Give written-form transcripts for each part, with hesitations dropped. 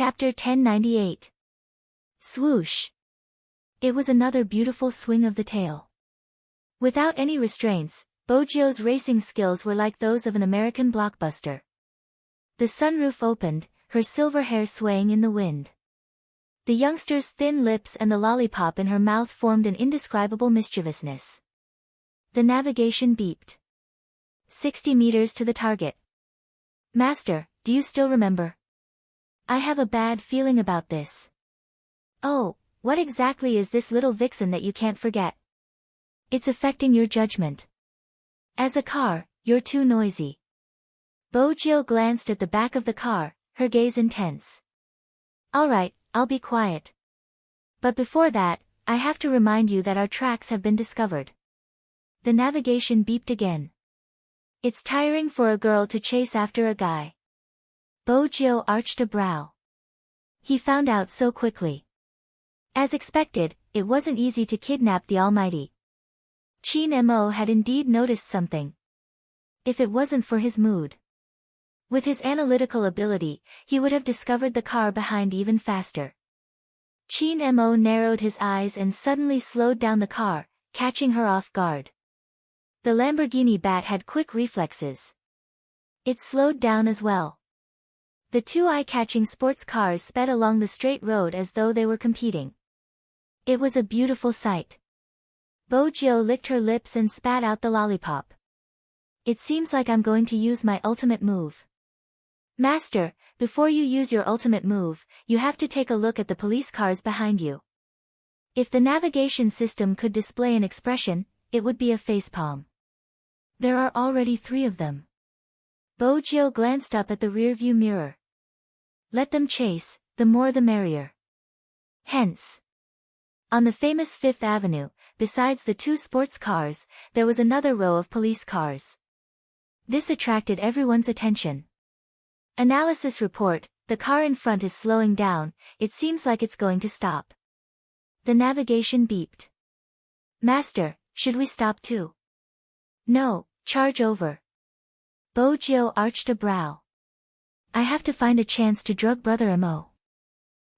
Chapter 1098. Swoosh. It was another beautiful swing of the tail. Without any restraints, Bojio's racing skills were like those of an American blockbuster. The sunroof opened, her silver hair swaying in the wind. The youngster's thin lips and the lollipop in her mouth formed an indescribable mischievousness. The navigation beeped. 60 meters to the target. Master, do you still remember? I have a bad feeling about this. Oh, what exactly is this little vixen that you can't forget? It's affecting your judgment. As a car, you're too noisy. Bojio glanced at the back of the car, her gaze intense. Alright, I'll be quiet. But before that, I have to remind you that our tracks have been discovered. The navigation beeped again. It's tiring for a girl to chase after a guy. Bojio arched a brow. He found out so quickly. As expected, it wasn't easy to kidnap the Almighty. Chin Mo had indeed noticed something. If it wasn't for his mood. With his analytical ability, he would have discovered the car behind even faster. Chin Mo narrowed his eyes and suddenly slowed down the car, catching her off guard. The Lamborghini Bat had quick reflexes. It slowed down as well. The two eye-catching sports cars sped along the straight road as though they were competing. It was a beautiful sight. Bojio licked her lips and spat out the lollipop. It seems like I'm going to use my ultimate move. Master, before you use your ultimate move, you have to take a look at the police cars behind you. If the navigation system could display an expression, it would be a facepalm. There are already 3 of them. Bojio glanced up at the rearview mirror. Let them chase, the more the merrier. Hence. On the famous Fifth Avenue, besides the 2 sports cars, there was another row of police cars. This attracted everyone's attention. Analysis report, the car in front is slowing down, it seems like it's going to stop. The navigation beeped. Master, should we stop too? No, charge over. Bojio arched a brow. I have to find a chance to drug Brother Mo.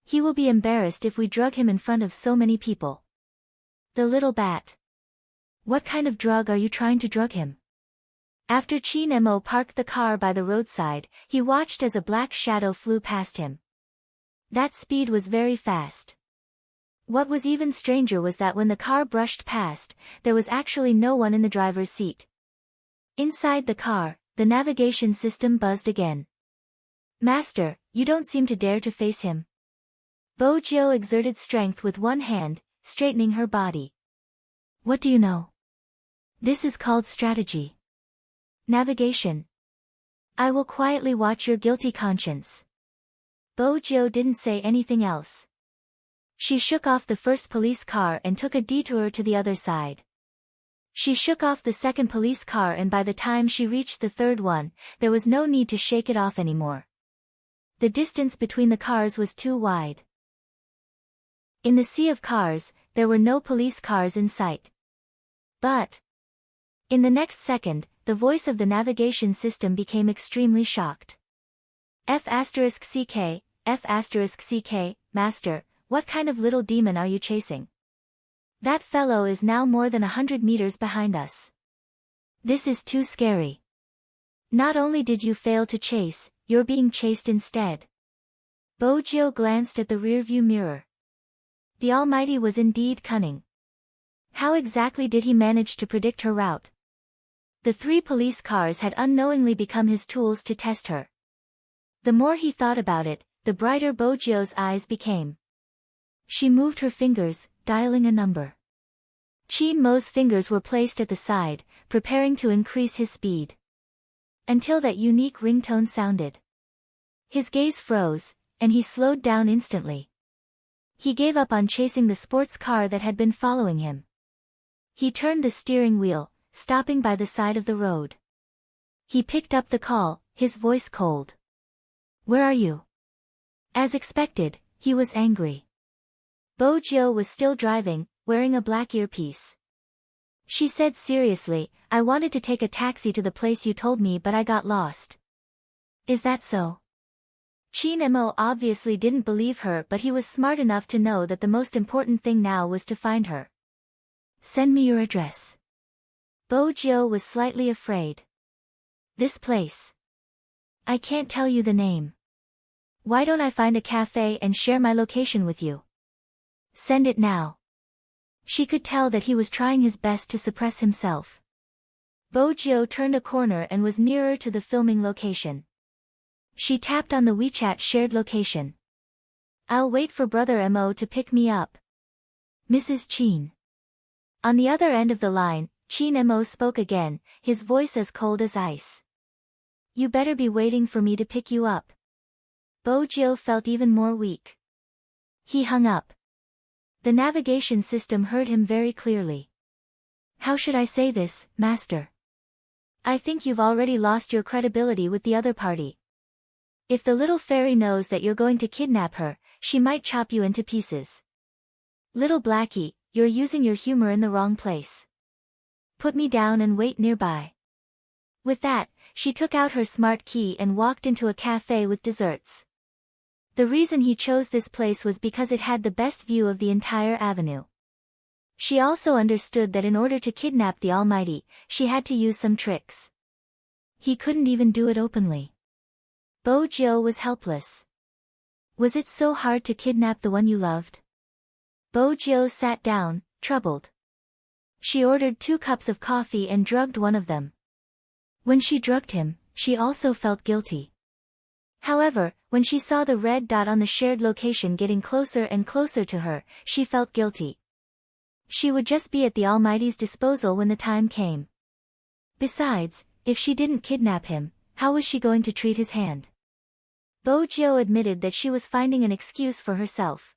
He will be embarrassed if we drug him in front of so many people. The little bat. What kind of drug are you trying to drug him? After Chin Mo parked the car by the roadside, he watched as a black shadow flew past him. That speed was very fast. What was even stranger was that when the car brushed past, there was actually no one in the driver's seat. Inside the car, the navigation system buzzed again. Master, you don't seem to dare to face him. Bojio exerted strength with one hand, straightening her body. What do you know? This is called strategy. Navigation. I will quietly watch your guilty conscience. Bojio didn't say anything else. She shook off the first police car and took a detour to the other side. She shook off the second police car and by the time she reached the third one, there was no need to shake it off anymore. The distance between the cars was too wide. In the sea of cars, there were no police cars in sight. But in the next second, the voice of the navigation system became extremely shocked. F***CK, F***CK, Master, what kind of little demon are you chasing? That fellow is now more than 100 meters behind us. This is too scary. Not only did you fail to chase, you're being chased instead. Bojio glanced at the rearview mirror. The Almighty was indeed cunning. How exactly did he manage to predict her route? The 3 police cars had unknowingly become his tools to test her. The more he thought about it, the brighter Bojio's eyes became. She moved her fingers, dialing a number. Chin Mo's fingers were placed at the side, preparing to increase his speed. Until that unique ringtone sounded. His gaze froze, and he slowed down instantly. He gave up on chasing the sports car that had been following him. He turned the steering wheel, stopping by the side of the road. He picked up the call, his voice cold. Where are you? As expected, he was angry. Bojio was still driving, wearing a black earpiece. She said seriously, I wanted to take a taxi to the place you told me but I got lost. Is that so? Chin Mo obviously didn't believe her, but he was smart enough to know that the most important thing now was to find her. Send me your address. Bo Jiu was slightly afraid. This place. I can't tell you the name. Why don't I find a cafe and share my location with you? Send it now. She could tell that he was trying his best to suppress himself. Bo Jiu turned a corner and was nearer to the filming location. She tapped on the WeChat shared location. I'll wait for Brother Mo to pick me up. Mrs. Chin. On the other end of the line, Chin Mo spoke again, his voice as cold as ice. You better be waiting for me to pick you up. Bo Jiu felt even more weak. He hung up. The navigation system heard him very clearly. How should I say this, Master? I think you've already lost your credibility with the other party. If the little fairy knows that you're going to kidnap her, she might chop you into pieces. Little Blackie, you're using your humor in the wrong place. Put me down and wait nearby. With that, she took out her smart key and walked into a cafe with desserts. The reason he chose this place was because it had the best view of the entire avenue. She also understood that in order to kidnap the Almighty, she had to use some tricks. He couldn't even do it openly. Bo Jiu was helpless. Was it so hard to kidnap the one you loved? Bo Jiu sat down, troubled. She ordered 2 cups of coffee and drugged one of them. When she drugged him, she also felt guilty. However, when she saw the red dot on the shared location getting closer and closer to her, she felt guilty. She would just be at the Almighty's disposal when the time came. Besides, if she didn't kidnap him, how was she going to treat his hand? Bo Jiu admitted that she was finding an excuse for herself.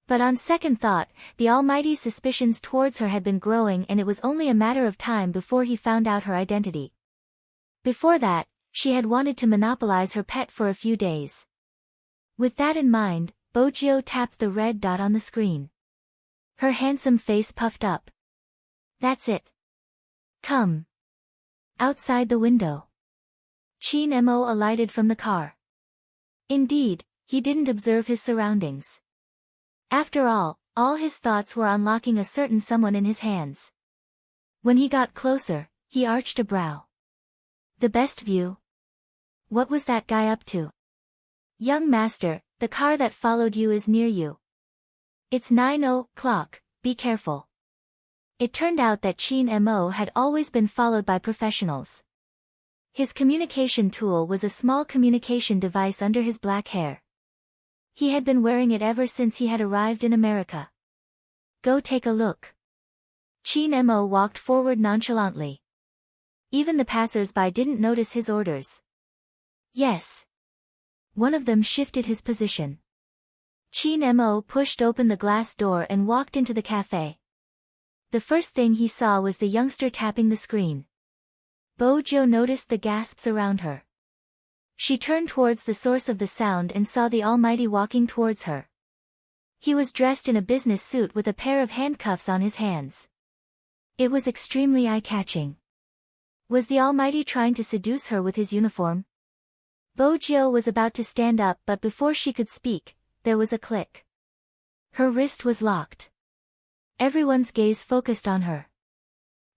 But on second thought, the Almighty's suspicions towards her had been growing, and it was only a matter of time before he found out her identity. Before that, she had wanted to monopolize her pet for a few days. With that in mind, Bo Jiu tapped the red dot on the screen. Her handsome face puffed up. That's it. Come. Outside the window. Chin Mo alighted from the car. Indeed, he didn't observe his surroundings. After all his thoughts were on locking a certain someone in his hands. When he got closer, he arched a brow. The best view? What was that guy up to? Young master, the car that followed you is near you. It's 9 o'clock, be careful. It turned out that Chin Mo had always been followed by professionals. His communication tool was a small communication device under his black hair. He had been wearing it ever since he had arrived in America. Go take a look. Chin Mo walked forward nonchalantly. Even the passers-by didn't notice his orders. Yes. One of them shifted his position. Chin Mo pushed open the glass door and walked into the cafe. The first thing he saw was the youngster tapping the screen. Bo Jiu noticed the gasps around her. She turned towards the source of the sound and saw the Almighty walking towards her. He was dressed in a business suit with a pair of handcuffs on his hands. It was extremely eye-catching. Was the Almighty trying to seduce her with his uniform? Bo Jiu was about to stand up, but before she could speak, there was a click. Her wrist was locked. Everyone's gaze focused on her.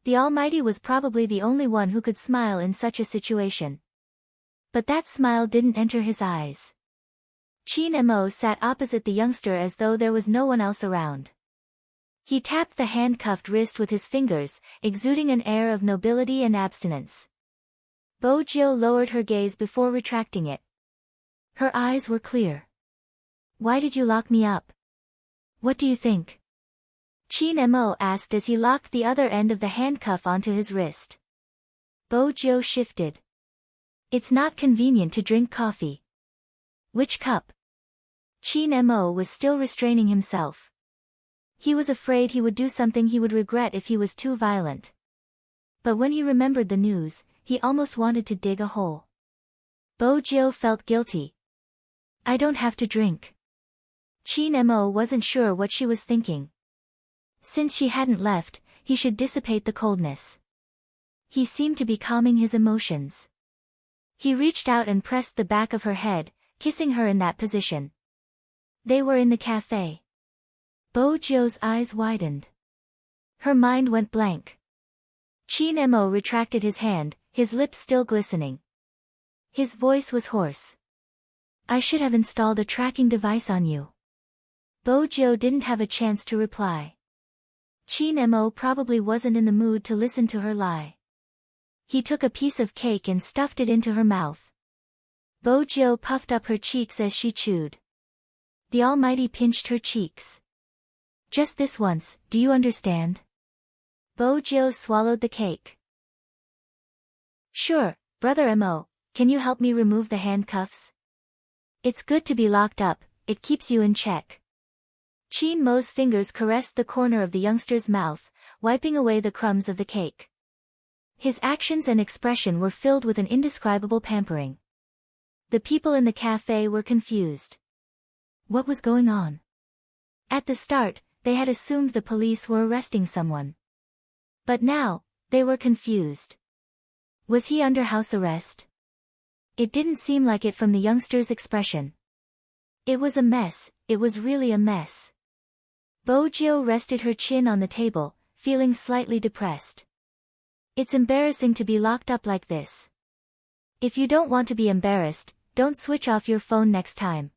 The Almighty was probably the only one who could smile in such a situation. But that smile didn't enter his eyes. Chin Mo sat opposite the youngster as though there was no one else around. He tapped the handcuffed wrist with his fingers, exuding an air of nobility and abstinence. Bo Jiu lowered her gaze before retracting it. Her eyes were clear. Why did you lock me up? What do you think? Chin Mo asked as he locked the other end of the handcuff onto his wrist. Bo Jiu shifted. It's not convenient to drink coffee. Which cup? Chin Mo was still restraining himself. He was afraid he would do something he would regret if he was too violent. But when he remembered the news, he almost wanted to dig a hole. Bo Jiu felt guilty. I don't have to drink. Chin Mo wasn't sure what she was thinking. Since she hadn't left, he should dissipate the coldness. He seemed to be calming his emotions. He reached out and pressed the back of her head, kissing her in that position. They were in the cafe. Bojo's eyes widened. Her mind went blank. Chin Mo retracted his hand, his lips still glistening. His voice was hoarse. I should have installed a tracking device on you. Bojo didn't have a chance to reply. Chin Mo probably wasn't in the mood to listen to her lie. He took a piece of cake and stuffed it into her mouth. Bojo puffed up her cheeks as she chewed. The Almighty pinched her cheeks. Just this once, do you understand? Bojo swallowed the cake. Sure, Brother Mo, can you help me remove the handcuffs? It's good to be locked up, it keeps you in check. Chin Mo's fingers caressed the corner of the youngster's mouth, wiping away the crumbs of the cake. His actions and expression were filled with an indescribable pampering. The people in the cafe were confused. What was going on? At the start, they had assumed the police were arresting someone. But now, they were confused. Was he under house arrest? It didn't seem like it from the youngster's expression. It was a mess, it was really a mess. Bojo rested her chin on the table, feeling slightly depressed. It's embarrassing to be locked up like this. If you don't want to be embarrassed, don't switch off your phone next time.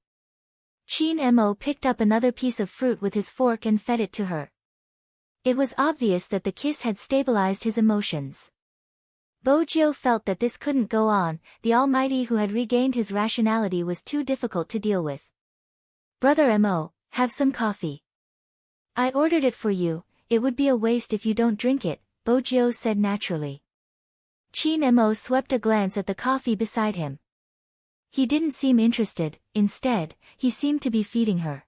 Chin Mo picked up another piece of fruit with his fork and fed it to her. It was obvious that the kiss had stabilized his emotions. Bojo felt that this couldn't go on, the Almighty who had regained his rationality was too difficult to deal with. Brother Mo, have some coffee. I ordered it for you, it would be a waste if you don't drink it, Bojo said naturally. Chin Mo swept a glance at the coffee beside him. He didn't seem interested, instead, he seemed to be feeding her.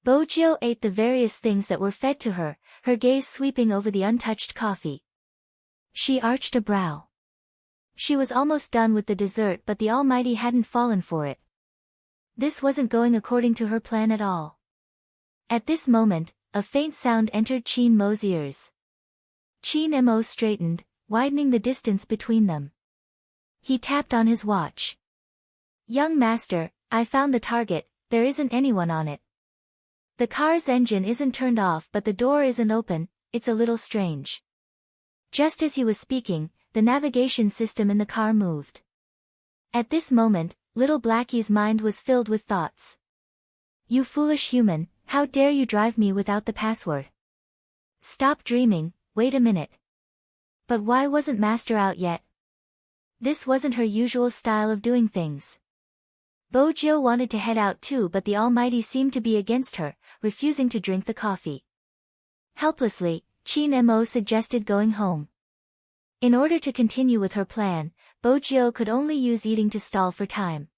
Bojo ate the various things that were fed to her, her gaze sweeping over the untouched coffee. She arched a brow. She was almost done with the dessert but the Almighty hadn't fallen for it. This wasn't going according to her plan at all. At this moment, a faint sound entered Chin Mo's ears. Chin Mo straightened, widening the distance between them. He tapped on his watch. Young master, I found the target, there isn't anyone on it. The car's engine isn't turned off but the door isn't open, it's a little strange. Just as he was speaking, the navigation system in the car moved. At this moment, little Blackie's mind was filled with thoughts. You foolish human, how dare you drive me without the password? Stop dreaming, wait a minute. But why wasn't Master out yet? This wasn't her usual style of doing things. Bojo wanted to head out too but the Almighty seemed to be against her, refusing to drink the coffee. Helplessly, Chin Mo suggested going home. In order to continue with her plan, Bojo could only use eating to stall for time.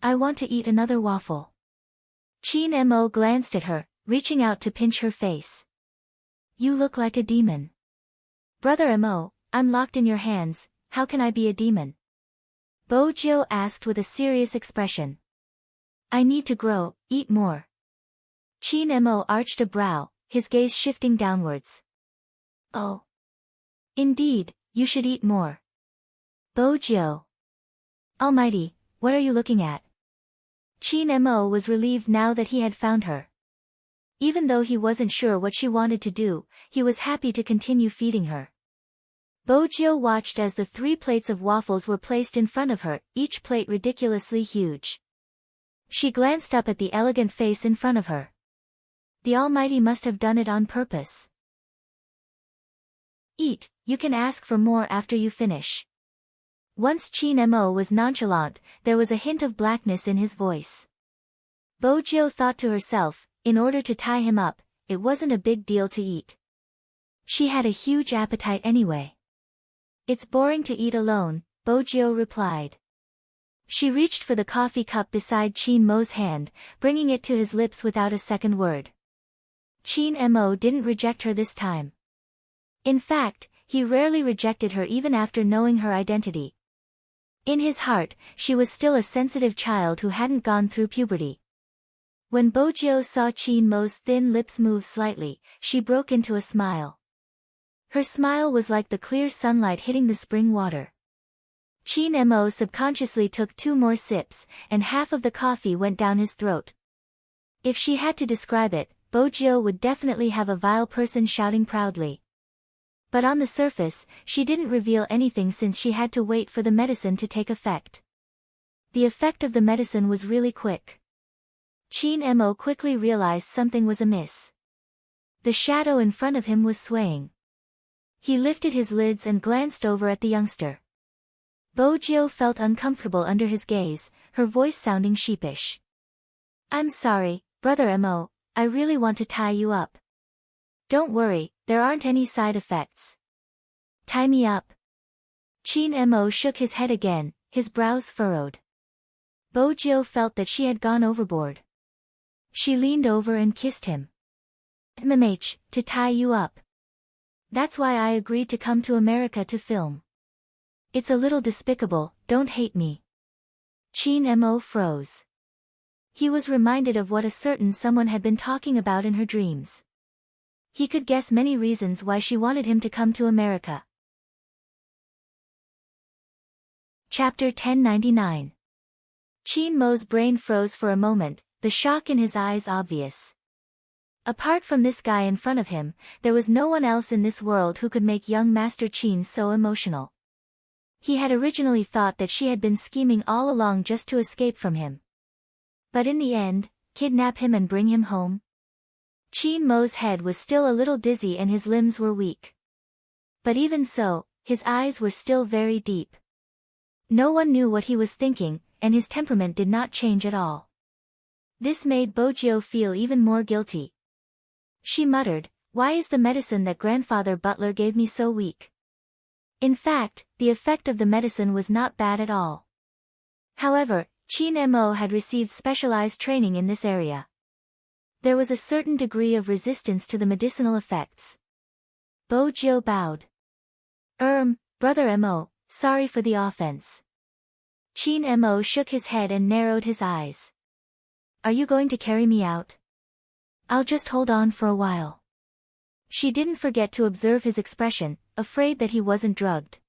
I want to eat another waffle. Chin Mo glanced at her, reaching out to pinch her face. You look like a demon. Brother Mo, I'm locked in your hands, how can I be a demon? Bojo asked with a serious expression. I need to grow, eat more. Chin Mo arched a brow, his gaze shifting downwards. Oh. Indeed, you should eat more. Bojo. Almighty, what are you looking at? Chin Mo was relieved now that he had found her. Even though he wasn't sure what she wanted to do, he was happy to continue feeding her. Bojo watched as the 3 plates of waffles were placed in front of her, each plate ridiculously huge. She glanced up at the elegant face in front of her. The Almighty must have done it on purpose. Eat, you can ask for more after you finish. Once Chin Mo was nonchalant, there was a hint of blackness in his voice. Bojo thought to herself, in order to tie him up, it wasn't a big deal to eat. She had a huge appetite anyway. It's boring to eat alone, Bojo replied. She reached for the coffee cup beside Chin Mo's hand, bringing it to his lips without a second word. Chin Mo didn't reject her this time. In fact, he rarely rejected her even after knowing her identity. In his heart, she was still a sensitive child who hadn't gone through puberty. When Bojo saw Chin Mo's thin lips move slightly, she broke into a smile. Her smile was like the clear sunlight hitting the spring water. Chin Mo subconsciously took 2 more sips, and half of the coffee went down his throat. If she had to describe it, Bojio would definitely have a vile person shouting proudly. But on the surface, she didn't reveal anything since she had to wait for the medicine to take effect. The effect of the medicine was really quick. Chin Mo quickly realized something was amiss. The shadow in front of him was swaying. He lifted his lids and glanced over at the youngster. Bojio felt uncomfortable under his gaze, her voice sounding sheepish. "I'm sorry, Brother Mo, I really want to tie you up." "Don't worry, there aren't any side effects." "Tie me up." Chin Mo shook his head again, his brows furrowed. Bojio felt that she had gone overboard. She leaned over and kissed him. "MMH, to tie you up. That's why I agreed to come to America to film. It's a little despicable, don't hate me." Chin Mo froze. He was reminded of what a certain someone had been talking about in her dreams. He could guess many reasons why she wanted him to come to America. Chapter 1099. Chin Mo's brain froze for a moment, the shock in his eyes obvious. Apart from this guy in front of him, there was no one else in this world who could make young Master Chin so emotional. He had originally thought that she had been scheming all along just to escape from him. But in the end, kidnap him and bring him home? Chin Mo's head was still a little dizzy and his limbs were weak. But even so, his eyes were still very deep. No one knew what he was thinking, and his temperament did not change at all. This made Bojio feel even more guilty. She muttered, "Why is the medicine that Grandfather Butler gave me so weak?" In fact, the effect of the medicine was not bad at all. However, Chin Mo had received specialized training in this area. There was a certain degree of resistance to the medicinal effects. Bojio bowed. Brother Mo, sorry for the offense." Chin Mo shook his head and narrowed his eyes. "Are you going to carry me out?" "I'll just hold on for a while." She didn't forget to observe his expression, afraid that he wasn't drugged.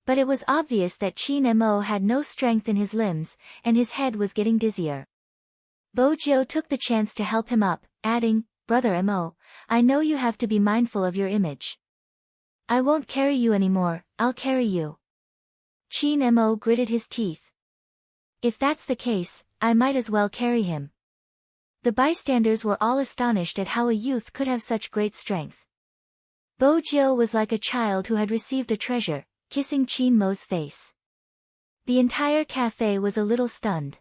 But it was obvious that Chin Mo had no strength in his limbs, and his head was getting dizzier. Bojio took the chance to help him up, adding, "Brother Mo, I know you have to be mindful of your image. I won't carry you anymore, I'll carry you." Chin Mo gritted his teeth. "If that's the case, I might as well carry him." The bystanders were all astonished at how a youth could have such great strength. Bojio was like a child who had received a treasure, kissing Chin Mo's face. The entire cafe was a little stunned.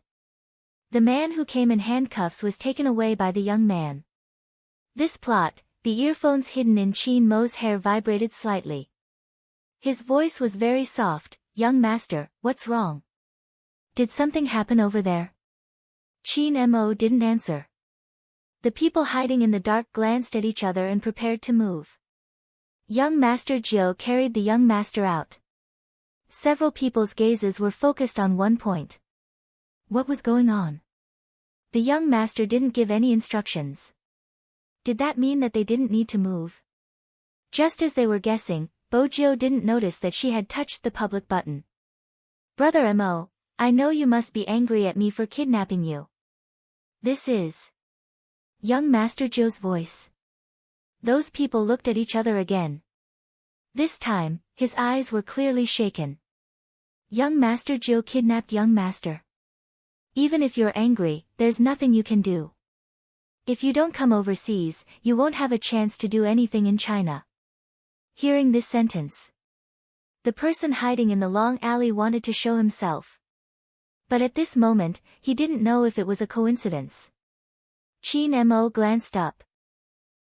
The man who came in handcuffs was taken away by the young man. This plot, the earphones hidden in Chin Mo's hair vibrated slightly. His voice was very soft. "Young master, what's wrong? Did something happen over there?" Chin Mo didn't answer. The people hiding in the dark glanced at each other and prepared to move. Young Master Jiu carried the young master out. Several people's gazes were focused on one point. What was going on? The young master didn't give any instructions. Did that mean that they didn't need to move? Just as they were guessing, Bojio didn't notice that she had touched the public button. "Brother Mo, I know you must be angry at me for kidnapping you. This is..." Young Master Joe's voice. Those people looked at each other again. This time, his eyes were clearly shaken. "Young Master Joe kidnapped young master. Even if you're angry, there's nothing you can do. If you don't come overseas, you won't have a chance to do anything in China." Hearing this sentence, the person hiding in the long alley wanted to show himself. But at this moment, he didn't know if it was a coincidence. Chin Mo glanced up.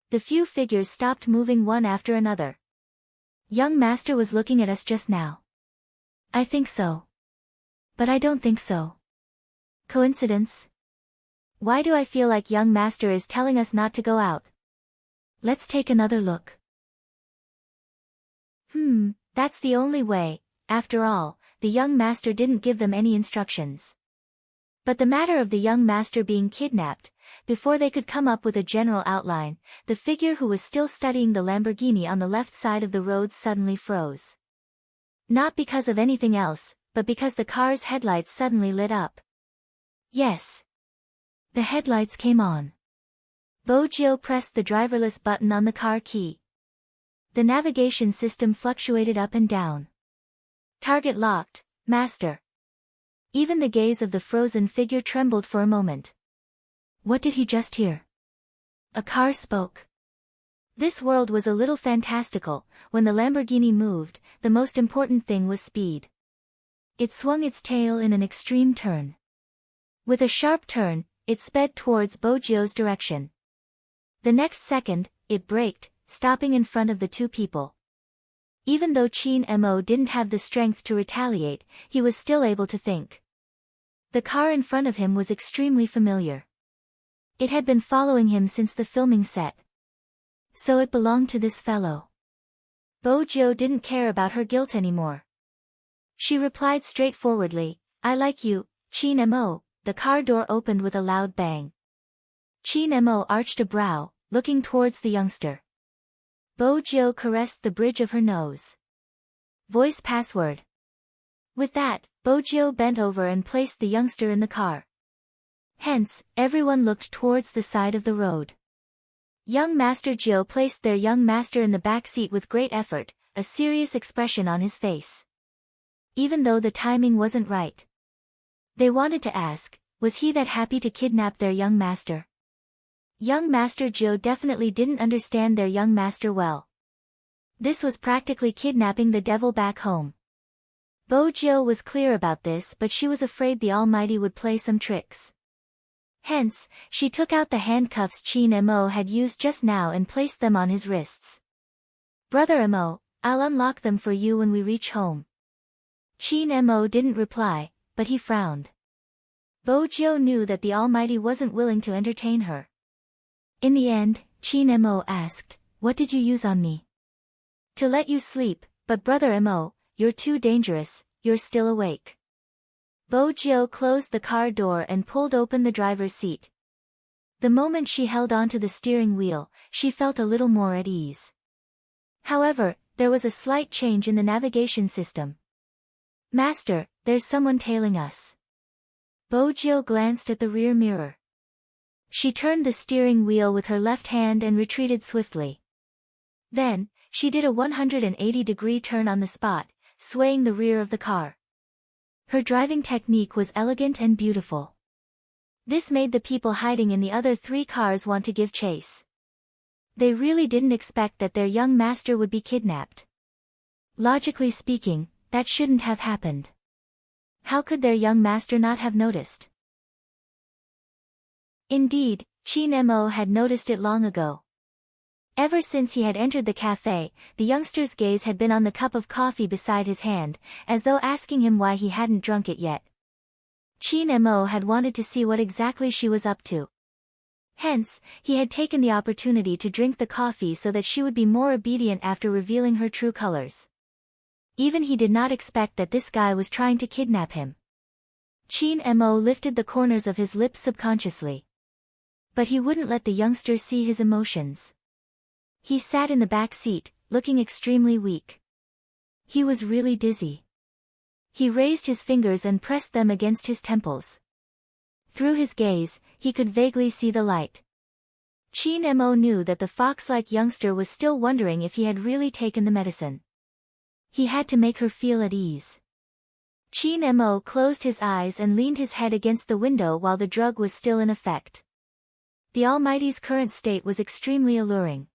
The few figures stopped moving one after another. "Young master was looking at us just now." "I think so. But I don't think so." "Coincidence? Why do I feel like young master is telling us not to go out? Let's take another look." That's the only way. After all, the young master didn't give them any instructions. But the matter of the young master being kidnapped, before they could come up with a general outline, the figure who was still studying the Lamborghini on the left side of the road suddenly froze. Not because of anything else, but because the car's headlights suddenly lit up. Yes. The headlights came on. Bojo pressed the driverless button on the car key. The navigation system fluctuated up and down. Target locked, master. Even the gaze of the frozen figure trembled for a moment. What did he just hear? A car spoke. This world was a little fantastical. When the Lamborghini moved, the most important thing was speed. It swung its tail in an extreme turn. With a sharp turn, it sped towards Bojo's direction. The next second, it braked, stopping in front of the two people. Even though Chin Mo didn't have the strength to retaliate, he was still able to think. The car in front of him was extremely familiar. It had been following him since the filming set. So it belonged to this fellow. Bojo didn't care about her guilt anymore. She replied straightforwardly, I like you, Chin Mo. The car door opened with a loud bang. Chin Mo arched a brow, looking towards the youngster. Bojo caressed the bridge of her nose. Voice password. With that, Bojo bent over and placed the youngster in the car. Hence, everyone looked towards the side of the road. Young Master Joe placed their young master in the back seat with great effort, a serious expression on his face. Even though the timing wasn't right. They wanted to ask, was he that happy to kidnap their young master? Young Master Joe definitely didn't understand their young master well. This was practically kidnapping the devil back home. Bojo was clear about this, but she was afraid the Almighty would play some tricks. Hence, she took out the handcuffs Chin Mo had used just now and placed them on his wrists. Brother Mo, I'll unlock them for you when we reach home. Chin Mo didn't reply, but he frowned. Bojo knew that the Almighty wasn't willing to entertain her. In the end, Chin Mo asked, what did you use on me? To let you sleep, but Brother Mo, you're too dangerous, you're still awake. Bojo closed the car door and pulled open the driver's seat. The moment she held onto the steering wheel, she felt a little more at ease. However, there was a slight change in the navigation system. Master, there's someone tailing us. Bojo glanced at the rear mirror. She turned the steering wheel with her left hand and retreated swiftly. Then, she did a 180-degree turn on the spot, swaying the rear of the car. Her driving technique was elegant and beautiful. This made the people hiding in the other three cars want to give chase. They really didn't expect that their young master would be kidnapped. Logically speaking, that shouldn't have happened. How could their young master not have noticed? Indeed, Chin Mo had noticed it long ago. Ever since he had entered the cafe, the youngster's gaze had been on the cup of coffee beside his hand, as though asking him why he hadn't drunk it yet. Chin Mo had wanted to see what exactly she was up to. Hence, he had taken the opportunity to drink the coffee so that she would be more obedient after revealing her true colors. Even he did not expect that this guy was trying to kidnap him. Chin Mo lifted the corners of his lips subconsciously. But he wouldn't let the youngster see his emotions. He sat in the back seat, looking extremely weak. He was really dizzy. He raised his fingers and pressed them against his temples. Through his gaze, he could vaguely see the light. Chin Mo knew that the fox-like youngster was still wondering if he had really taken the medicine. He had to make her feel at ease. Chin Mo closed his eyes and leaned his head against the window while the drug was still in effect. The Almighty's current state was extremely alluring.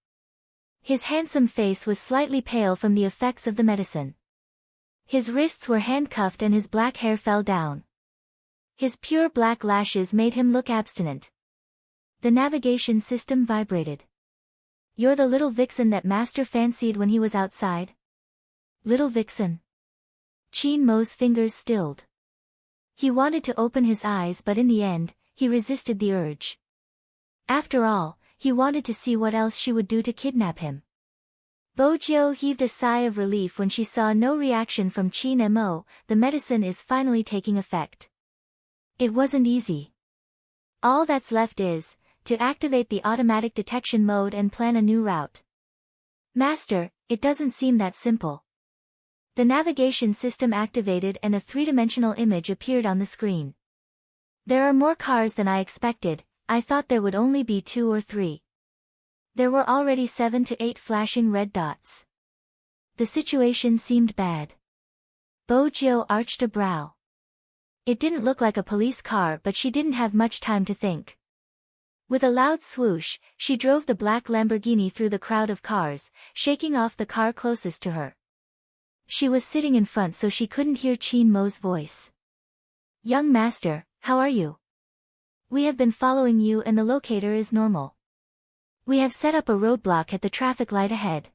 His handsome face was slightly pale from the effects of the medicine. His wrists were handcuffed and his black hair fell down. His pure black lashes made him look abstinent. The navigation system vibrated. You're the little vixen that Master fancied when he was outside? Little vixen. Chin Mo's fingers stilled. He wanted to open his eyes, but in the end, he resisted the urge. After all, he wanted to see what else she would do to kidnap him. Bojo heaved a sigh of relief when she saw no reaction from Chin Mo. The medicine is finally taking effect. It wasn't easy. All that's left is to activate the automatic detection mode and plan a new route. Master, it doesn't seem that simple. The navigation system activated and a three-dimensional image appeared on the screen. There are more cars than I expected. I thought there would only be 2 or 3. There were already 7 to 8 flashing red dots. The situation seemed bad. Bojo arched a brow. It didn't look like a police car, but she didn't have much time to think. With a loud swoosh, she drove the black Lamborghini through the crowd of cars, shaking off the car closest to her. She was sitting in front so she couldn't hear Chin Mo's voice. "Young master, how are you? We have been following you and the locator is normal. We have set up a roadblock at the traffic light ahead.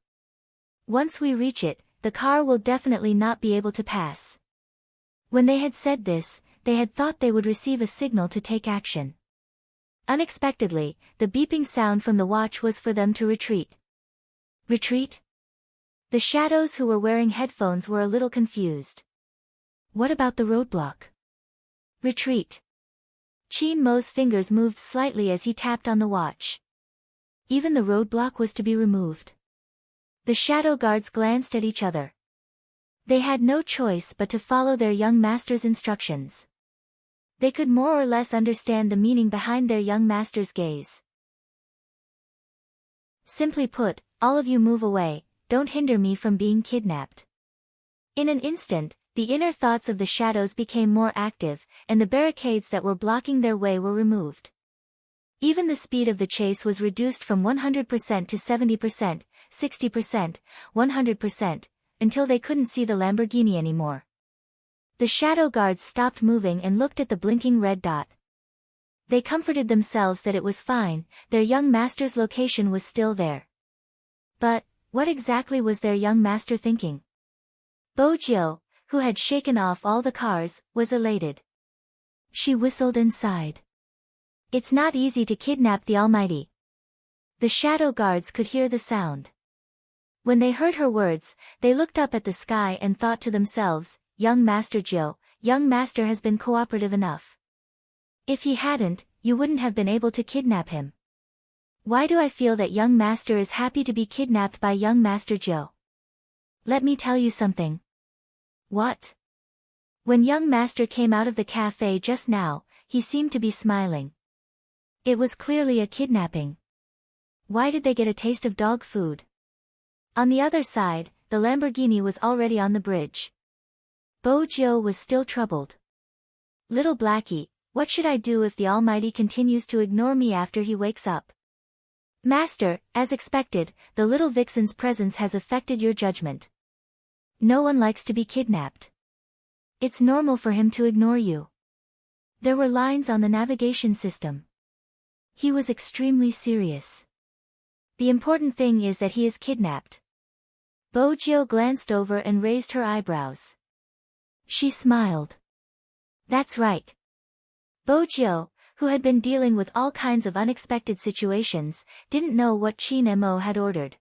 Once we reach it, the car will definitely not be able to pass." When they had said this, they had thought they would receive a signal to take action. Unexpectedly, the beeping sound from the watch was for them to retreat. Retreat? The shadows who were wearing headphones were a little confused. What about the roadblock? Retreat. Chin Mo's fingers moved slightly as he tapped on the watch. Even the roadblock was to be removed. The shadow guards glanced at each other. They had no choice but to follow their young master's instructions. They could more or less understand the meaning behind their young master's gaze. Simply put, all of you move away, don't hinder me from being kidnapped. In an instant, the inner thoughts of the shadows became more active, and the barricades that were blocking their way were removed. Even the speed of the chase was reduced from 100% to 70%, 60%, 100%, until they couldn't see the Lamborghini anymore. The shadow guards stopped moving and looked at the blinking red dot. They comforted themselves that it was fine, their young master's location was still there. But, what exactly was their young master thinking? Bojo, who had shaken off all the cars, was elated. She whistled and sighed. It's not easy to kidnap the Almighty. The shadow guards could hear the sound. When they heard her words, they looked up at the sky and thought to themselves, "Young Master Joe, young master has been cooperative enough. If he hadn't, you wouldn't have been able to kidnap him. Why do I feel that young master is happy to be kidnapped by young Master Joe? Let me tell you something." What? When young master came out of the cafe just now, he seemed to be smiling. It was clearly a kidnapping. Why did they get a taste of dog food? On the other side, the Lamborghini was already on the bridge. Bojo was still troubled. "Little Blackie, what should I do if the Almighty continues to ignore me after he wakes up?" "Master, as expected, the little vixen's presence has affected your judgment. No one likes to be kidnapped. It's normal for him to ignore you." There were lines on the navigation system. He was extremely serious. The important thing is that he is kidnapped. Bojo glanced over and raised her eyebrows. She smiled. That's right. Bojo, who had been dealing with all kinds of unexpected situations, didn't know what Chin Mo had ordered.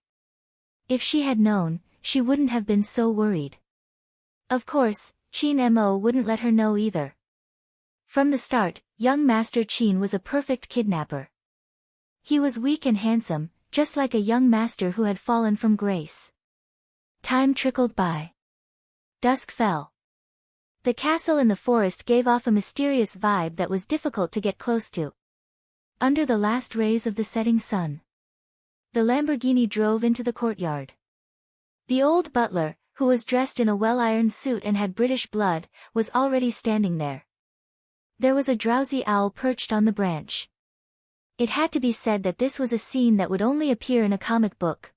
If she had known, she wouldn't have been so worried. Of course, Chin Mo wouldn't let her know either. From the start, young Master Chin was a perfect kidnapper. He was weak and handsome, just like a young master who had fallen from grace. Time trickled by. Dusk fell. The castle in the forest gave off a mysterious vibe that was difficult to get close to. Under the last rays of the setting sun, the Lamborghini drove into the courtyard. The old butler, who was dressed in a well-ironed suit and had British blood, was already standing there. There was a drowsy owl perched on the branch. It had to be said that this was a scene that would only appear in a comic book.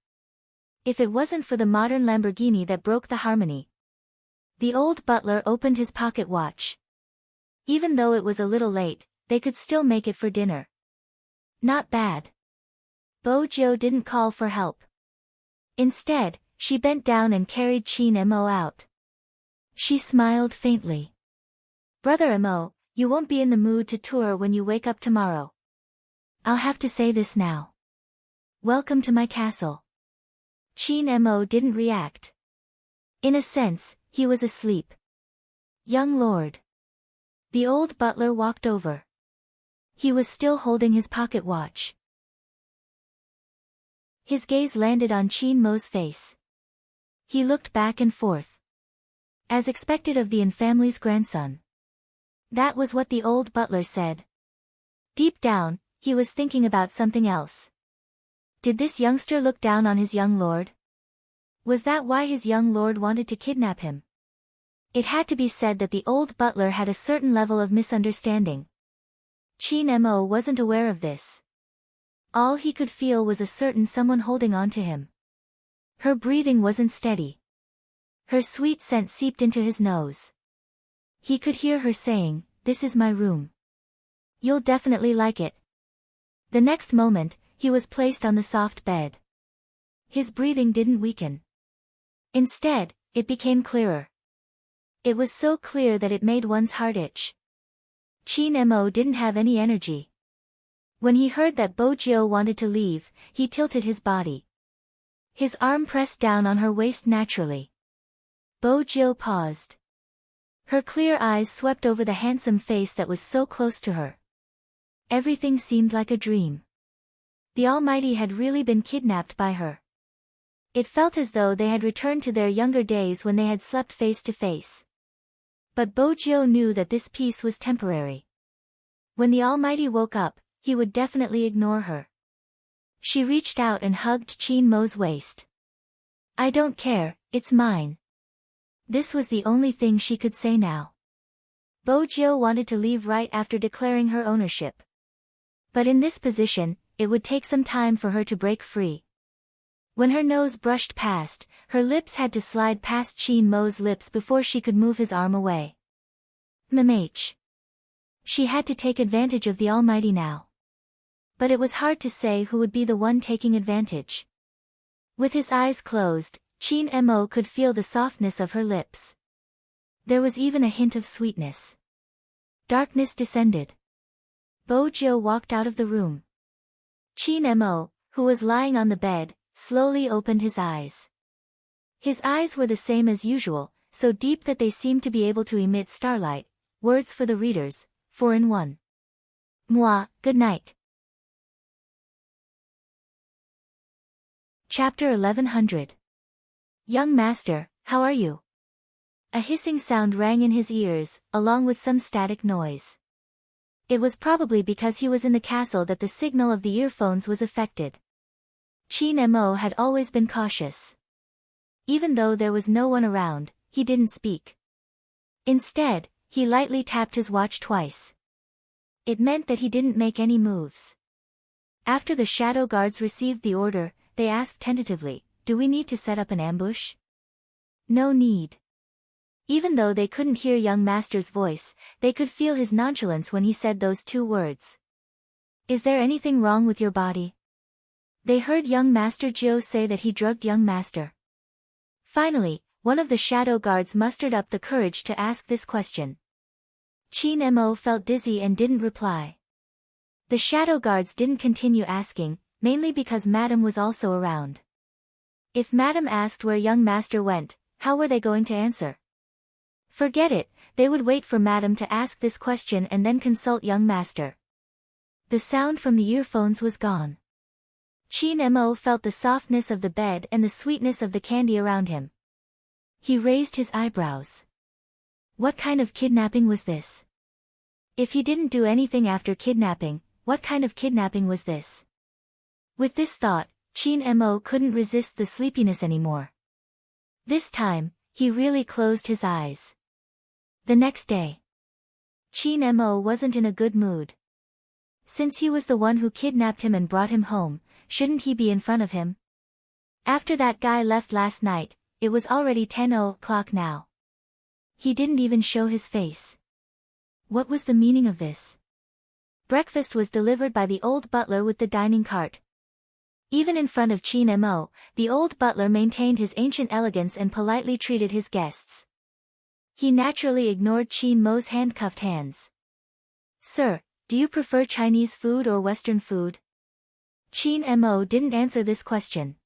If it wasn't for the modern Lamborghini that broke the harmony. The old butler opened his pocket watch. Even though it was a little late, they could still make it for dinner. Not bad. Bojo didn't call for help. Instead, she bent down and carried Chin Mo out. She smiled faintly. "Brother Mo, you won't be in the mood to tour when you wake up tomorrow. I'll have to say this now. Welcome to my castle." Chin Mo didn't react. In a sense, he was asleep. "Young lord." The old butler walked over. He was still holding his pocket watch. His gaze landed on Chin Mo's face. He looked back and forth. As expected of the infamily's grandson. That was what the old butler said. Deep down, he was thinking about something else. Did this youngster look down on his young lord? Was that why his young lord wanted to kidnap him? It had to be said that the old butler had a certain level of misunderstanding. Qin Mo wasn't aware of this. All he could feel was a certain someone holding on to him. Her breathing wasn't steady. Her sweet scent seeped into his nose. He could hear her saying, "This is my room. You'll definitely like it." The next moment, he was placed on the soft bed. His breathing didn't weaken. Instead, it became clearer. It was so clear that it made one's heart itch. Qin Mo didn't have any energy. When he heard that Bojiu wanted to leave, he tilted his body. His arm pressed down on her waist naturally. Bojiu paused. Her clear eyes swept over the handsome face that was so close to her. Everything seemed like a dream. The Almighty had really been kidnapped by her. It felt as though they had returned to their younger days when they had slept face to face. But Bojiu knew that this peace was temporary. When the Almighty woke up, he would definitely ignore her. She reached out and hugged Qin Mo's waist. "I don't care, it's mine." This was the only thing she could say now. Bojiu wanted to leave right after declaring her ownership. But in this position, it would take some time for her to break free. When her nose brushed past, her lips had to slide past Qin Mo's lips before she could move his arm away. "Mmh." She had to take advantage of the Almighty now. But it was hard to say who would be the one taking advantage. With his eyes closed, Qin Mo could feel the softness of her lips. There was even a hint of sweetness. Darkness descended. Bojiu walked out of the room. Qin Mo, who was lying on the bed, slowly opened his eyes. His eyes were the same as usual, so deep that they seemed to be able to emit starlight. Words for the readers, 4 in 1. Moi, good night. Chapter 1100. "Young master, how are you?" A hissing sound rang in his ears, along with some static noise. It was probably because he was in the castle that the signal of the earphones was affected. Qin Mo had always been cautious. Even though there was no one around, he didn't speak. Instead, he lightly tapped his watch twice. It meant that he didn't make any moves. After the shadow guards received the order, they asked tentatively, "Do we need to set up an ambush?" No need. Even though they couldn't hear young master's voice, they could feel his nonchalance when he said those two words. "Is there anything wrong with your body?" They heard young master Jiu say that he drugged young master. Finally, one of the shadow guards mustered up the courage to ask this question. Qin Mo felt dizzy and didn't reply. The shadow guards didn't continue asking, mainly because Madame was also around. If Madame asked where young master went, how were they going to answer? Forget it, they would wait for Madame to ask this question and then consult young master. The sound from the earphones was gone. Qin Mo felt the softness of the bed and the sweetness of the candy around him. He raised his eyebrows. What kind of kidnapping was this? If he didn't do anything after kidnapping, what kind of kidnapping was this? With this thought, Qin Mo couldn't resist the sleepiness anymore. This time, he really closed his eyes. The next day, Qin Mo wasn't in a good mood. Since he was the one who kidnapped him and brought him home, shouldn't he be in front of him? After that guy left last night, it was already 10 o'clock now. He didn't even show his face. What was the meaning of this? Breakfast was delivered by the old butler with the dining cart. Even in front of Qin Mo, the old butler maintained his ancient elegance and politely treated his guests. He naturally ignored Qin Mo's handcuffed hands. "Sir, do you prefer Chinese food or Western food?" Qin Mo didn't answer this question.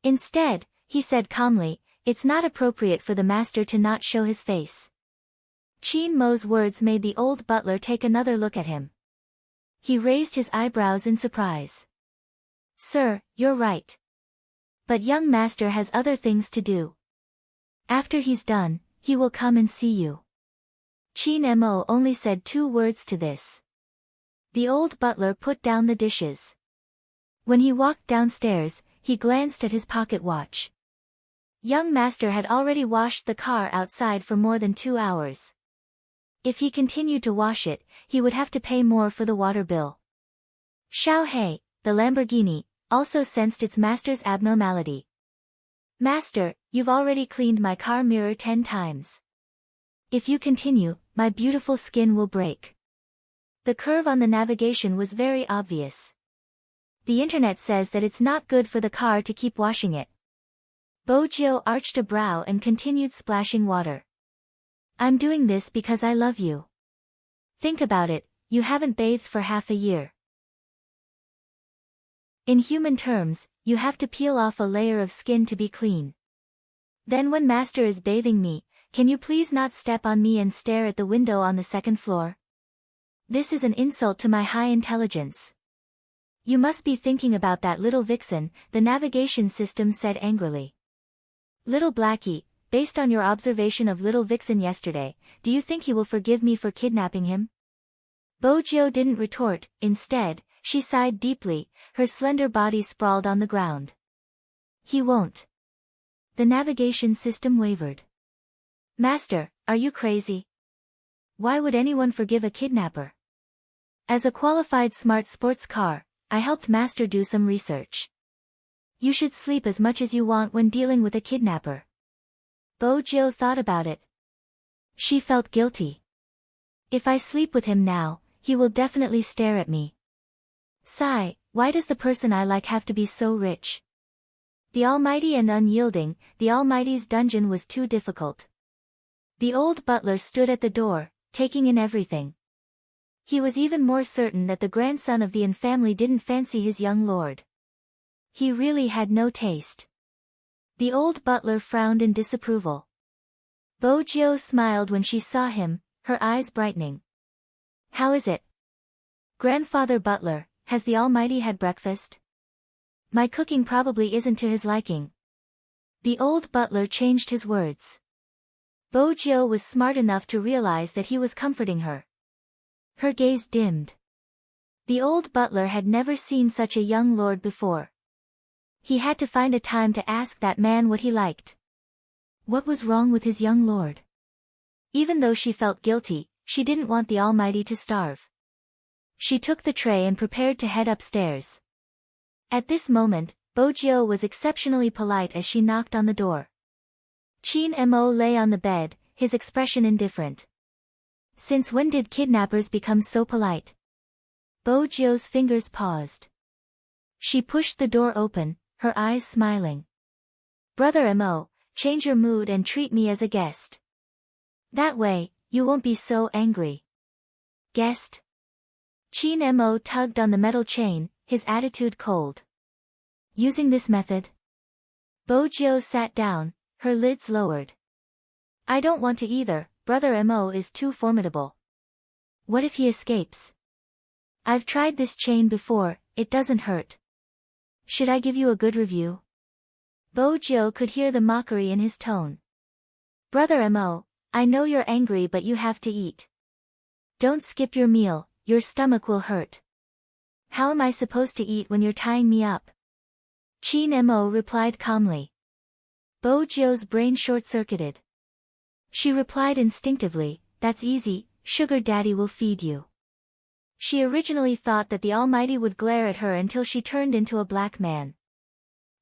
Instead, he said calmly, "It's not appropriate for the master to not show his face." Qin Mo's words made the old butler take another look at him. He raised his eyebrows in surprise. "Sir, you're right. But young master has other things to do. After he's done, He will come and see you. Chin Mo only said 2 words to this. The old butler put down the dishes. When he walked downstairs, he glanced at his pocket watch. Young master had already washed the car outside for more than 2 hours. If he continued to wash it, he would have to pay more for the water bill. Xiao He, the Lamborghini, also sensed its master's abnormality. Master, you've already cleaned my car mirror 10 times. If you continue, my beautiful skin will break. The curve on the navigation was very obvious. The internet says that it's not good for the car to keep washing it. Bojiu arched a brow and continued splashing water. I'm doing this because I love you. Think about it, you haven't bathed for half a year. In human terms, you have to peel off a layer of skin to be clean. Then when master is bathing me, can you please not step on me and stare at the window on the 2nd floor? This is an insult to my high intelligence. You must be thinking about that little vixen, the navigation system said angrily. Little Blackie, based on your observation of little vixen yesterday, do you think he will forgive me for kidnapping him? Bojiu didn't retort, instead, she sighed deeply, her slender body sprawled on the ground. He won't. The navigation system wavered. Master, are you crazy? Why would anyone forgive a kidnapper? As a qualified smart sports car, I helped master do some research. You should sleep as much as you want when dealing with a kidnapper. Bojiu thought about it. She felt guilty. If I sleep with him now, he will definitely stare at me. Sigh, why does the person I like have to be so rich? The almighty and unyielding, the almighty's dungeon was too difficult. The old butler stood at the door, taking in everything. He was even more certain that the grandson of the An family didn't fancy his young lord. He really had no taste. The old butler frowned in disapproval. Bojiu smiled when she saw him, her eyes brightening. How is it? Grandfather butler, has the almighty had breakfast? My cooking probably isn't to his liking. The old butler changed his words. Bojiu was smart enough to realize that he was comforting her. Her gaze dimmed. The old butler had never seen such a young lord before. He had to find a time to ask that man what he liked. What was wrong with his young lord? Even though she felt guilty, she didn't want the almighty to starve. She took the tray and prepared to head upstairs. At this moment, Bojiu was exceptionally polite as she knocked on the door. Chin Mo lay on the bed, his expression indifferent. Since when did kidnappers become so polite? Bojiu's fingers paused. She pushed the door open, her eyes smiling. Brother Mo, change your mood and treat me as a guest. That way, you won't be so angry. Guest? Chin Mo tugged on the metal chain, his attitude cold. Using this method? Bojiu sat down, her lids lowered. I don't want to either, Brother Mo is too formidable. What if he escapes? I've tried this chain before, it doesn't hurt. Should I give you a good review? Bojiu could hear the mockery in his tone. Brother Mo, I know you're angry but you have to eat. Don't skip your meal, your stomach will hurt. How am I supposed to eat when you're tying me up? Chin Mo replied calmly. Bojiu's brain short-circuited. She replied instinctively, that's easy, sugar daddy will feed you. She originally thought that the almighty would glare at her until she turned into a black man.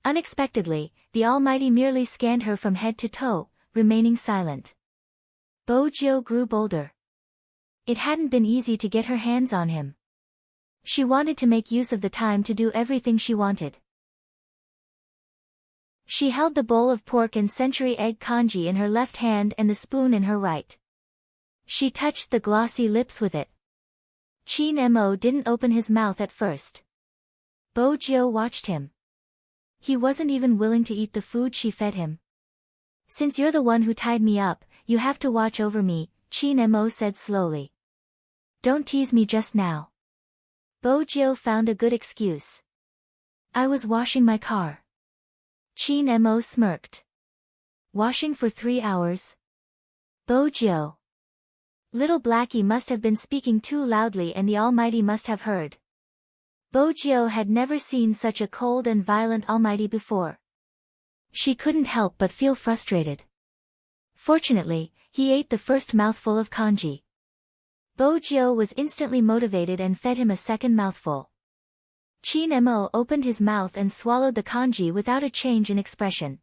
Unexpectedly, the almighty merely scanned her from head to toe, remaining silent. Bojiu grew bolder. It hadn't been easy to get her hands on him. She wanted to make use of the time to do everything she wanted. She held the bowl of pork and century egg congee in her left hand and the spoon in her right. She touched the glossy lips with it. Chin Mo didn't open his mouth at first. Bojiu watched him. He wasn't even willing to eat the food she fed him. Since you're the one who tied me up, you have to watch over me, Chin Mo said slowly. Don't tease me just now. Bojiu found a good excuse. I was washing my car. Chin Mo smirked. Washing for 3 hours? Bojo. Little Blackie must have been speaking too loudly and the Almighty must have heard. Bojo had never seen such a cold and violent Almighty before. She couldn't help but feel frustrated. Fortunately, he ate the first mouthful of congee. Bojo was instantly motivated and fed him a second mouthful. Chin Mo opened his mouth and swallowed the congee without a change in expression.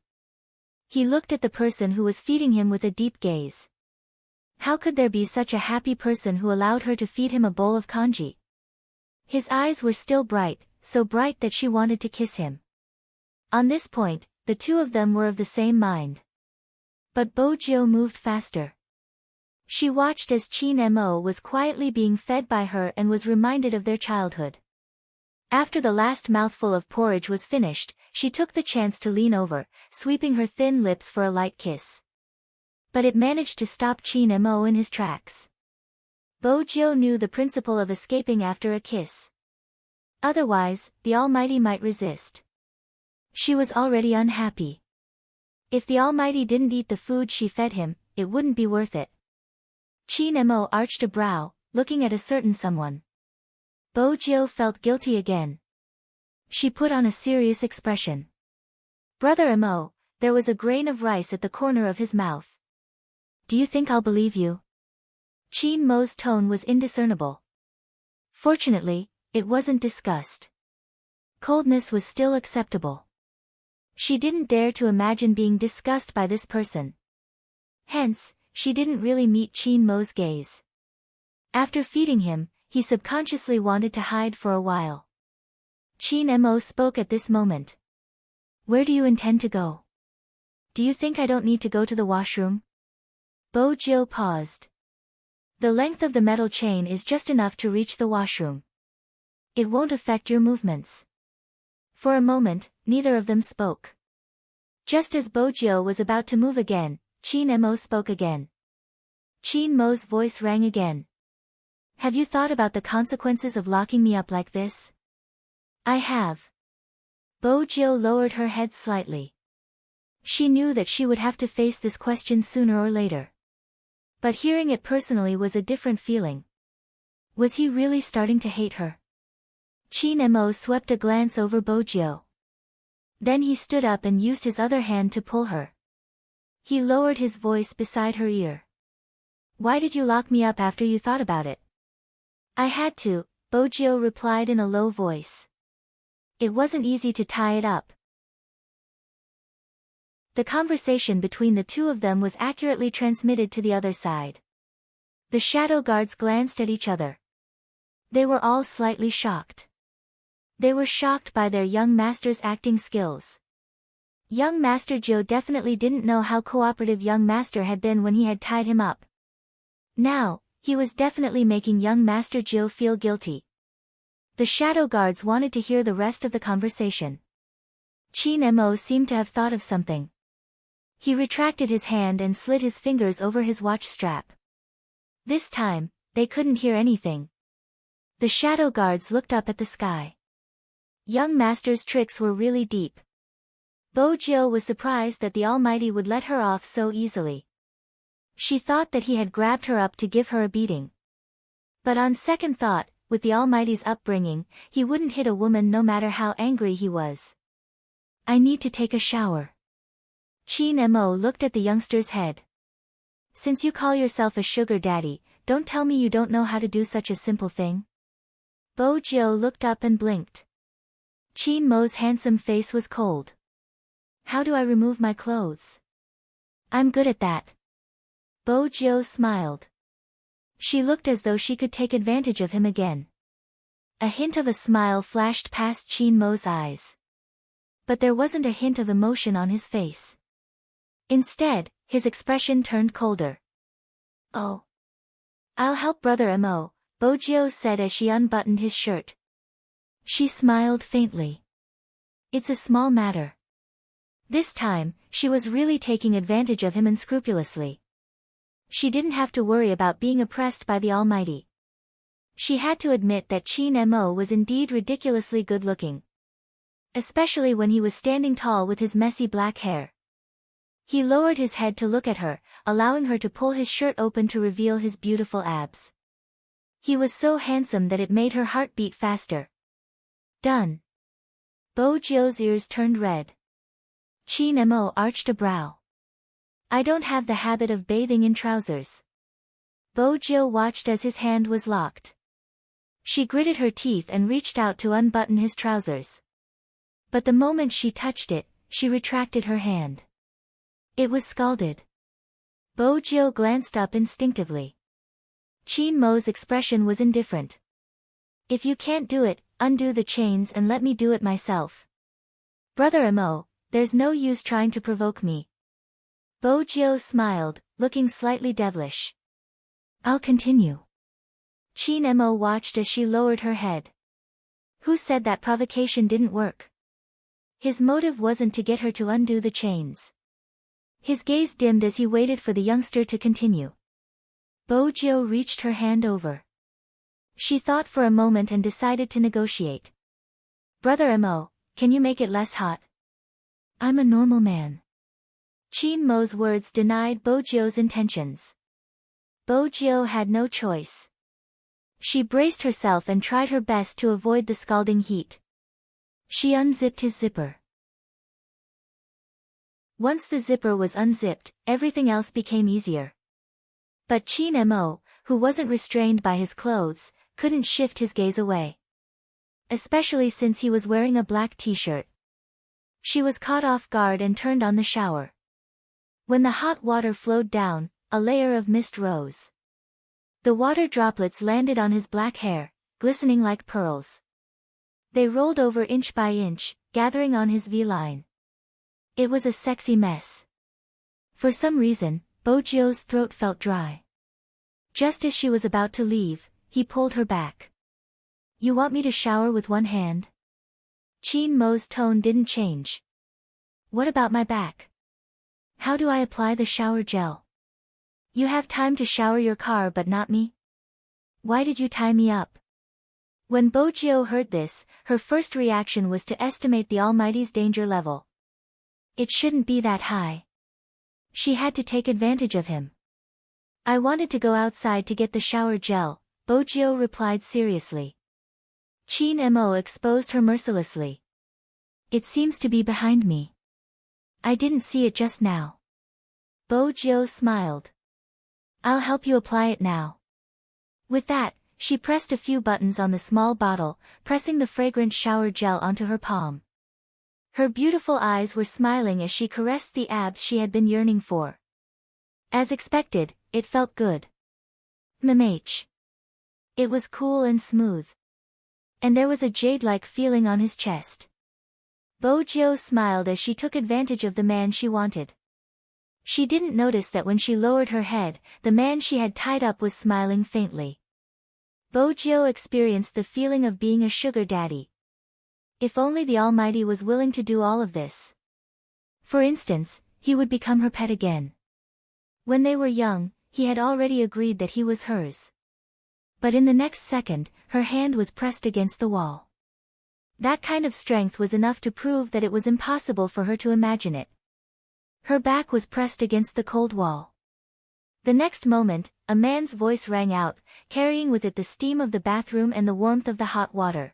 He looked at the person who was feeding him with a deep gaze. How could there be such a happy person who allowed her to feed him a bowl of congee? His eyes were still bright, so bright that she wanted to kiss him. On this point, the two of them were of the same mind. But Bojo moved faster. She watched as Chin Mo was quietly being fed by her and was reminded of their childhood. After the last mouthful of porridge was finished, she took the chance to lean over, sweeping her thin lips for a light kiss. But it managed to stop Chin Mo in his tracks. Bojo knew the principle of escaping after a kiss. Otherwise, the Almighty might resist. She was already unhappy. If the Almighty didn't eat the food she fed him, it wouldn't be worth it. Chin Mo arched a brow, looking at a certain someone. Bojo felt guilty again. She put on a serious expression. Brother Mo, there was a grain of rice at the corner of his mouth. Do you think I'll believe you? Chin Mo's tone was indiscernible. Fortunately, it wasn't disgust. Coldness was still acceptable. She didn't dare to imagine being disgusted by this person. Hence, she didn't really meet Chin Mo's gaze. After feeding him, he subconsciously wanted to hide for a while. Chin Mo spoke at this moment. Where do you intend to go? Do you think I don't need to go to the washroom? Bojo paused. The length of the metal chain is just enough to reach the washroom. It won't affect your movements. For a moment, neither of them spoke. Just as Bojo was about to move again, Chin Mo spoke again. Chin Mo's voice rang again. Have you thought about the consequences of locking me up like this? I have. Bojo lowered her head slightly. She knew that she would have to face this question sooner or later. But hearing it personally was a different feeling. Was he really starting to hate her? Chin Mo swept a glance over Bojo. Then he stood up and used his other hand to pull her. He lowered his voice beside her ear. Why did you lock me up after you thought about it? I had to, Bojo replied in a low voice. It wasn't easy to tie it up. The conversation between the two of them was accurately transmitted to the other side. The shadow guards glanced at each other. They were all slightly shocked. They were shocked by their young master's acting skills. Young Master Joe definitely didn't know how cooperative young master had been when he had tied him up. Now, he was definitely making young Master Joe feel guilty. The shadow guards wanted to hear the rest of the conversation. Chin Mo seemed to have thought of something. He retracted his hand and slid his fingers over his watch strap. This time, they couldn't hear anything. The shadow guards looked up at the sky. Young Master's tricks were really deep. Bojo was surprised that the Almighty would let her off so easily. She thought that he had grabbed her up to give her a beating. But on second thought, with the Almighty's upbringing, he wouldn't hit a woman no matter how angry he was. I need to take a shower. Chin Mo looked at the youngster's head. Since you call yourself a sugar daddy, don't tell me you don't know how to do such a simple thing. Bojo looked up and blinked. Chin Mo's handsome face was cold. How do I remove my clothes? I'm good at that. Bojo smiled. She looked as though she could take advantage of him again. A hint of a smile flashed past Chin Mo's eyes. But there wasn't a hint of emotion on his face. Instead, his expression turned colder. Oh. I'll help Brother Mo, Bojo said as she unbuttoned his shirt. She smiled faintly. It's a small matter. This time, she was really taking advantage of him unscrupulously. She didn't have to worry about being oppressed by the Almighty. She had to admit that Chin Mo was indeed ridiculously good-looking. Especially when he was standing tall with his messy black hair. He lowered his head to look at her, allowing her to pull his shirt open to reveal his beautiful abs. He was so handsome that it made her heart beat faster. Done. Bojio's ears turned red. Chin Mo arched a brow. I don't have the habit of bathing in trousers. Bojio watched as his hand was locked. She gritted her teeth and reached out to unbutton his trousers. But the moment she touched it, she retracted her hand. It was scalded. Bojio glanced up instinctively. Chin Mo's expression was indifferent. If you can't do it, undo the chains and let me do it myself. Brother Mo, there's no use trying to provoke me. Bojio smiled, looking slightly devilish. I'll continue. Chin Mo watched as she lowered her head. Who said that provocation didn't work? His motive wasn't to get her to undo the chains. His gaze dimmed as he waited for the youngster to continue. Bojio reached her hand over. She thought for a moment and decided to negotiate. Brother Mo, can you make it less hot? I'm a normal man. Chin Mo's words denied Bojio's intentions. Bojio had no choice. She braced herself and tried her best to avoid the scalding heat. She unzipped his zipper. Once the zipper was unzipped, everything else became easier. But Chin Mo, who wasn't restrained by his clothes, couldn't shift his gaze away. Especially since he was wearing a black t-shirt. She was caught off guard and turned on the shower. When the hot water flowed down, a layer of mist rose. The water droplets landed on his black hair, glistening like pearls. They rolled over inch by inch, gathering on his V-line. It was a sexy mess. For some reason, Bojio's throat felt dry. Just as she was about to leave, he pulled her back. You want me to shower with one hand? Chin Mo's tone didn't change. What about my back? How do I apply the shower gel? You have time to shower your car but not me? Why did you tie me up? When Bojio heard this, her first reaction was to estimate the Almighty's danger level. It shouldn't be that high. She had to take advantage of him. I wanted to go outside to get the shower gel, Bojio replied seriously. Chin Mo exposed her mercilessly. It seems to be behind me. I didn't see it just now. Bojio smiled. I'll help you apply it now. With that, she pressed a few buttons on the small bottle, pressing the fragrant shower gel onto her palm. Her beautiful eyes were smiling as she caressed the abs she had been yearning for. As expected, it felt good. Mmh. It was cool and smooth. And there was a jade-like feeling on his chest. Bojio smiled as she took advantage of the man she wanted. She didn't notice that when she lowered her head, the man she had tied up was smiling faintly. Bojio experienced the feeling of being a sugar daddy. If only the Almighty was willing to do all of this. For instance, he would become her pet again. When they were young, he had already agreed that he was hers. But in the next second, her hand was pressed against the wall. That kind of strength was enough to prove that it was impossible for her to imagine it. Her back was pressed against the cold wall. The next moment, a man's voice rang out, carrying with it the steam of the bathroom and the warmth of the hot water.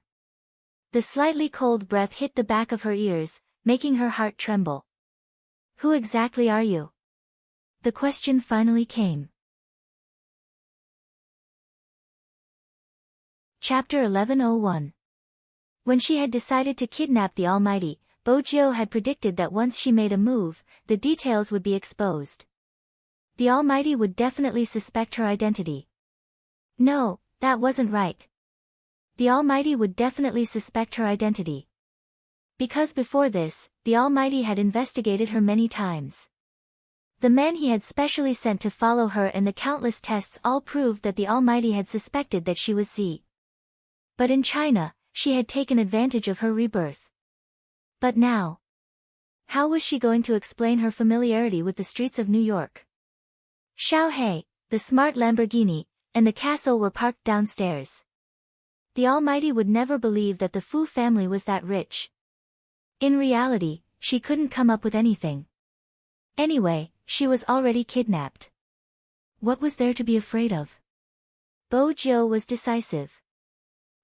The slightly cold breath hit the back of her ears, making her heart tremble. Who exactly are you? The question finally came. Chapter 1101. When she had decided to kidnap the Almighty, Bojio had predicted that once she made a move, the details would be exposed. The Almighty would definitely suspect her identity. No, that wasn't right. The Almighty would definitely suspect her identity. Because before this, the Almighty had investigated her many times. The men he had specially sent to follow her and the countless tests all proved that the Almighty had suspected that she was Z. But in China, she had taken advantage of her rebirth. But now, how was she going to explain her familiarity with the streets of New York? Xiaohei, the smart Lamborghini, and the castle were parked downstairs. The Almighty would never believe that the Fu family was that rich. In reality, she couldn't come up with anything. Anyway, she was already kidnapped. What was there to be afraid of? Bojo was decisive.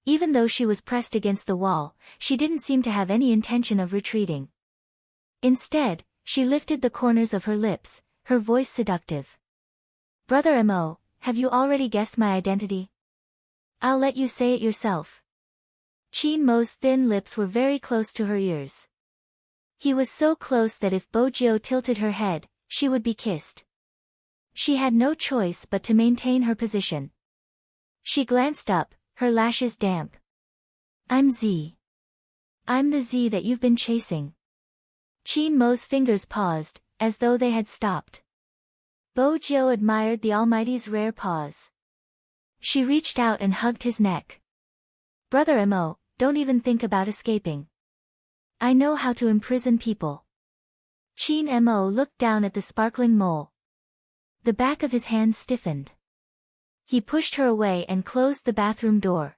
Even though she was pressed against the wall, she didn't seem to have any intention of retreating. Instead, she lifted the corners of her lips, her voice seductive. Brother Mo, have you already guessed my identity? I'll let you say it yourself. Chin Mo's thin lips were very close to her ears. He was so close that if Bojo tilted her head, she would be kissed. She had no choice but to maintain her position. She glanced up, her lashes damp. I'm Z. I'm the Z that you've been chasing. Chin Mo's fingers paused, as though they had stopped. Bojo admired the Almighty's rare pause. She reached out and hugged his neck. Brother Mo, don't even think about escaping. I know how to imprison people. Chin Mo looked down at the sparkling mole. The back of his hand stiffened. He pushed her away and closed the bathroom door.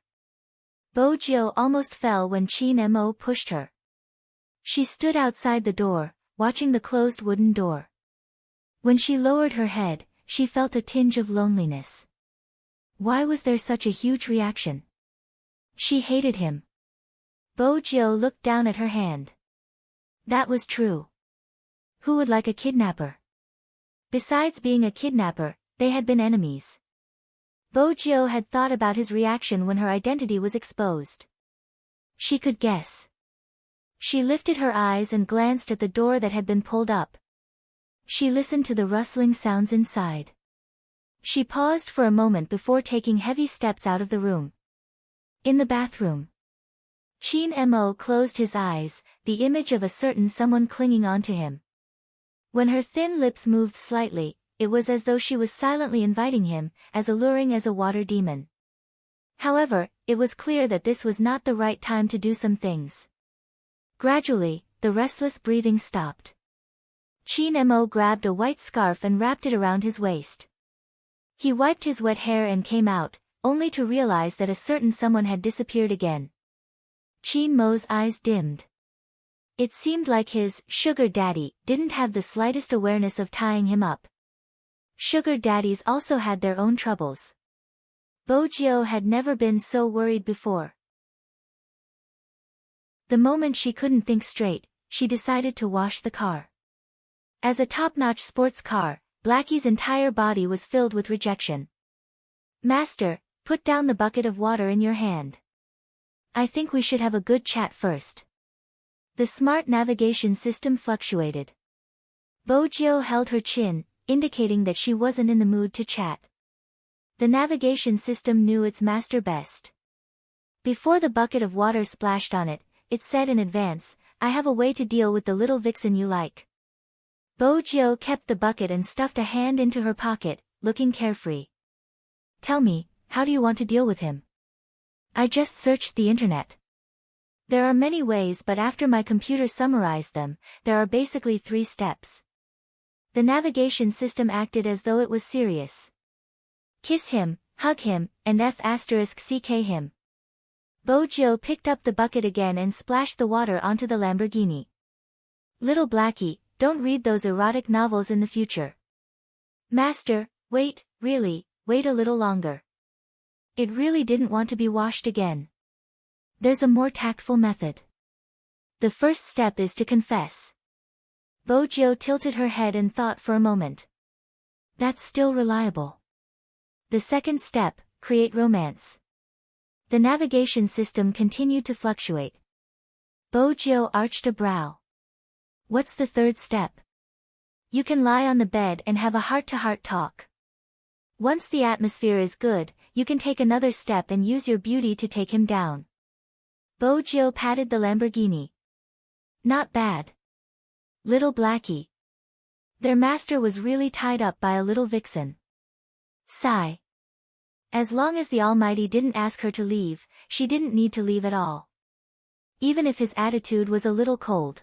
Bojo almost fell when Chin Mo pushed her. She stood outside the door, watching the closed wooden door. When she lowered her head, she felt a tinge of loneliness. Why was there such a huge reaction? She hated him. Bojo looked down at her hand. That was true. Who would like a kidnapper? Besides being a kidnapper, they had been enemies. Bojo had thought about his reaction when her identity was exposed. She could guess. She lifted her eyes and glanced at the door that had been pulled up. She listened to the rustling sounds inside. She paused for a moment before taking heavy steps out of the room. In the bathroom. Chin Mo closed his eyes, the image of a certain someone clinging onto him. When her thin lips moved slightly, it was as though she was silently inviting him, as alluring as a water demon. However, it was clear that this was not the right time to do some things. Gradually, the restless breathing stopped. Chin Mo grabbed a white scarf and wrapped it around his waist. He wiped his wet hair and came out, only to realize that a certain someone had disappeared again. Chin Mo's eyes dimmed. It seemed like his sugar daddy didn't have the slightest awareness of tying him up. Sugar daddies also had their own troubles. Bojo had never been so worried before. The moment she couldn't think straight, she decided to wash the car. As a top-notch sports car, Blackie's entire body was filled with rejection. Master, put down the bucket of water in your hand. I think we should have a good chat first. The smart navigation system fluctuated. Bojo held her chin, indicating that she wasn't in the mood to chat. The navigation system knew its master best. Before the bucket of water splashed on it, it said in advance, I have a way to deal with the little vixen you like. Bojo kept the bucket and stuffed a hand into her pocket, looking carefree. Tell me, how do you want to deal with him? I just searched the internet. There are many ways, but after my computer summarized them, there are basically 3 steps. The navigation system acted as though it was serious. Kiss him, hug him, and *CK him. Bojo picked up the bucket again and splashed the water onto the Lamborghini. Little Blackie, don't read those erotic novels in the future. Master, wait, really, wait a little longer. It really didn't want to be washed again. There's a more tactful method. The first step is to confess. Bojo tilted her head and thought for a moment. That's still reliable. The second step, create romance. The navigation system continued to fluctuate. Bojo arched a brow. What's the third step? You can lie on the bed and have a heart-to-heart talk. Once the atmosphere is good, you can take another step and use your beauty to take him down. Bojo patted the Lamborghini. Not bad. Little Blackie. Their master was really tied up by a little vixen. Sigh. As long as the Almighty didn't ask her to leave, she didn't need to leave at all. Even if his attitude was a little cold.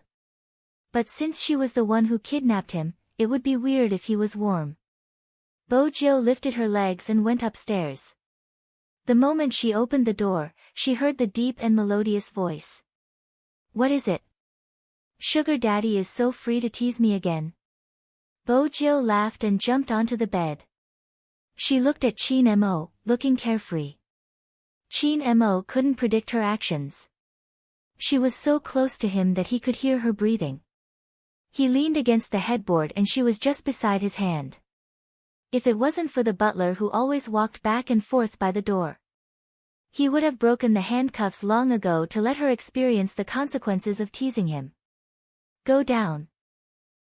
But since she was the one who kidnapped him, it would be weird if he was warm. Bojo lifted her legs and went upstairs. The moment she opened the door, she heard the deep and melodious voice. What is it? Sugar Daddy is so free to tease me again. Bojo laughed and jumped onto the bed. She looked at Chin Mo, looking carefree. Chin Mo couldn't predict her actions. She was so close to him that he could hear her breathing. He leaned against the headboard and she was just beside his hand. If it wasn't for the butler who always walked back and forth by the door, he would have broken the handcuffs long ago to let her experience the consequences of teasing him. Go down.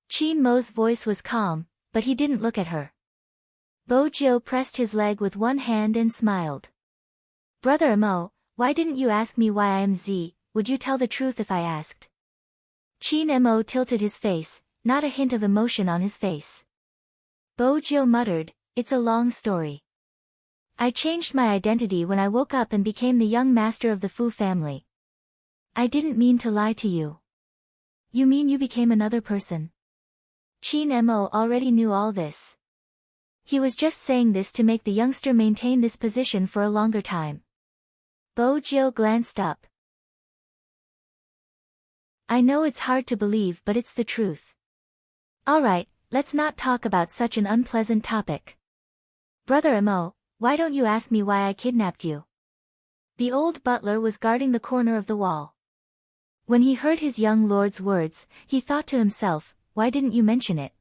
Chin Mo's voice was calm, but he didn't look at her. Bojo pressed his leg with one hand and smiled. Brother Mo, why didn't you ask me why I am Z? Would you tell the truth if I asked? Chin Mo tilted his face, not a hint of emotion on his face. Bojo muttered, it's a long story. I changed my identity when I woke up and became the young master of the Fu family. I didn't mean to lie to you. You mean you became another person? Chin Mo already knew all this. He was just saying this to make the youngster maintain this position for a longer time. Bojo glanced up. I know it's hard to believe, but it's the truth. Alright, let's not talk about such an unpleasant topic. Brother Mo, why don't you ask me why I kidnapped you? The old butler was guarding the corner of the wall. When he heard his young lord's words, he thought to himself, why didn't you mention it?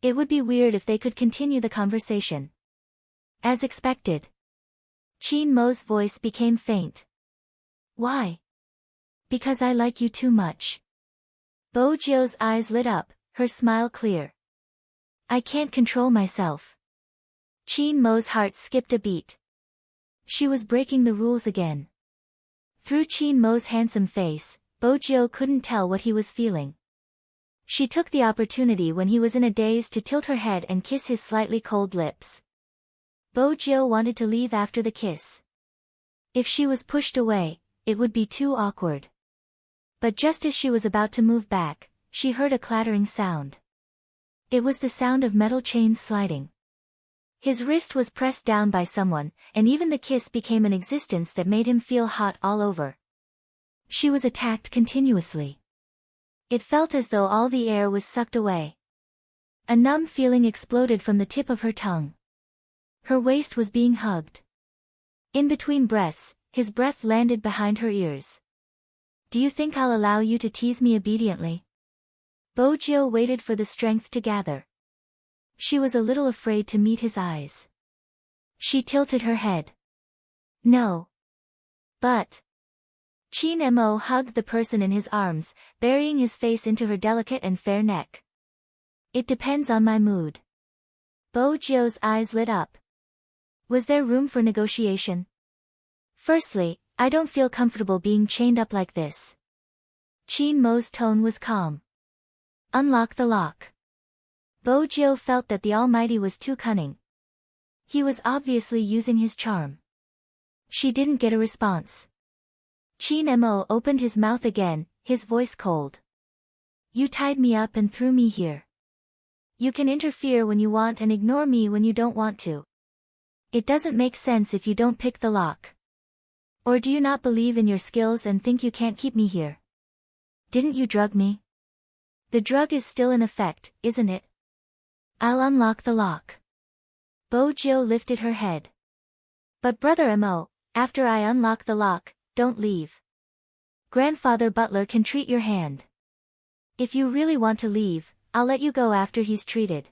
It would be weird if they could continue the conversation. As expected. Chin Mo's voice became faint. Why? Because I like you too much. Bojo's eyes lit up, her smile clear. I can't control myself. Chin Mo's heart skipped a beat. She was breaking the rules again. Through Chin Mo's handsome face, Bojo couldn't tell what he was feeling. She took the opportunity when he was in a daze to tilt her head and kiss his slightly cold lips. Bojo wanted to leave after the kiss. If she was pushed away, it would be too awkward. But just as she was about to move back, she heard a clattering sound. It was the sound of metal chains sliding. His wrist was pressed down by someone, and even the kiss became an existence that made him feel hot all over. She was attacked continuously. It felt as though all the air was sucked away. A numb feeling exploded from the tip of her tongue. Her waist was being hugged. In between breaths, his breath landed behind her ears. Do you think I'll allow you to tease me obediently? Bojo waited for the strength to gather. She was a little afraid to meet his eyes. She tilted her head. No. But. Chin Mo hugged the person in his arms, burying his face into her delicate and fair neck. It depends on my mood. Bojo's eyes lit up. Was there room for negotiation? Firstly, I don't feel comfortable being chained up like this. Chin Mo's tone was calm. Unlock the lock. Bojo felt that the Almighty was too cunning. He was obviously using his charm. She didn't get a response. Chin Mo opened his mouth again, his voice cold. You tied me up and threw me here. You can interfere when you want and ignore me when you don't want to. It doesn't make sense if you don't pick the lock. Or do you not believe in your skills and think you can't keep me here? Didn't you drug me? The drug is still in effect, isn't it? I'll unlock the lock. Bojo lifted her head. But Brother Mo, after I unlock the lock, don't leave. Grandfather Butler can treat your hand. If you really want to leave, I'll let you go after he's treated.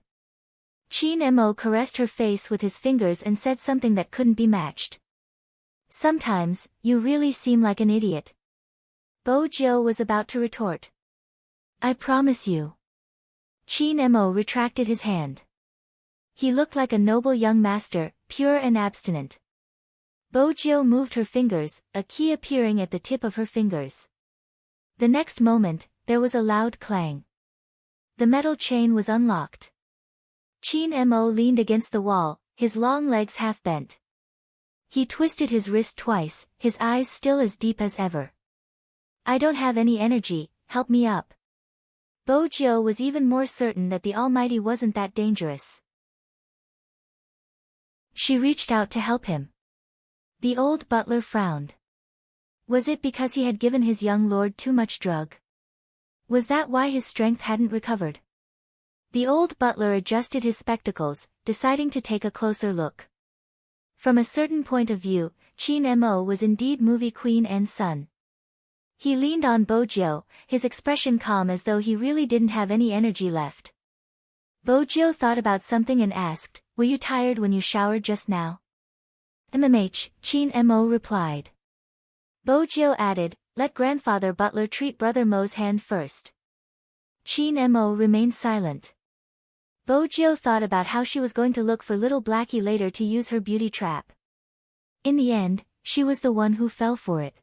Chin Mo caressed her face with his fingers and said something that couldn't be matched. Sometimes, you really seem like an idiot. Bojo was about to retort. I promise you. Chin Mo retracted his hand. He looked like a noble young master, pure and abstinent. Bojo moved her fingers, a key appearing at the tip of her fingers. The next moment, there was a loud clang. The metal chain was unlocked. Chin Mo leaned against the wall, his long legs half bent. He twisted his wrist twice, his eyes still as deep as ever. I don't have any energy, help me up. Bojo was even more certain that the Almighty wasn't that dangerous. She reached out to help him. The old butler frowned. Was it because he had given his young lord too much drug? Was that why his strength hadn't recovered? The old butler adjusted his spectacles, deciding to take a closer look. From a certain point of view, Qin Mo was indeed movie queen and son. He leaned on Bojiu, his expression calm as though he really didn't have any energy left. Bojiu thought about something and asked, "Were you tired when you showered just now?" Qin Mo replied. Bojiu added, "Let grandfather butler treat brother Mo's hand first." Qin Mo remained silent. Bojiu thought about how she was going to look for little Blackie later to use her beauty trap. In the end, she was the one who fell for it.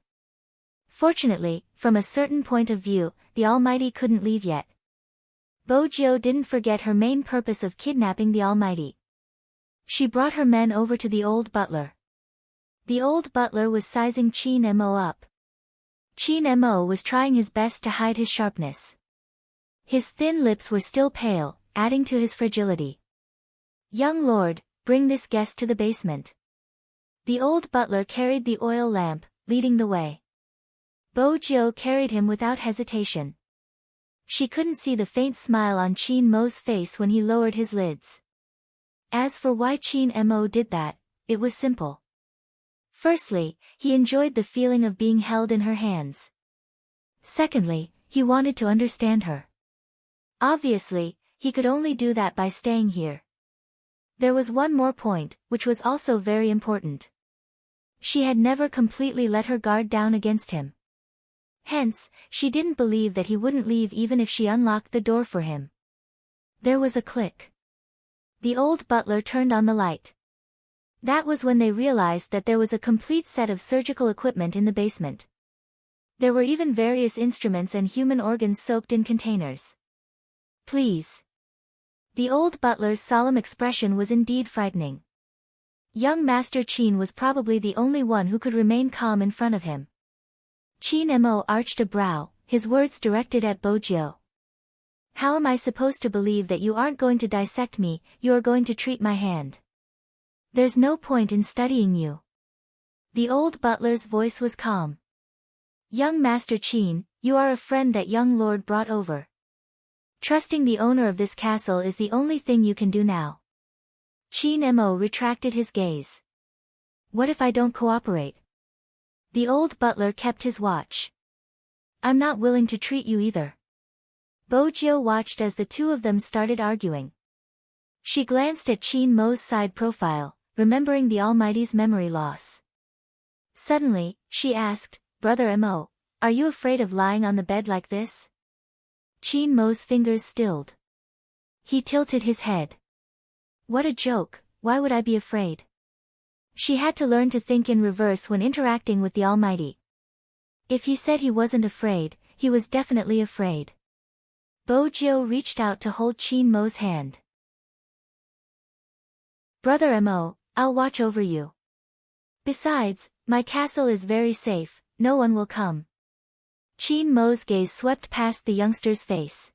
Fortunately, from a certain point of view, the Almighty couldn't leave yet. Bojiu didn't forget her main purpose of kidnapping the Almighty. She brought her men over to the old butler. The old butler was sizing Qin Mo up. Qin Mo was trying his best to hide his sharpness. His thin lips were still pale, adding to his fragility. "Young lord, bring this guest to the basement." The old butler carried the oil lamp, leading the way. Bojiu carried him without hesitation. She couldn't see the faint smile on Qin Mo's face when he lowered his lids. As for why Qin Mo did that, it was simple. Firstly, he enjoyed the feeling of being held in her hands. Secondly, he wanted to understand her. Obviously, he could only do that by staying here. There was one more point, which was also very important. She had never completely let her guard down against him. Hence, she didn't believe that he wouldn't leave even if she unlocked the door for him. There was a click. The old butler turned on the light. That was when they realized that there was a complete set of surgical equipment in the basement. There were even various instruments and human organs soaked in containers. "Please." The old butler's solemn expression was indeed frightening. Young Master Qin was probably the only one who could remain calm in front of him. Qin Mo arched a brow, his words directed at Bojiu. "How am I supposed to believe that you aren't going to dissect me, you are going to treat my hand? There's no point in studying you." The old butler's voice was calm. "Young Master Qin, you are a friend that young lord brought over. Trusting the owner of this castle is the only thing you can do now." Qin Mo retracted his gaze. "What if I don't cooperate?" The old butler kept his watch. "I'm not willing to treat you either." Bojiu watched as the two of them started arguing. She glanced at Qin Mo's side profile, remembering the Almighty's memory loss. Suddenly, she asked, "Brother Mo, are you afraid of lying on the bed like this?" Qin Mo's fingers stilled. He tilted his head. "What a joke, why would I be afraid?" She had to learn to think in reverse when interacting with the Almighty. If he said he wasn't afraid, he was definitely afraid. Bojiu reached out to hold Qin Mo's hand. "Brother Mo, I'll watch over you. Besides, my castle is very safe, no one will come." Qin Mo's gaze swept past the youngster's face.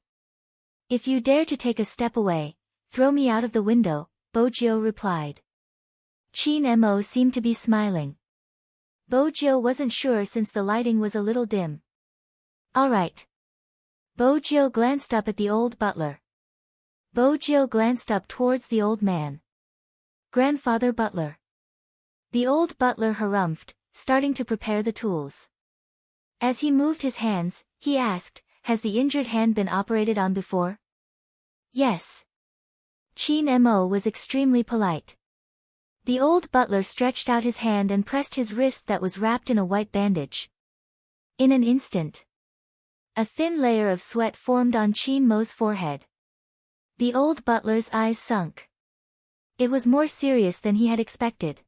"If you dare to take a step away, throw me out of the window," Bojiu replied. Qin Mo seemed to be smiling. Bojiu wasn't sure since the lighting was a little dim. "All right." Bojiu glanced up at the old butler. Bojiu glanced up towards the old man. "Grandfather butler." The old butler harumphed, starting to prepare the tools. As he moved his hands, he asked, "Has the injured hand been operated on before?" "Yes." Qin Mo was extremely polite. The old butler stretched out his hand and pressed his wrist that was wrapped in a white bandage. In an instant, a thin layer of sweat formed on Qin Mo's forehead. The old butler's eyes sunk. It was more serious than he had expected.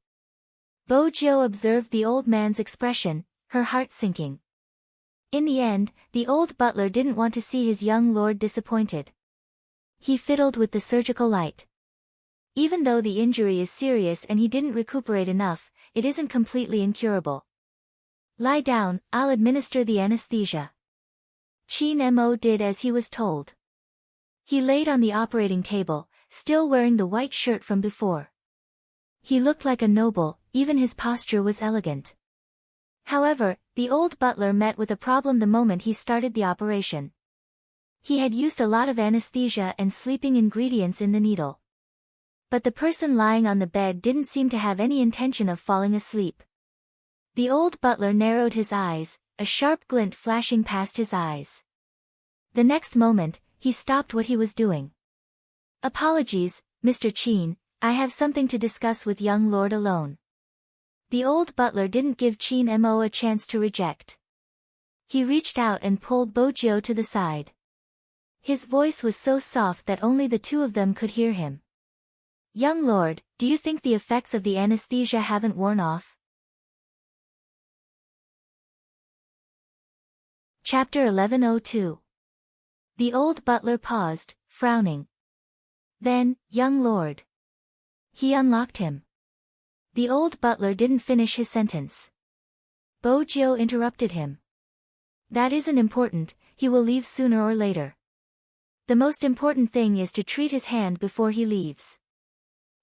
Bojiu observed the old man's expression, her heart sinking. In the end, the old butler didn't want to see his young lord disappointed. He fiddled with the surgical light. Even though the injury is serious and he didn't recuperate enough, it isn't completely incurable. "Lie down, I'll administer the anesthesia." Qin Mo did as he was told. He laid on the operating table, still wearing the white shirt from before. He looked like a noble, even his posture was elegant. However, the old butler met with a problem the moment he started the operation. He had used a lot of anesthesia and sleeping ingredients in the needle. But the person lying on the bed didn't seem to have any intention of falling asleep. The old butler narrowed his eyes, a sharp glint flashing past his eyes. The next moment, he stopped what he was doing. "Apologies, Mr. Chin, I have something to discuss with young lord alone." The old butler didn't give Chin Mo a chance to reject. He reached out and pulled Bojo to the side. His voice was so soft that only the two of them could hear him. "Young lord, do you think the effects of the anesthesia haven't worn off?" Chapter 1102. The old butler paused, frowning. "Then, young lord." He unlocked him. The old butler didn't finish his sentence. Bojo interrupted him. "That isn't important, he will leave sooner or later. The most important thing is to treat his hand before he leaves.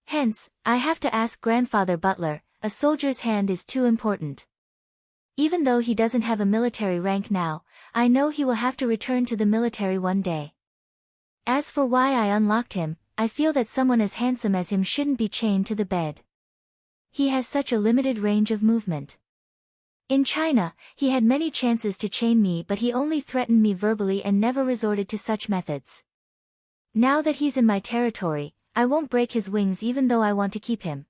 Hence, I have to ask Grandfather Butler, a soldier's hand is too important. Even though he doesn't have a military rank now, I know he will have to return to the military one day. As for why I unlocked him, I feel that someone as handsome as him shouldn't be chained to the bed. He has such a limited range of movement. In China, he had many chances to chain me, but he only threatened me verbally and never resorted to such methods. Now that he's in my territory, I won't break his wings even though I want to keep him.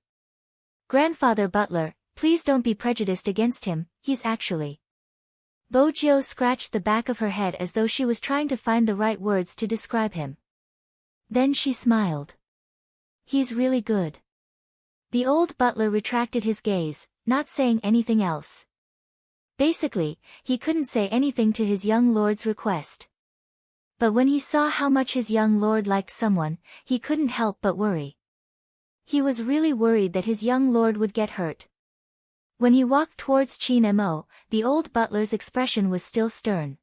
Grandfather Butler, please don't be prejudiced against him, he's actually..." Bojo scratched the back of her head as though she was trying to find the right words to describe him. Then she smiled. "He's really good." The old butler retracted his gaze, not saying anything else. Basically, he couldn't say anything to his young lord's request. But when he saw how much his young lord liked someone, he couldn't help but worry. He was really worried that his young lord would get hurt. When he walked towards Chin Mo, the old butler's expression was still stern.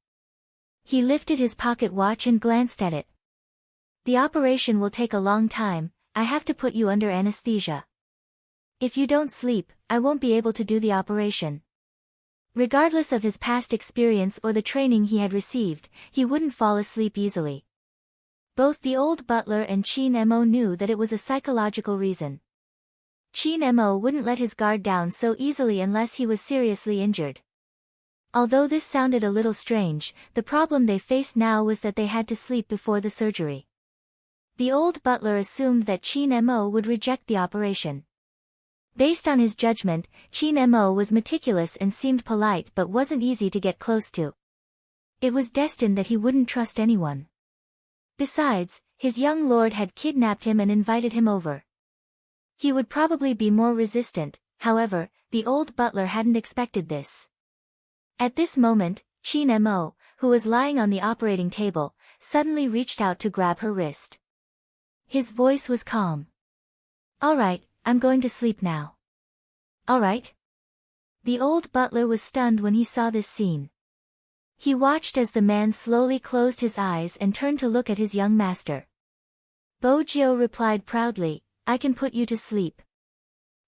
He lifted his pocket watch and glanced at it. "The operation will take a long time, I have to put you under anesthesia. If you don't sleep, I won't be able to do the operation." Regardless of his past experience or the training he had received, he wouldn't fall asleep easily. Both the old butler and Chin Mo knew that it was a psychological reason. Chin Mo wouldn't let his guard down so easily unless he was seriously injured. Although this sounded a little strange, the problem they faced now was that they had to sleep before the surgery. The old butler assumed that Chin Mo would reject the operation. Based on his judgment, Chin Mo was meticulous and seemed polite but wasn't easy to get close to. It was destined that he wouldn't trust anyone. Besides, his young lord had kidnapped him and invited him over. He would probably be more resistant, however, the old butler hadn't expected this. At this moment, Chin Mo, who was lying on the operating table, suddenly reached out to grab her wrist. His voice was calm. "All right, I'm going to sleep now." "All right?" The old butler was stunned when he saw this scene. He watched as the man slowly closed his eyes and turned to look at his young master. Bojo replied proudly, "I can put you to sleep."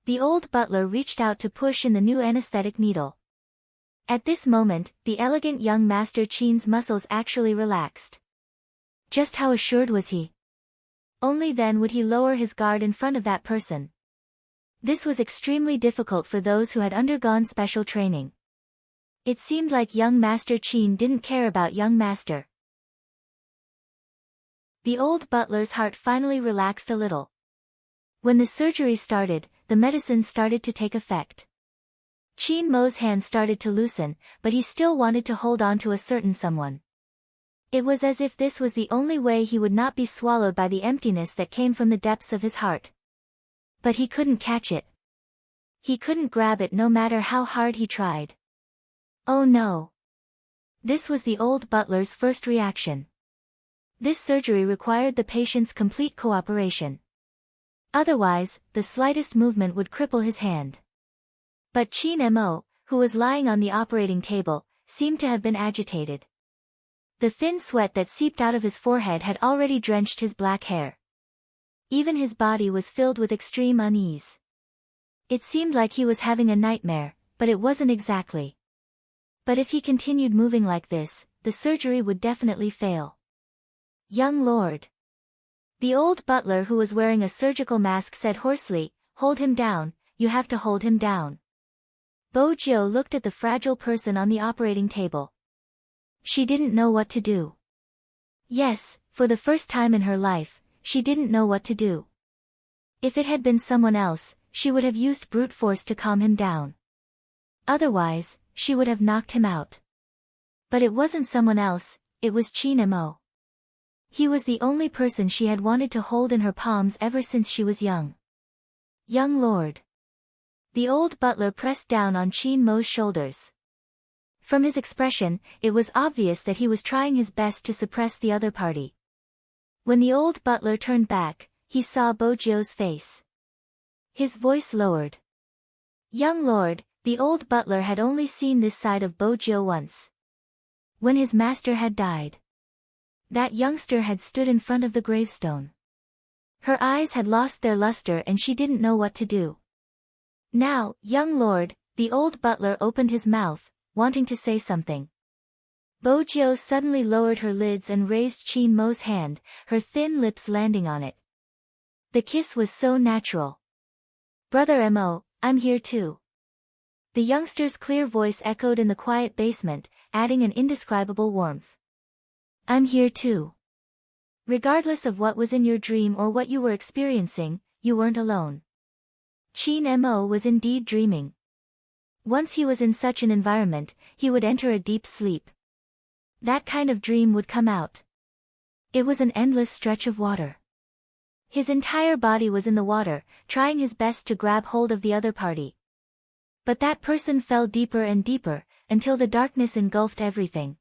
The old butler reached out to push in the new anesthetic needle. At this moment, the elegant young master Chin's muscles actually relaxed. Just how assured was he? Only then would he lower his guard in front of that person. This was extremely difficult for those who had undergone special training. It seemed like young Master Chin didn't care about young Master. The old butler's heart finally relaxed a little. When the surgery started, the medicine started to take effect. Chin Mo's hand started to loosen, but he still wanted to hold on to a certain someone. It was as if this was the only way he would not be swallowed by the emptiness that came from the depths of his heart. But he couldn't catch it. He couldn't grab it no matter how hard he tried. Oh no! This was the old butler's first reaction. This surgery required the patient's complete cooperation. Otherwise, the slightest movement would cripple his hand. But Chin Mo, who was lying on the operating table, seemed to have been agitated. The thin sweat that seeped out of his forehead had already drenched his black hair. Even his body was filled with extreme unease. It seemed like he was having a nightmare, but it wasn't exactly. But if he continued moving like this, the surgery would definitely fail. Young lord. The old butler who was wearing a surgical mask said hoarsely, hold him down, you have to hold him down. Bojo looked at the fragile person on the operating table. She didn't know what to do. Yes, for the first time in her life, she didn't know what to do. If it had been someone else, she would have used brute force to calm him down. Otherwise, she would have knocked him out. But it wasn't someone else, it was Chin Mo. He was the only person she had wanted to hold in her palms ever since she was young. Young lord. The old butler pressed down on Chin Mo's shoulders. From his expression, it was obvious that he was trying his best to suppress the other party. When the old butler turned back, he saw Bojo's face. His voice lowered. Young lord, the old butler had only seen this side of Bojo once. When his master had died. That youngster had stood in front of the gravestone. Her eyes had lost their luster and she didn't know what to do. Now, young lord, the old butler opened his mouth, wanting to say something. Bojo suddenly lowered her lids and raised Chin Mo's hand, her thin lips landing on it. The kiss was so natural. Brother Mo, I'm here too. The youngster's clear voice echoed in the quiet basement, adding an indescribable warmth. I'm here too. Regardless of what was in your dream or what you were experiencing, you weren't alone. Chin Mo was indeed dreaming. Once he was in such an environment, he would enter a deep sleep. That kind of dream would come out. It was an endless stretch of water. His entire body was in the water, trying his best to grab hold of the other party. But that person fell deeper and deeper, until the darkness engulfed everything.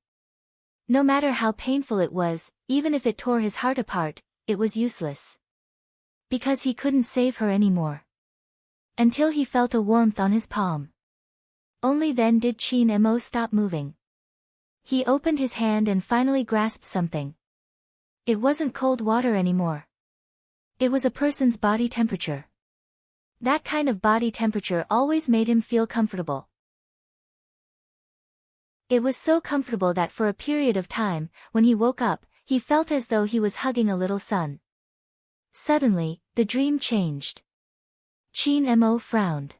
No matter how painful it was, even if it tore his heart apart, it was useless. Because he couldn't save her anymore. Until he felt a warmth on his palm. Only then did Chin Mo stop moving. He opened his hand and finally grasped something. It wasn't cold water anymore. It was a person's body temperature. That kind of body temperature always made him feel comfortable. It was so comfortable that for a period of time, when he woke up, he felt as though he was hugging a little son. Suddenly, the dream changed. Chin Mo frowned.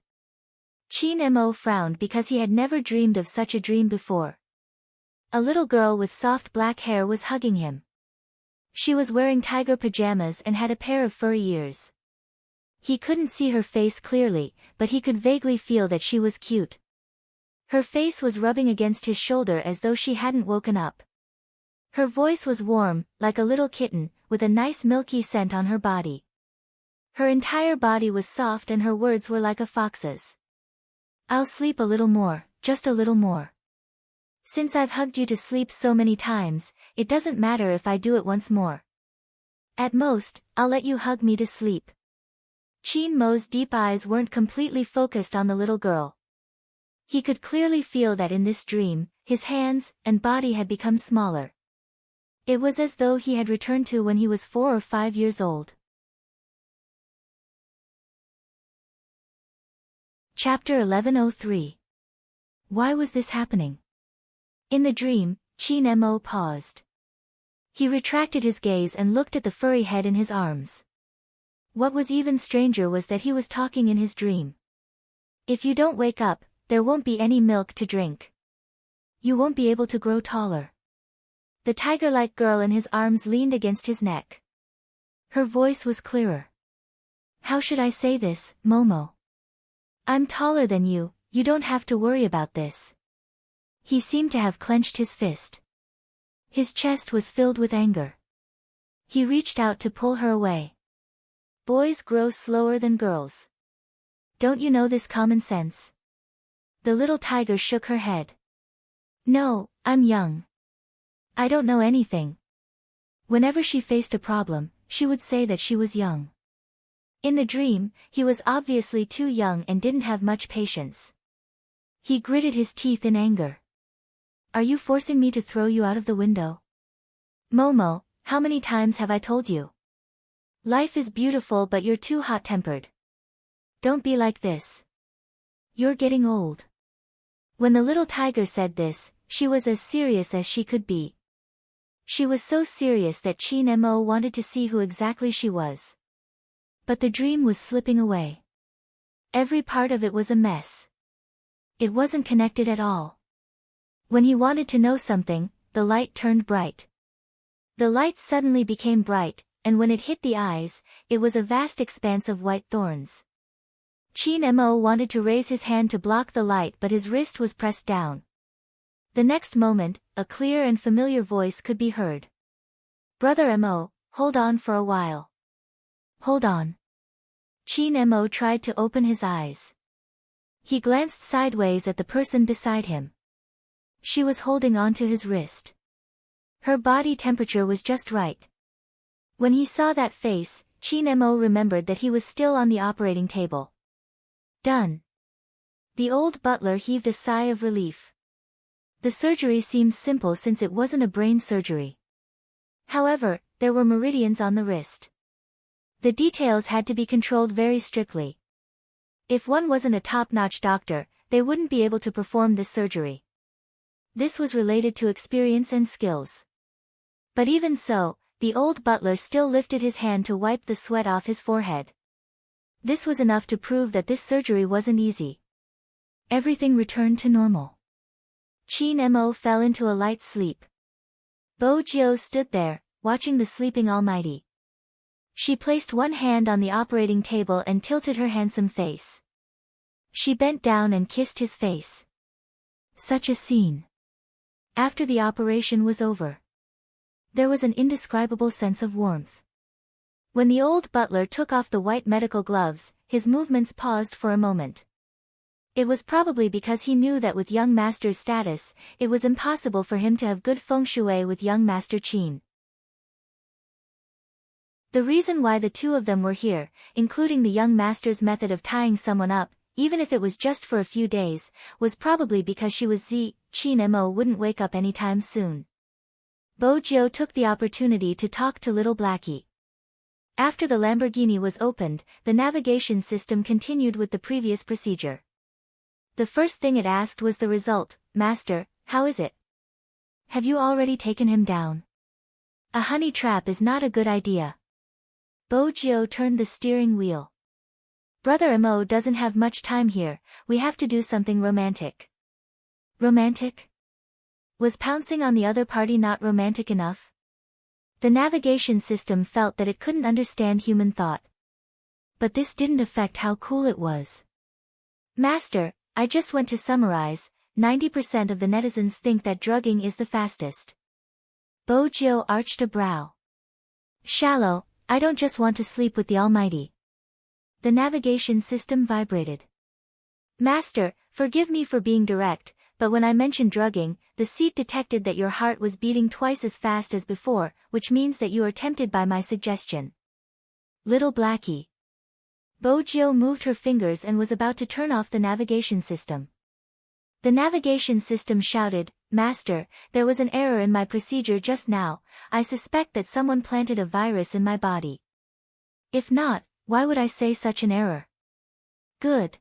Chin Mo frowned because he had never dreamed of such a dream before. A little girl with soft black hair was hugging him. She was wearing tiger pajamas and had a pair of furry ears. He couldn't see her face clearly, but he could vaguely feel that she was cute. Her face was rubbing against his shoulder as though she hadn't woken up. Her voice was warm, like a little kitten, with a nice milky scent on her body. Her entire body was soft and her words were like a fox's. I'll sleep a little more, just a little more. Since I've hugged you to sleep so many times, it doesn't matter if I do it once more. At most, I'll let you hug me to sleep. Chin Mo's deep eyes weren't completely focused on the little girl. He could clearly feel that in this dream, his hands and body had become smaller. It was as though he had returned to when he was 4 or 5 years old. Chapter 1103. Why was this happening? In the dream, Chin Mo paused. He retracted his gaze and looked at the furry head in his arms. What was even stranger was that he was talking in his dream. If you don't wake up, there won't be any milk to drink. You won't be able to grow taller. The tiger-like girl in his arms leaned against his neck. Her voice was clearer. How should I say this, Momo? I'm taller than you, you don't have to worry about this. He seemed to have clenched his fist. His chest was filled with anger. He reached out to pull her away. Boys grow slower than girls. Don't you know this common sense? The little tiger shook her head. No, I'm young. I don't know anything. Whenever she faced a problem, she would say that she was young. In the dream, he was obviously too young and didn't have much patience. He gritted his teeth in anger. Are you forcing me to throw you out of the window? Momo, how many times have I told you? Life is beautiful but you're too hot-tempered. Don't be like this. You're getting old. When the little tiger said this, she was as serious as she could be. She was so serious that Chin Mo wanted to see who exactly she was. But the dream was slipping away. Every part of it was a mess. It wasn't connected at all. When he wanted to know something, the light turned bright. The light suddenly became bright, and when it hit the eyes, it was a vast expanse of white thorns. Chin Mo wanted to raise his hand to block the light, but his wrist was pressed down. The next moment, a clear and familiar voice could be heard. "Brother Mo, hold on for a while." "Hold on." Chin Mo tried to open his eyes. He glanced sideways at the person beside him. She was holding on to his wrist. Her body temperature was just right. When he saw that face, Chin Mo remembered that he was still on the operating table. Done. The old butler heaved a sigh of relief. The surgery seemed simple since it wasn't a brain surgery. However, there were meridians on the wrist. The details had to be controlled very strictly. If one wasn't a top-notch doctor, they wouldn't be able to perform this surgery. This was related to experience and skills. But even so, the old butler still lifted his hand to wipe the sweat off his forehead. This was enough to prove that this surgery wasn't easy. Everything returned to normal. Chin Mo fell into a light sleep. Bo Jiao stood there, watching the sleeping almighty. She placed one hand on the operating table and tilted her handsome face. She bent down and kissed his face. Such a scene. After the operation was over, there was an indescribable sense of warmth. When the old butler took off the white medical gloves, his movements paused for a moment. It was probably because he knew that with young master's status, it was impossible for him to have good feng shui with young master Qin. The reason why the two of them were here, including the young master's method of tying someone up, even if it was just for a few days, was probably because she was Chin Mo wouldn't wake up anytime soon. Bo Jiao took the opportunity to talk to little Blackie. After the Lamborghini was opened, the navigation system continued with the previous procedure. The first thing it asked was the result. "Master, how is it? Have you already taken him down? A honey trap is not a good idea." Bo Jiao turned the steering wheel. "Brother Mo doesn't have much time here, we have to do something romantic." Romantic? Was pouncing on the other party not romantic enough? The navigation system felt that it couldn't understand human thought. But this didn't affect how cool it was. "Master, I just want to summarize, 90% of the netizens think that drugging is the fastest." Bo Jiao arched a brow. "Shallow, I don't just want to sleep with the Almighty." The navigation system vibrated. "Master, forgive me for being direct, but when I mentioned drugging, the seat detected that your heart was beating twice as fast as before, which means that you are tempted by my suggestion." Little Blackie. Bo Jiao moved her fingers and was about to turn off the navigation system. The navigation system shouted, "Master, there was an error in my procedure just now, I suspect that someone planted a virus in my body." "If not, why would I say such an error?" "Good."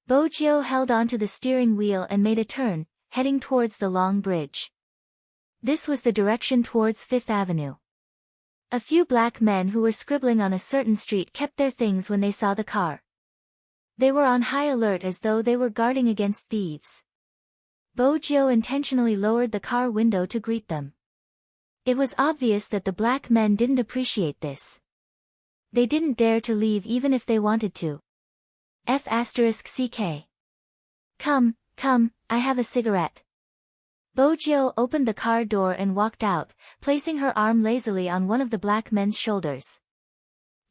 Bo Jiao held onto the steering wheel and made a turn, heading towards the long bridge. This was the direction towards Fifth Avenue. A few black men who were scribbling on a certain street kept their things when they saw the car. They were on high alert as though they were guarding against thieves. Bo Jiao intentionally lowered the car window to greet them. It was obvious that the black men didn't appreciate this. They didn't dare to leave even if they wanted to. F***ck. Come, I have a cigarette." Bo Jiao opened the car door and walked out, placing her arm lazily on one of the black men's shoulders.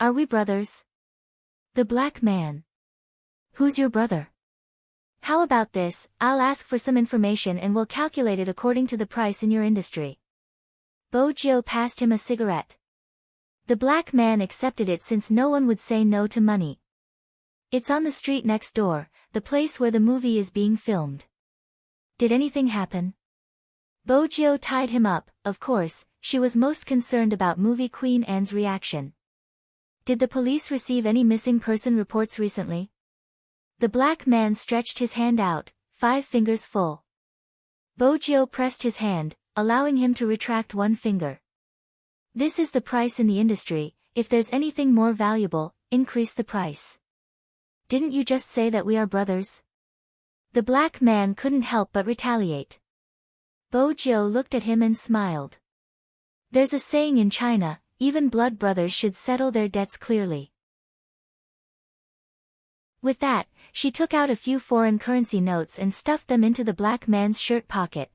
"Are we brothers?" The black man. "Who's your brother?" "How about this, I'll ask for some information and we'll calculate it according to the price in your industry." Bo Jiao passed him a cigarette. The black man accepted it since no one would say no to money. "It's on the street next door, the place where the movie is being filmed." "Did anything happen?" Bo Jiao tied him up. Of course, she was most concerned about movie Queen Anne's reaction. "Did the police receive any missing person reports recently?" The black man stretched his hand out, 5 fingers full. Bo Jiao pressed his hand. allowing him to retract one finger. This is the price in the industry. If there's anything more valuable, increase the price. Didn't you just say that we are brothers? The black man couldn't help but retaliate. Bojiu looked at him and smiled. There's a saying in China, even blood brothers should settle their debts clearly. With that, she took out a few foreign currency notes and stuffed them into the black man's shirt pocket.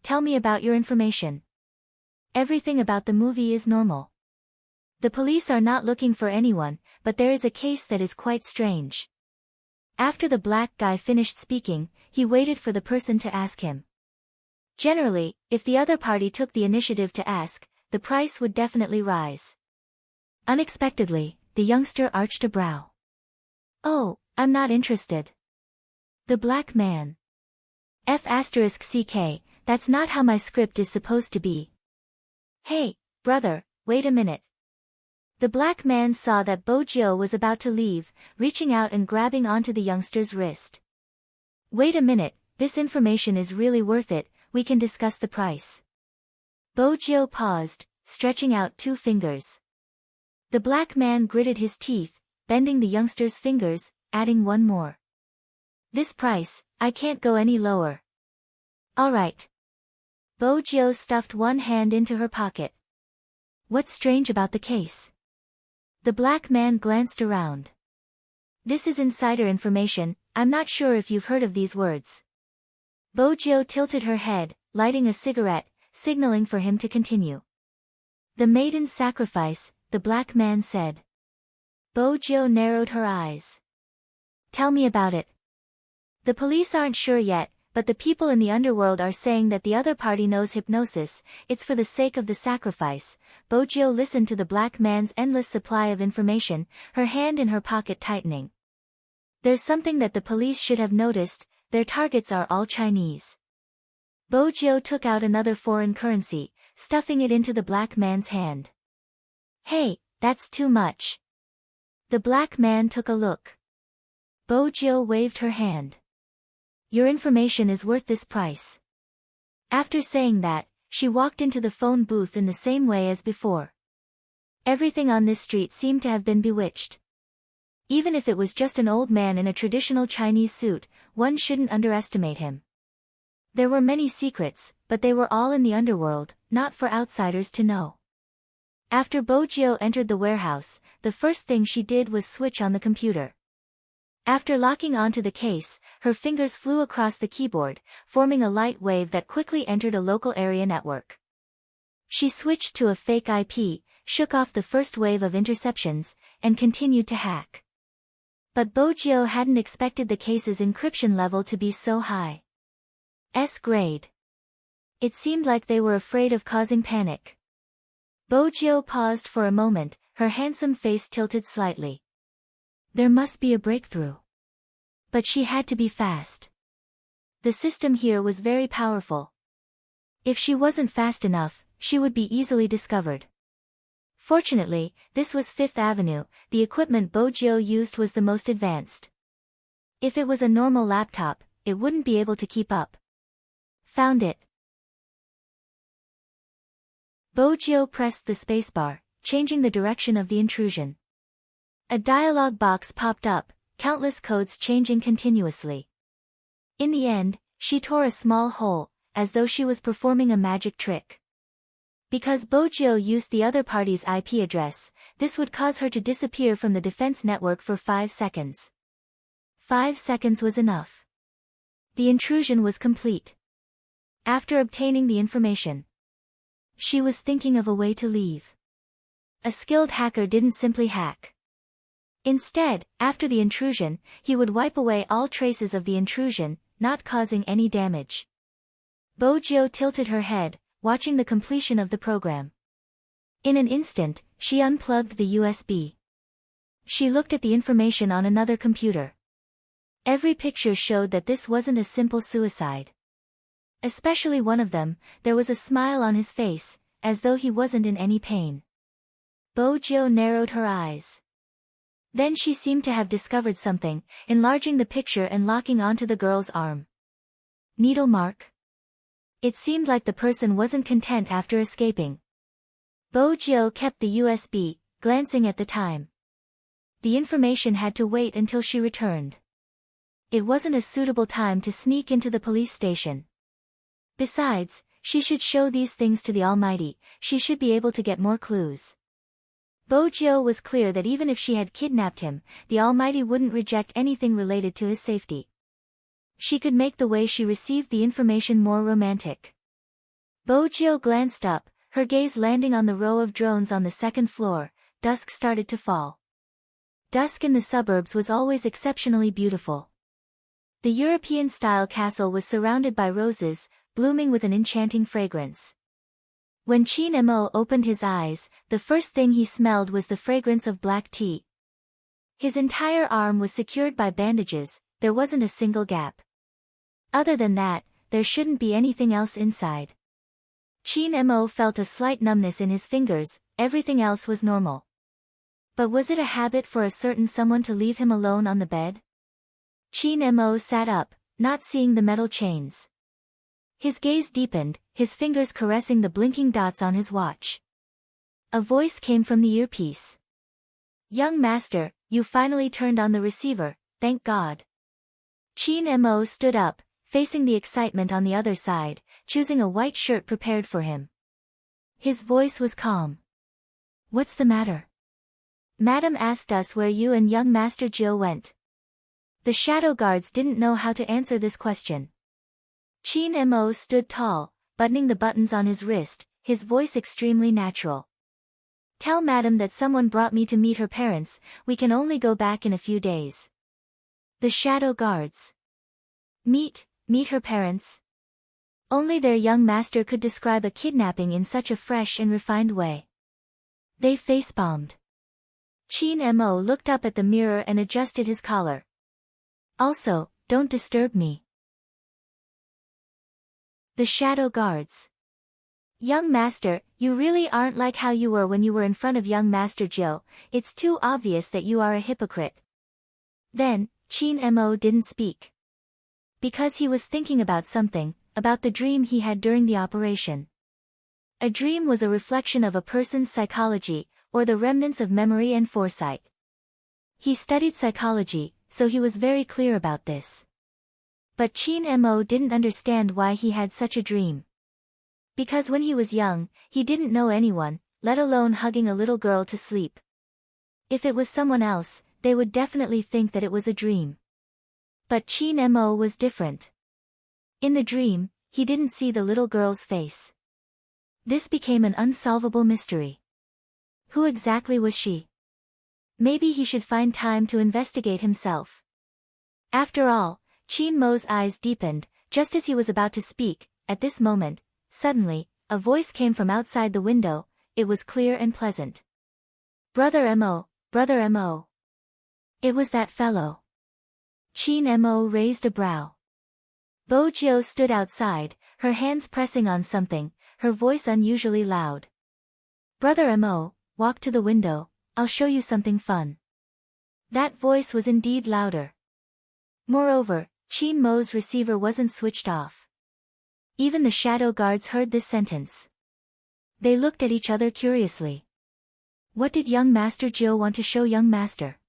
Tell me about your information. Everything about the movie is normal. The police are not looking for anyone, but there is a case that is quite strange. After the black guy finished speaking, he waited for the person to ask him. Generally, if the other party took the initiative to ask, the price would definitely rise. Unexpectedly, the youngster arched a brow. Oh, I'm not interested. The black man. F***ck, that's not how my script is supposed to be. Hey, brother, wait a minute. The black man saw that Bojiu was about to leave, reaching out and grabbing onto the youngster's wrist. Wait a minute, this information is really worth it, we can discuss the price. Bojiu paused, stretching out 2 fingers. The black man gritted his teeth, bending the youngster's fingers, adding 1 more. This price, I can't go any lower. Alright. Bojiu stuffed one hand into her pocket. What's strange about the case? The black man glanced around. This is insider information, I'm not sure if you've heard of these words. Bojiu tilted her head, lighting a cigarette, signaling for him to continue. The maiden's sacrifice, the black man said. Bojiu narrowed her eyes. Tell me about it. The police aren't sure yet, but the people in the underworld are saying that the other party knows hypnosis, it's for the sake of the sacrifice. Bojiu listened to the black man's endless supply of information, her hand in her pocket tightening. There's something that the police should have noticed, their targets are all Chinese. Bojiu took out another foreign currency, stuffing it into the black man's hand. Hey, that's too much. The black man took a look. Bojiu waved her hand. Your information is worth this price. After saying that, she walked into the phone booth in the same way as before. Everything on this street seemed to have been bewitched. Even if it was just an old man in a traditional Chinese suit, one shouldn't underestimate him. There were many secrets, but they were all in the underworld, not for outsiders to know. After Bojiu entered the warehouse, the first thing she did was switch on the computer. After locking onto the case, her fingers flew across the keyboard, forming a light wave that quickly entered a local area network. She switched to a fake IP, shook off the first wave of interceptions, and continued to hack. But Bojiu hadn't expected the case's encryption level to be so high. S grade. It seemed like they were afraid of causing panic. Bojiu paused for a moment, her handsome face tilted slightly. There must be a breakthrough. But she had to be fast. The system here was very powerful. If she wasn't fast enough, she would be easily discovered. Fortunately, this was Fifth Avenue, the equipment Bojiu used was the most advanced. If it was a normal laptop, it wouldn't be able to keep up. Found it. Bojiu pressed the spacebar, changing the direction of the intrusion. A dialog box popped up, countless codes changing continuously. In the end, she tore a small hole, as though she was performing a magic trick. Because Bojiu used the other party's IP address, this would cause her to disappear from the defense network for 5 seconds. 5 seconds was enough. The intrusion was complete. After obtaining the information, she was thinking of a way to leave. A skilled hacker didn't simply hack. Instead, after the intrusion, he would wipe away all traces of the intrusion, not causing any damage. Bojiu tilted her head, watching the completion of the program. In an instant, she unplugged the USB. She looked at the information on another computer. Every picture showed that this wasn't a simple suicide. Especially one of them, there was a smile on his face, as though he wasn't in any pain. Bojiu narrowed her eyes. Then she seemed to have discovered something, enlarging the picture and locking onto the girl's arm. Needle mark? It seemed like the person wasn't content after escaping. Bojo kept the USB, glancing at the time. The information had to wait until she returned. It wasn't a suitable time to sneak into the police station. Besides, she should show these things to the Almighty, she should be able to get more clues. Bojo was clear that even if she had kidnapped him, the Almighty wouldn't reject anything related to his safety. She could make the way she received the information more romantic. Bojo glanced up, her gaze landing on the row of drones on the second floor. Dusk started to fall. Dusk in the suburbs was always exceptionally beautiful. The European-style castle was surrounded by roses, blooming with an enchanting fragrance. When Chin Mo opened his eyes, the first thing he smelled was the fragrance of black tea. His entire arm was secured by bandages, there wasn't a single gap. Other than that, there shouldn't be anything else inside. Chin Mo felt a slight numbness in his fingers, everything else was normal. But was it a habit for a certain someone to leave him alone on the bed? Chin Mo sat up, not seeing the metal chains. His gaze deepened, his fingers caressing the blinking dots on his watch. A voice came from the earpiece. "Young master, you finally turned on the receiver, thank God." Chin Mo stood up, facing the excitement on the other side, choosing a white shirt prepared for him. His voice was calm. "What's the matter?" "Madam asked us where you and young Master Jill went." The shadow guards didn't know how to answer this question. Chin Mo stood tall, buttoning the buttons on his wrist, his voice extremely natural. "Tell madam that someone brought me to meet her parents, we can only go back in a few days." The shadow guards. Meet her parents? Only their young master could describe a kidnapping in such a fresh and refined way. They face-palmed. Chin Mo looked up at the mirror and adjusted his collar. "Also, don't disturb me." The shadow guards. "Young master, you really aren't like how you were when you were in front of young Master Jill, it's too obvious that you are a hypocrite." Then, Chin Mo didn't speak. Because he was thinking about something, about the dream he had during the operation. A dream was a reflection of a person's psychology, or the remnants of memory and foresight. He studied psychology, so he was very clear about this. But Chin Mo didn't understand why he had such a dream. Because when he was young, he didn't know anyone, let alone hugging a little girl to sleep. If it was someone else, they would definitely think that it was a dream. But Chin Mo was different. In the dream, he didn't see the little girl's face. This became an unsolvable mystery. Who exactly was she? Maybe he should find time to investigate himself. After all, Chin Mo's eyes deepened, just as he was about to speak. At this moment, suddenly, a voice came from outside the window, it was clear and pleasant. Brother Mo, Brother Mo. It was that fellow. Chin Mo raised a brow. Bojo stood outside, her hands pressing on something, her voice unusually loud. Brother Mo, walk to the window, I'll show you something fun. That voice was indeed louder. Moreover, Chin Mo's receiver wasn't switched off. Even the shadow guards heard this sentence. They looked at each other curiously. What did young Master Jill want to show young master?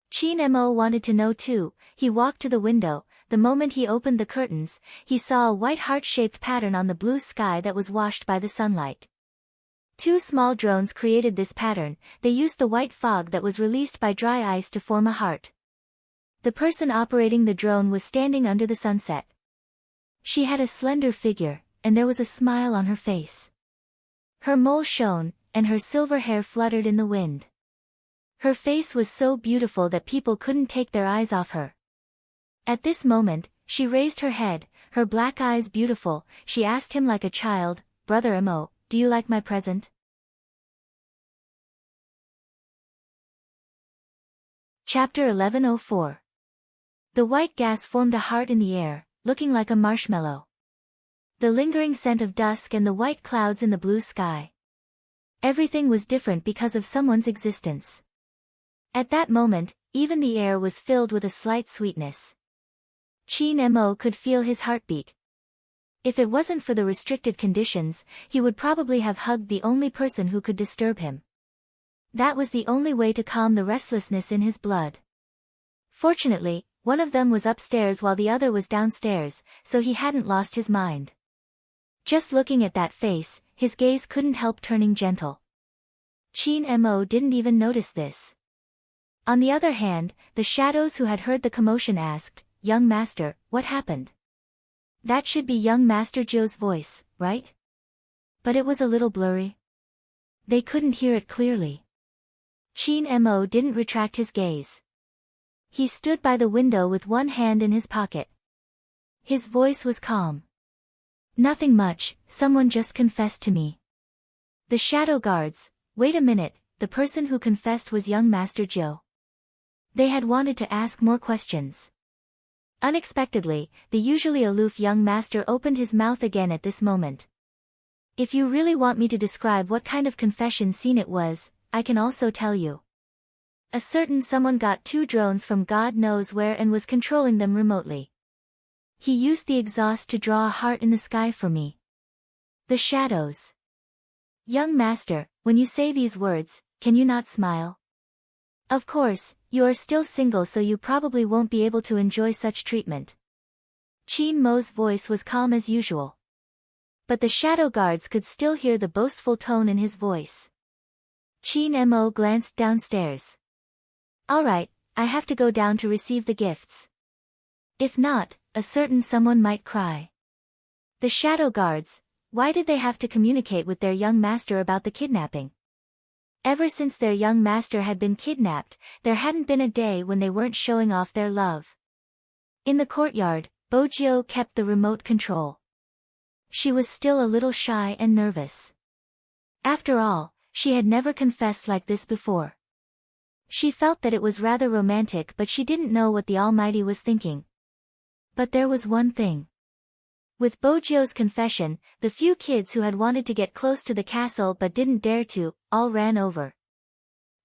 Chin Mo wanted to know too. He walked to the window. The moment he opened the curtains, he saw a white heart-shaped pattern on the blue sky that was washed by the sunlight. Two small drones created this pattern, they used the white fog that was released by dry ice to form a heart. The person operating the drone was standing under the sunset. She had a slender figure, and there was a smile on her face. Her mole shone, and her silver hair fluttered in the wind. Her face was so beautiful that people couldn't take their eyes off her. At this moment, she raised her head, her black eyes beautiful, she asked him like a child, Brother Mo, do you like my present? Chapter 1104. The white gas formed a heart in the air, looking like a marshmallow. The lingering scent of dusk and the white clouds in the blue sky. Everything was different because of someone's existence. At that moment, even the air was filled with a slight sweetness. Chin Mo could feel his heartbeat. If it wasn't for the restricted conditions, he would probably have hugged the only person who could disturb him. That was the only way to calm the restlessness in his blood. Fortunately, one of them was upstairs while the other was downstairs, so he hadn't lost his mind. Just looking at that face, his gaze couldn't help turning gentle. Chin Mo didn't even notice this. On the other hand, the shadows who had heard the commotion asked, "Young master, what happened?" That should be young Master Zhou's voice, right? But it was a little blurry. They couldn't hear it clearly. Chin Mo didn't retract his gaze. He stood by the window with one hand in his pocket. His voice was calm. "Nothing much, someone just confessed to me." The shadow guards, wait a minute, the person who confessed was young Master Zhou. They had wanted to ask more questions. Unexpectedly, the usually aloof young master opened his mouth again at this moment. "If you really want me to describe what kind of confession scene it was, I can also tell you. A certain someone got 2 drones from God knows where and was controlling them remotely. He used the exhaust to draw a heart in the sky for me." The shadows. "Young master, when you say these words, can you not smile? Of course, you are still single so you probably won't be able to enjoy such treatment." Chin Mo's voice was calm as usual. But the shadow guards could still hear the boastful tone in his voice. Chin Mo glanced downstairs. "All right, I have to go down to receive the gifts. If not, a certain someone might cry." The shadow guards, why did they have to communicate with their young master about the kidnapping? Ever since their young master had been kidnapped, there hadn't been a day when they weren't showing off their love. In the courtyard, Bojiu kept the remote control. She was still a little shy and nervous. After all, she had never confessed like this before. She felt that it was rather romantic but she didn't know what the Almighty was thinking. But there was one thing. With Bojiu's confession, the few kids who had wanted to get close to the castle but didn't dare to, all ran over.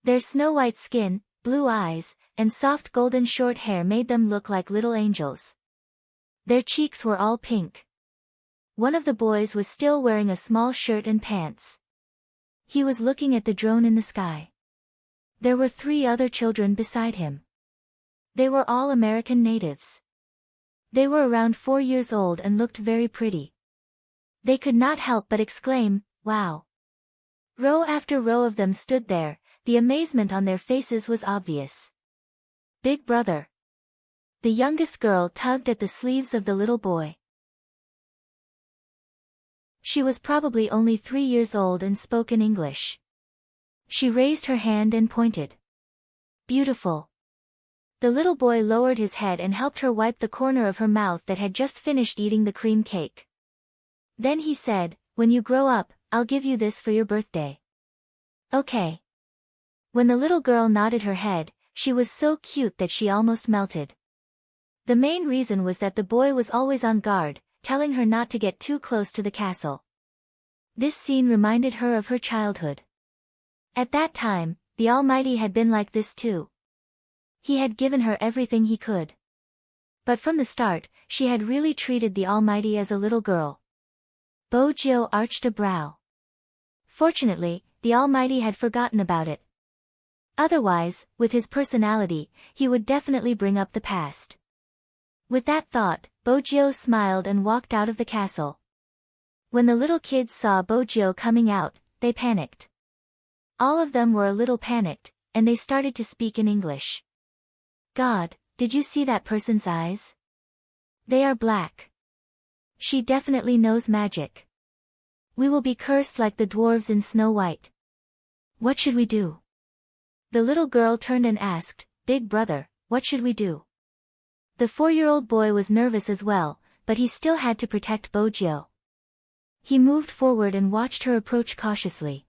Their snow-white skin, blue eyes, and soft golden short hair made them look like little angels. Their cheeks were all pink. One of the boys was still wearing a small shirt and pants. He was looking at the drone in the sky. There were 3 other children beside him. They were all American natives. They were around 4 years old and looked very pretty. They could not help but exclaim, "Wow!" Row after row of them stood there, the amazement on their faces was obvious. "Big brother." The youngest girl tugged at the sleeves of the little boy. She was probably only 3 years old and spoke in English. She raised her hand and pointed. "Beautiful." The little boy lowered his head and helped her wipe the corner of her mouth that had just finished eating the cream cake. Then he said, "When you grow up, I'll give you this for your birthday." "Okay." When the little girl nodded her head, she was so cute that she almost melted. The main reason was that the boy was always on guard, telling her not to get too close to the castle. This scene reminded her of her childhood. At that time, the Almighty had been like this too. He had given her everything he could. But from the start, she had really treated the Almighty as a little girl. Bojiu arched a brow. Fortunately, the Almighty had forgotten about it. Otherwise, with his personality, he would definitely bring up the past. With that thought, Bojiu smiled and walked out of the castle. When the little kids saw Bojiu coming out, they panicked. All of them were a little panicked, and they started to speak in English. "God, did you see that person's eyes? They are black. She definitely knows magic. We will be cursed like the dwarves in Snow White. What should we do?" The little girl turned and asked, "Big brother, what should we do?" The 4-year-old boy was nervous as well, but he still had to protect Bojiu. He moved forward and watched her approach cautiously.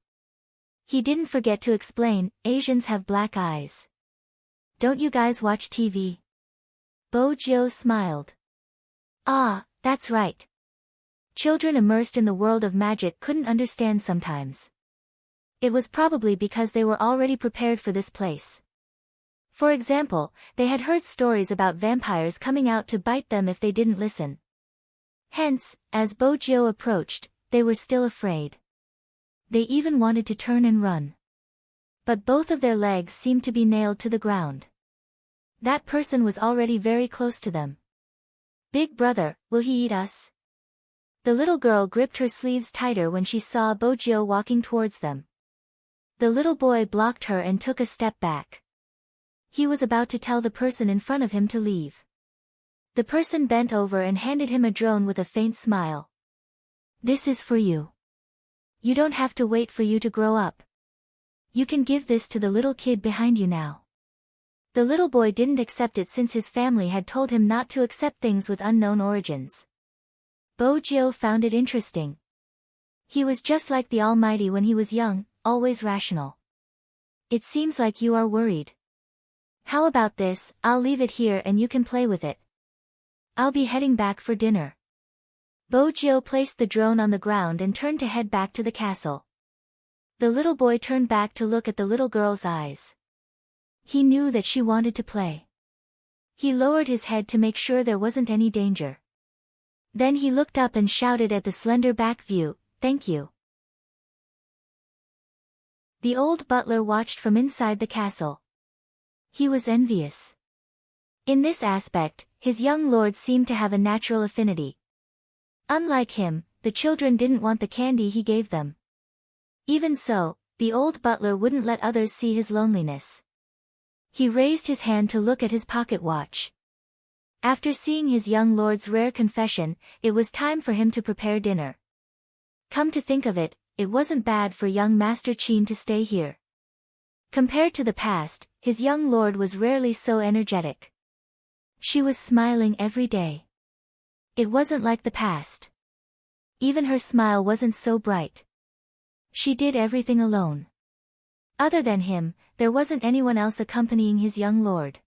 He didn't forget to explain, "Asians have black eyes. Don't you guys watch TV?" Bojiu smiled. "Ah, that's right." Children immersed in the world of magic couldn't understand sometimes. It was probably because they were already prepared for this place. For example, they had heard stories about vampires coming out to bite them if they didn't listen. Hence, as Bojo approached, they were still afraid. They even wanted to turn and run. But both of their legs seemed to be nailed to the ground. That person was already very close to them. Big brother, will he eat us? The little girl gripped her sleeves tighter when she saw Bojo walking towards them. The little boy blocked her and took a step back. He was about to tell the person in front of him to leave. The person bent over and handed him a drone with a faint smile. This is for you. You don't have to wait for you to grow up. You can give this to the little kid behind you now. The little boy didn't accept it since his family had told him not to accept things with unknown origins. Bojo found it interesting. He was just like the Almighty when he was young, always rational. It seems like you are worried. How about this, I'll leave it here and you can play with it. I'll be heading back for dinner. Bojo placed the drone on the ground and turned to head back to the castle. The little boy turned back to look at the little girl's eyes. He knew that she wanted to play. He lowered his head to make sure there wasn't any danger. Then he looked up and shouted at the slender back view, "Thank you." The old butler watched from inside the castle. He was envious. In this aspect, his young lord seemed to have a natural affinity. Unlike him, the children didn't want the candy he gave them. Even so, the old butler wouldn't let others see his loneliness. He raised his hand to look at his pocket watch. After seeing his young lord's rare confession, it was time for him to prepare dinner. Come to think of it, it wasn't bad for young Master Qin to stay here. Compared to the past, his young lord was rarely so energetic. She was smiling every day. It wasn't like the past. Even her smile wasn't so bright. She did everything alone. Other than him, there wasn't anyone else accompanying his young lord.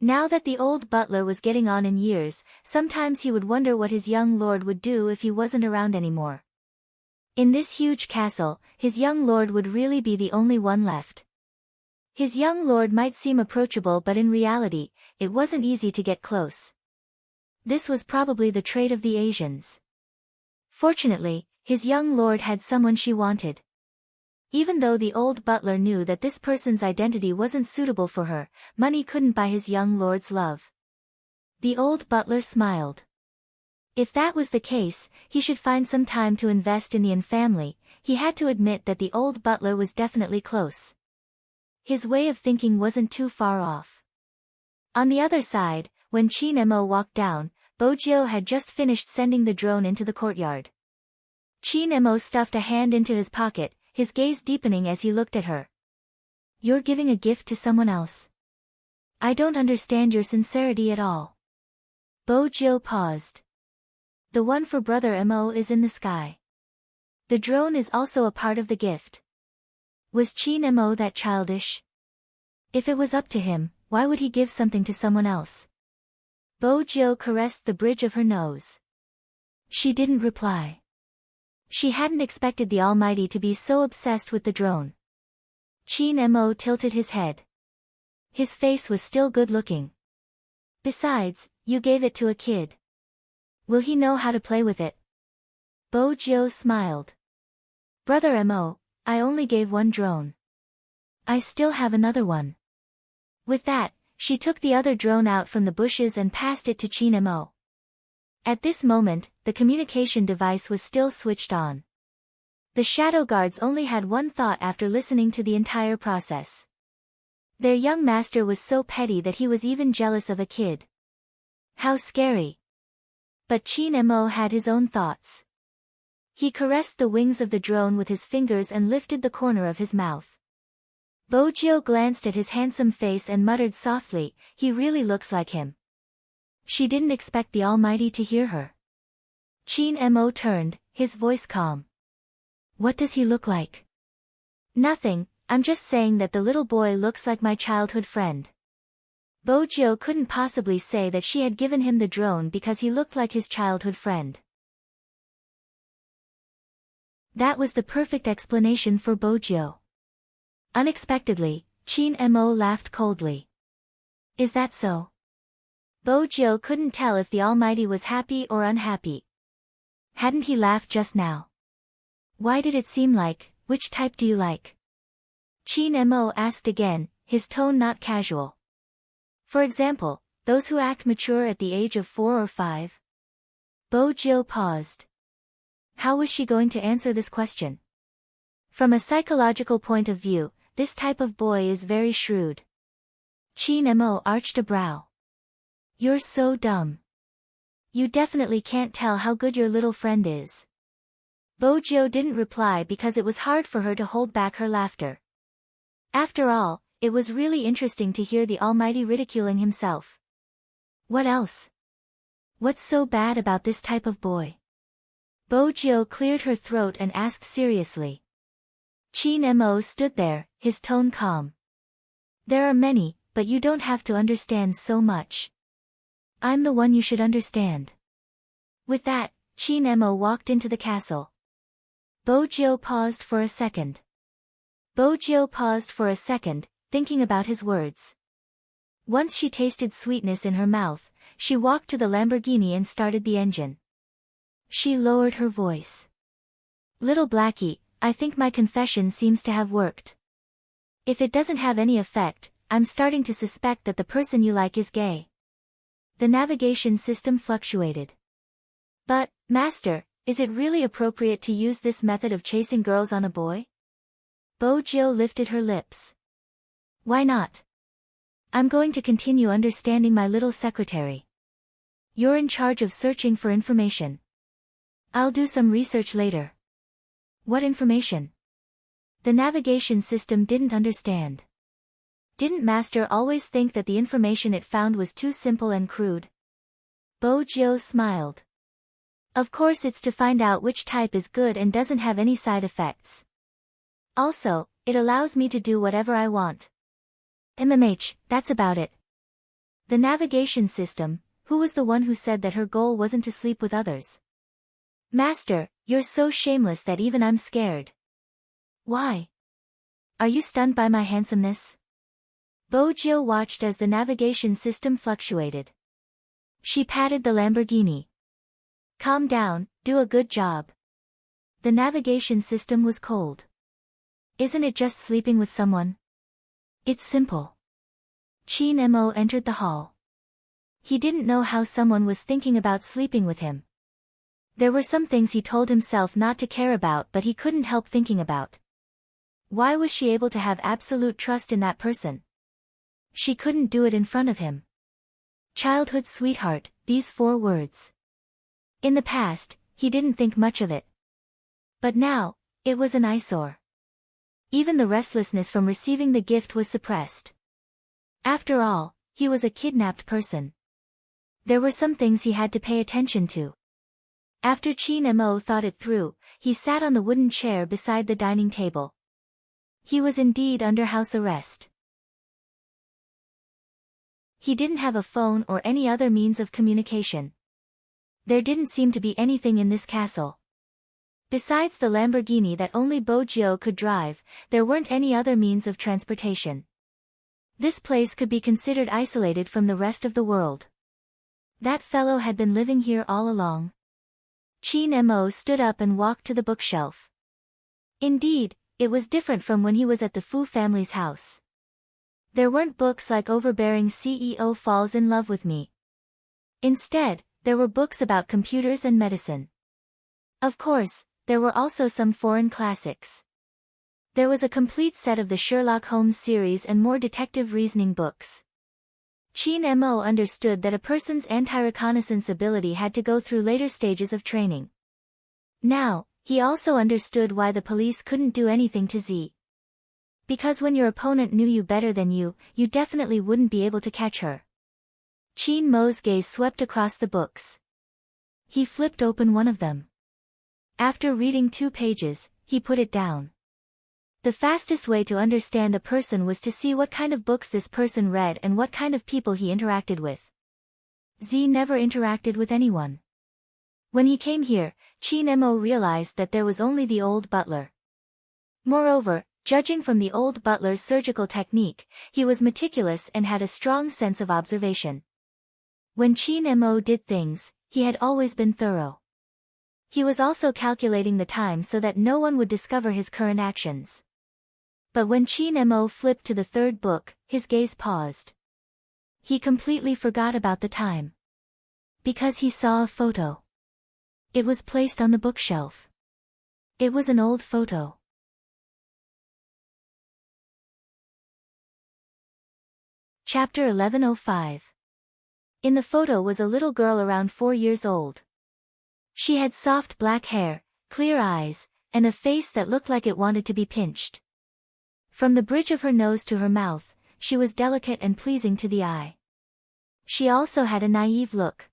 Now that the old butler was getting on in years, sometimes he would wonder what his young lord would do if he wasn't around anymore. In this huge castle, his young lord would really be the only one left. His young lord might seem approachable, but in reality, it wasn't easy to get close. This was probably the trait of the Asians. Fortunately, his young lord had someone she wanted. Even though the old butler knew that this person's identity wasn't suitable for her, money couldn't buy his young lord's love. The old butler smiled. If that was the case, he should find some time to invest in the Yin family. He had to admit that the old butler was definitely close. His way of thinking wasn't too far off. On the other side, when Qin Mo walked down, Bojo had just finished sending the drone into the courtyard. Qin Mo stuffed a hand into his pocket, his gaze deepening as he looked at her. You're giving a gift to someone else? I don't understand your sincerity at all. Bojo paused. The one for Brother Mo is in the sky. The drone is also a part of the gift. Was Qin Mo that childish? If it was up to him, why would he give something to someone else? Bojo caressed the bridge of her nose. She didn't reply. She hadn't expected the Almighty to be so obsessed with the drone. Qin Mo tilted his head. His face was still good-looking. Besides, you gave it to a kid. Will he know how to play with it? Bojo smiled. Brother Mo, I only gave one drone. I still have another one. With that, she took the other drone out from the bushes and passed it to Qin Mo. At this moment, the communication device was still switched on. The shadow guards only had one thought after listening to the entire process. Their young master was so petty that he was even jealous of a kid. How scary. But Qin Mo had his own thoughts. He caressed the wings of the drone with his fingers and lifted the corner of his mouth. Bojo glanced at his handsome face and muttered softly, he really looks like him. She didn't expect the Almighty to hear her. Qin Mo turned, his voice calm. What does he look like? Nothing, I'm just saying that the little boy looks like my childhood friend. Bojo couldn't possibly say that she had given him the drone because he looked like his childhood friend. That was the perfect explanation for Bojo. Unexpectedly, Qin Mo laughed coldly. Is that so? Bojo couldn't tell if the Almighty was happy or unhappy. Hadn't he laughed just now? Why did it seem like, which type do you like? Chin Mo asked again, his tone not casual. For example, those who act mature at the age of 4 or 5? Bo Jiu paused. How was she going to answer this question? From a psychological point of view, this type of boy is very shrewd. Chin Mo arched a brow. You're so dumb. You definitely can't tell how good your little friend is. Bo Jiu didn't reply because it was hard for her to hold back her laughter. After all, it was really interesting to hear the Almighty ridiculing himself. What else? What's so bad about this type of boy? Bo Jiu cleared her throat and asked seriously. Chin Mo stood there, his tone calm. There are many, but you don't have to understand so much. I'm the one you should understand. With that, Chin Mo walked into the castle. Bo Jiu paused for a second. Thinking about his words. Once she tasted sweetness in her mouth, she walked to the Lamborghini and started the engine. She lowered her voice. Little Blackie, I think my confession seems to have worked. If it doesn't have any effect, I'm starting to suspect that the person you like is gay. The navigation system fluctuated. But, Master, is it really appropriate to use this method of chasing girls on a boy? Bo Jiu lifted her lips. Why not? I'm going to continue understanding my little secretary. You're in charge of searching for information. I'll do some research later. What information? The navigation system didn't understand. Didn't Master always think that the information it found was too simple and crude? Bo Jiu smiled. Of course it's to find out which type is good and doesn't have any side effects. Also, it allows me to do whatever I want. That's about it. The navigation system, who was the one who said that her goal wasn't to sleep with others? Master, you're so shameless that even I'm scared. Why? Are you stunned by my handsomeness? Bo Jiu watched as the navigation system fluctuated. She patted the Lamborghini. Calm down, do a good job. The navigation system was cold. Isn't it just sleeping with someone? It's simple. Chin Mo entered the hall. He didn't know how someone was thinking about sleeping with him. There were some things he told himself not to care about but he couldn't help thinking about. Why was she able to have absolute trust in that person? She couldn't do it in front of him. Childhood sweetheart, these 4 words. In the past, he didn't think much of it. But now, it was an eyesore. Even the restlessness from receiving the gift was suppressed. After all, he was a kidnapped person. There were some things he had to pay attention to. After Chin Mo thought it through, he sat on the wooden chair beside the dining table. He was indeed under house arrest. He didn't have a phone or any other means of communication. There didn't seem to be anything in this castle. Besides the Lamborghini that only Bo Jiu could drive, there weren't any other means of transportation. This place could be considered isolated from the rest of the world. That fellow had been living here all along. Chin Mo stood up and walked to the bookshelf. Indeed, it was different from when he was at the Fu family's house. There weren't books like Overbearing CEO Falls in Love with Me. Instead, there were books about computers and medicine. Of course, there were also some foreign classics. There was a complete set of the Sherlock Holmes series and more detective reasoning books. Chin Mo understood that a person's anti-reconnaissance ability had to go through later stages of training. Now, he also understood why the police couldn't do anything to Z. Because when your opponent knew you better than you definitely wouldn't be able to catch her. Chin Mo's gaze swept across the books. He flipped open one of them. After reading 2 pages, he put it down. The fastest way to understand a person was to see what kind of books this person read and what kind of people he interacted with. Z never interacted with anyone. When he came here, Chin Mo realized that there was only the old butler. Moreover, judging from the old butler's surgical technique, he was meticulous and had a strong sense of observation. When Chin Mo did things, he had always been thorough. He was also calculating the time so that no one would discover his current actions. But when Chin Mo flipped to the third book, his gaze paused. He completely forgot about the time. Because he saw a photo. It was placed on the bookshelf. It was an old photo. Chapter 1105. In the photo was a little girl around 4 years old. She had soft black hair, clear eyes, and a face that looked like it wanted to be pinched. From the bridge of her nose to her mouth, she was delicate and pleasing to the eye. She also had a naive look.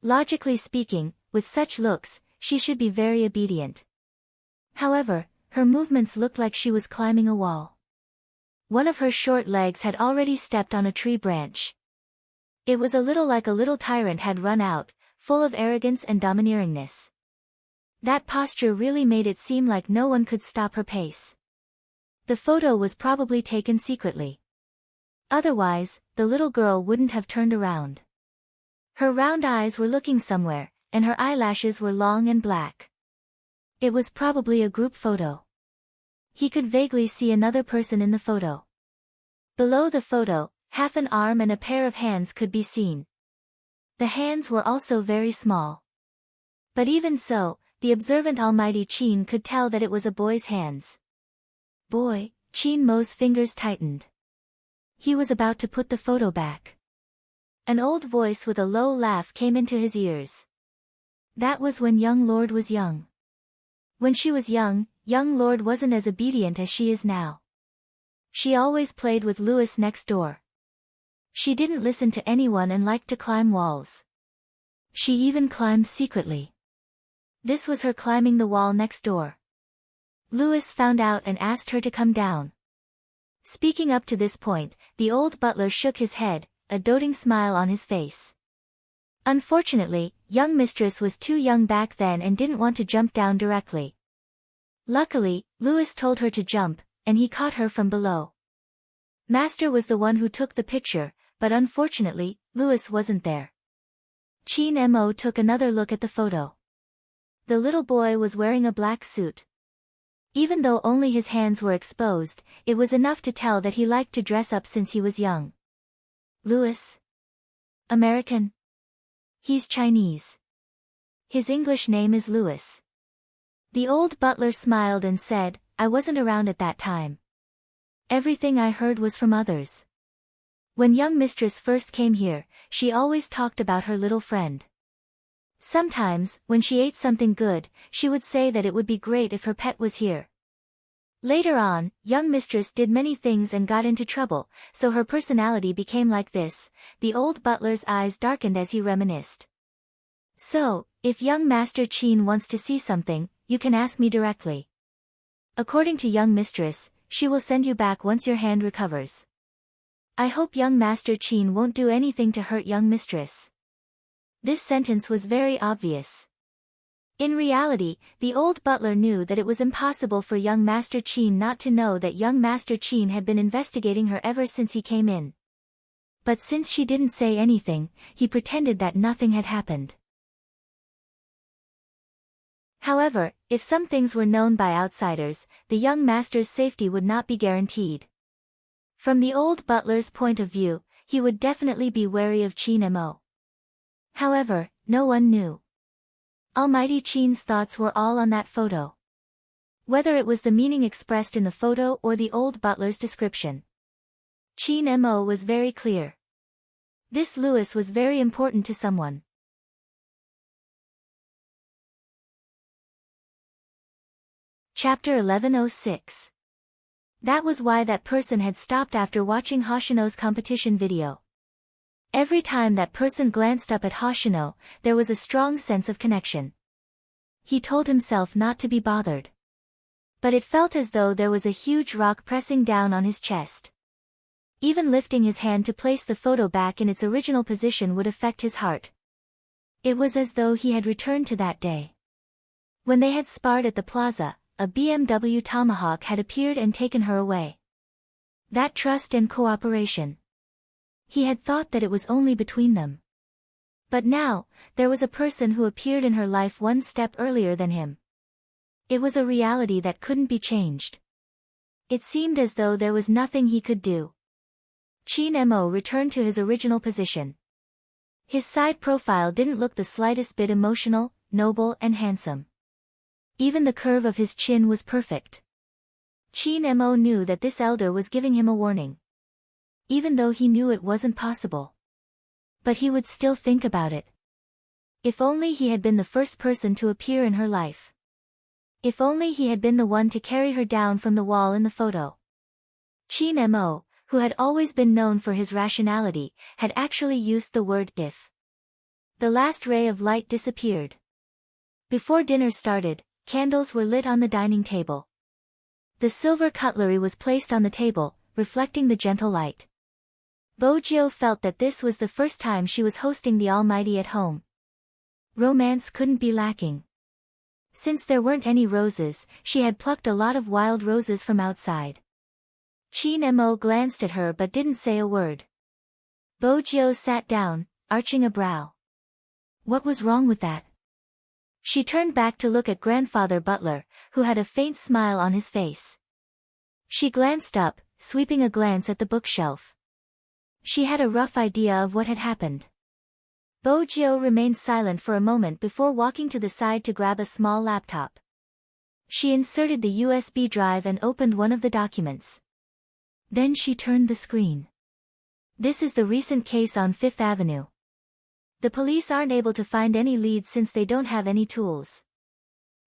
Logically speaking, with such looks, she should be very obedient. However, her movements looked like she was climbing a wall. One of her short legs had already stepped on a tree branch. It was a little like a little tyrant had run out, full of arrogance and domineeringness. That posture really made it seem like no one could stop her pace. The photo was probably taken secretly. Otherwise, the little girl wouldn't have turned around. Her round eyes were looking somewhere, and her eyelashes were long and black. It was probably a group photo. He could vaguely see another person in the photo. Below the photo, half an arm and a pair of hands could be seen. The hands were also very small. But even so, the observant Almighty Chin could tell that it was a boy's hands. Boy, Chin Mo's fingers tightened. He was about to put the photo back. An old voice with a low laugh came into his ears. That was when young Lord was young. When she was young Lord wasn't as obedient as she is now. She always played with Louis next door. She didn't listen to anyone and liked to climb walls. She even climbed secretly. This was her climbing the wall next door. Louis found out and asked her to come down. Speaking up to this point, the old butler shook his head, a doting smile on his face. Unfortunately, young mistress was too young back then and didn't want to jump down directly. Luckily, Louis told her to jump, and he caught her from below. Master was the one who took the picture, but unfortunately, Louis wasn't there. Chin Mo took another look at the photo. The little boy was wearing a black suit. Even though only his hands were exposed, it was enough to tell that he liked to dress up since he was young. Louis? American? He's Chinese. His English name is Louis. The old butler smiled and said, I wasn't around at that time. Everything I heard was from others. When young mistress first came here, she always talked about her little friend. Sometimes, when she ate something good, she would say that it would be great if her pet was here. Later on, young mistress did many things and got into trouble, so her personality became like this. The old butler's eyes darkened as he reminisced. So, if young Master Chin wants to see something, you can ask me directly. According to young mistress, she will send you back once your hand recovers. I hope young Master Chin won't do anything to hurt young mistress. This sentence was very obvious. In reality, the old butler knew that it was impossible for young Master Chin not to know that young Master Chin had been investigating her ever since he came in. But since she didn't say anything, he pretended that nothing had happened. However, if some things were known by outsiders, the young master's safety would not be guaranteed. From the old butler's point of view, he would definitely be wary of Chin Mo. However, no one knew. Almighty Chin's thoughts were all on that photo. Whether it was the meaning expressed in the photo or the old butler's description. Chin Mo was very clear. This Louis was very important to someone. Chapter 1106. That was why that person had stopped after watching Hoshino's competition video. Every time that person glanced up at Hoshino, there was a strong sense of connection. He told himself not to be bothered. But it felt as though there was a huge rock pressing down on his chest. Even lifting his hand to place the photo back in its original position would affect his heart. It was as though he had returned to that day. When they had sparred at the plaza, a BMW Tomahawk had appeared and taken her away. That trust and cooperation. He had thought that it was only between them. But now, there was a person who appeared in her life one step earlier than him. It was a reality that couldn't be changed. It seemed as though there was nothing he could do. Chin Mo returned to his original position. His side profile didn't look the slightest bit emotional, noble and handsome. Even the curve of his chin was perfect. Chin Mo knew that this elder was giving him a warning. Even though he knew it wasn't possible. But he would still think about it. If only he had been the first person to appear in her life. If only he had been the one to carry her down from the wall in the photo. Chin Mo, who had always been known for his rationality, had actually used the word if. The last ray of light disappeared. Before dinner started, candles were lit on the dining table. The silver cutlery was placed on the table, reflecting the gentle light. Bojio felt that this was the first time she was hosting the Almighty at home. Romance couldn't be lacking. Since there weren't any roses, she had plucked a lot of wild roses from outside. Chin Mo glanced at her but didn't say a word. Bojio sat down, arching a brow. What was wrong with that? She turned back to look at Grandfather Butler, who had a faint smile on his face. She glanced up, sweeping a glance at the bookshelf. She had a rough idea of what had happened. Bojio remained silent for a moment before walking to the side to grab a small laptop. She inserted the USB drive and opened one of the documents. Then she turned the screen. This is the recent case on Fifth Avenue. The police aren't able to find any leads since they don't have any tools.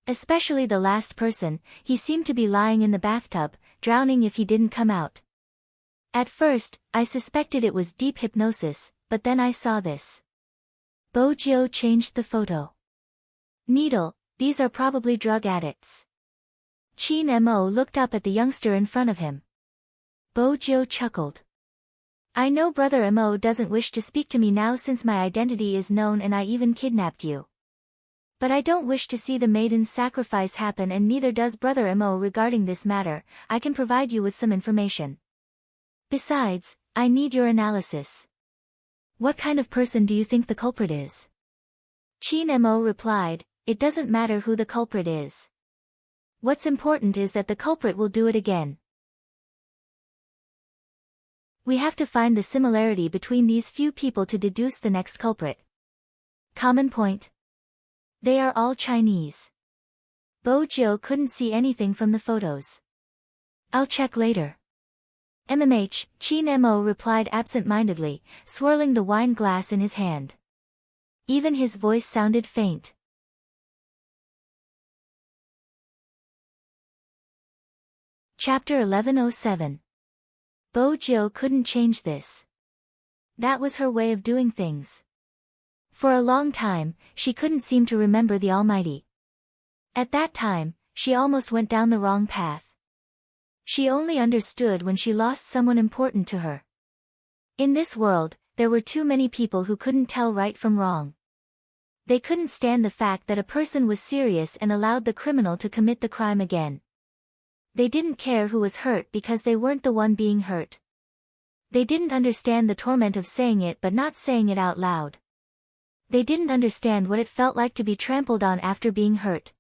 Especially the last person, he seemed to be lying in the bathtub, drowning if he didn't come out. At first, I suspected it was deep hypnosis, but then I saw this. Bojio changed the photo. Needle, these are probably drug addicts. Chin Mo looked up at the youngster in front of him. Bojio chuckled. I know Brother Mo doesn't wish to speak to me now since my identity is known and I even kidnapped you. But I don't wish to see the maiden's sacrifice happen and neither does Brother Mo regarding this matter. I can provide you with some information. Besides, I need your analysis. What kind of person do you think the culprit is? Chin Mo replied, it doesn't matter who the culprit is. What's important is that the culprit will do it again. We have to find the similarity between these few people to deduce the next culprit. Common point. They are all Chinese. Bojio couldn't see anything from the photos. I'll check later. Chin Mo replied absent-mindedly, swirling the wine glass in his hand. Even his voice sounded faint. Chapter 1107. Bojio couldn't change this. That was her way of doing things. For a long time, she couldn't seem to remember the Almighty. At that time, she almost went down the wrong path. She only understood when she lost someone important to her. In this world, there were too many people who couldn't tell right from wrong. They couldn't stand the fact that a person was serious and allowed the criminal to commit the crime again. They didn't care who was hurt because they weren't the one being hurt. They didn't understand the torment of saying it but not saying it out loud. They didn't understand what it felt like to be trampled on after being hurt.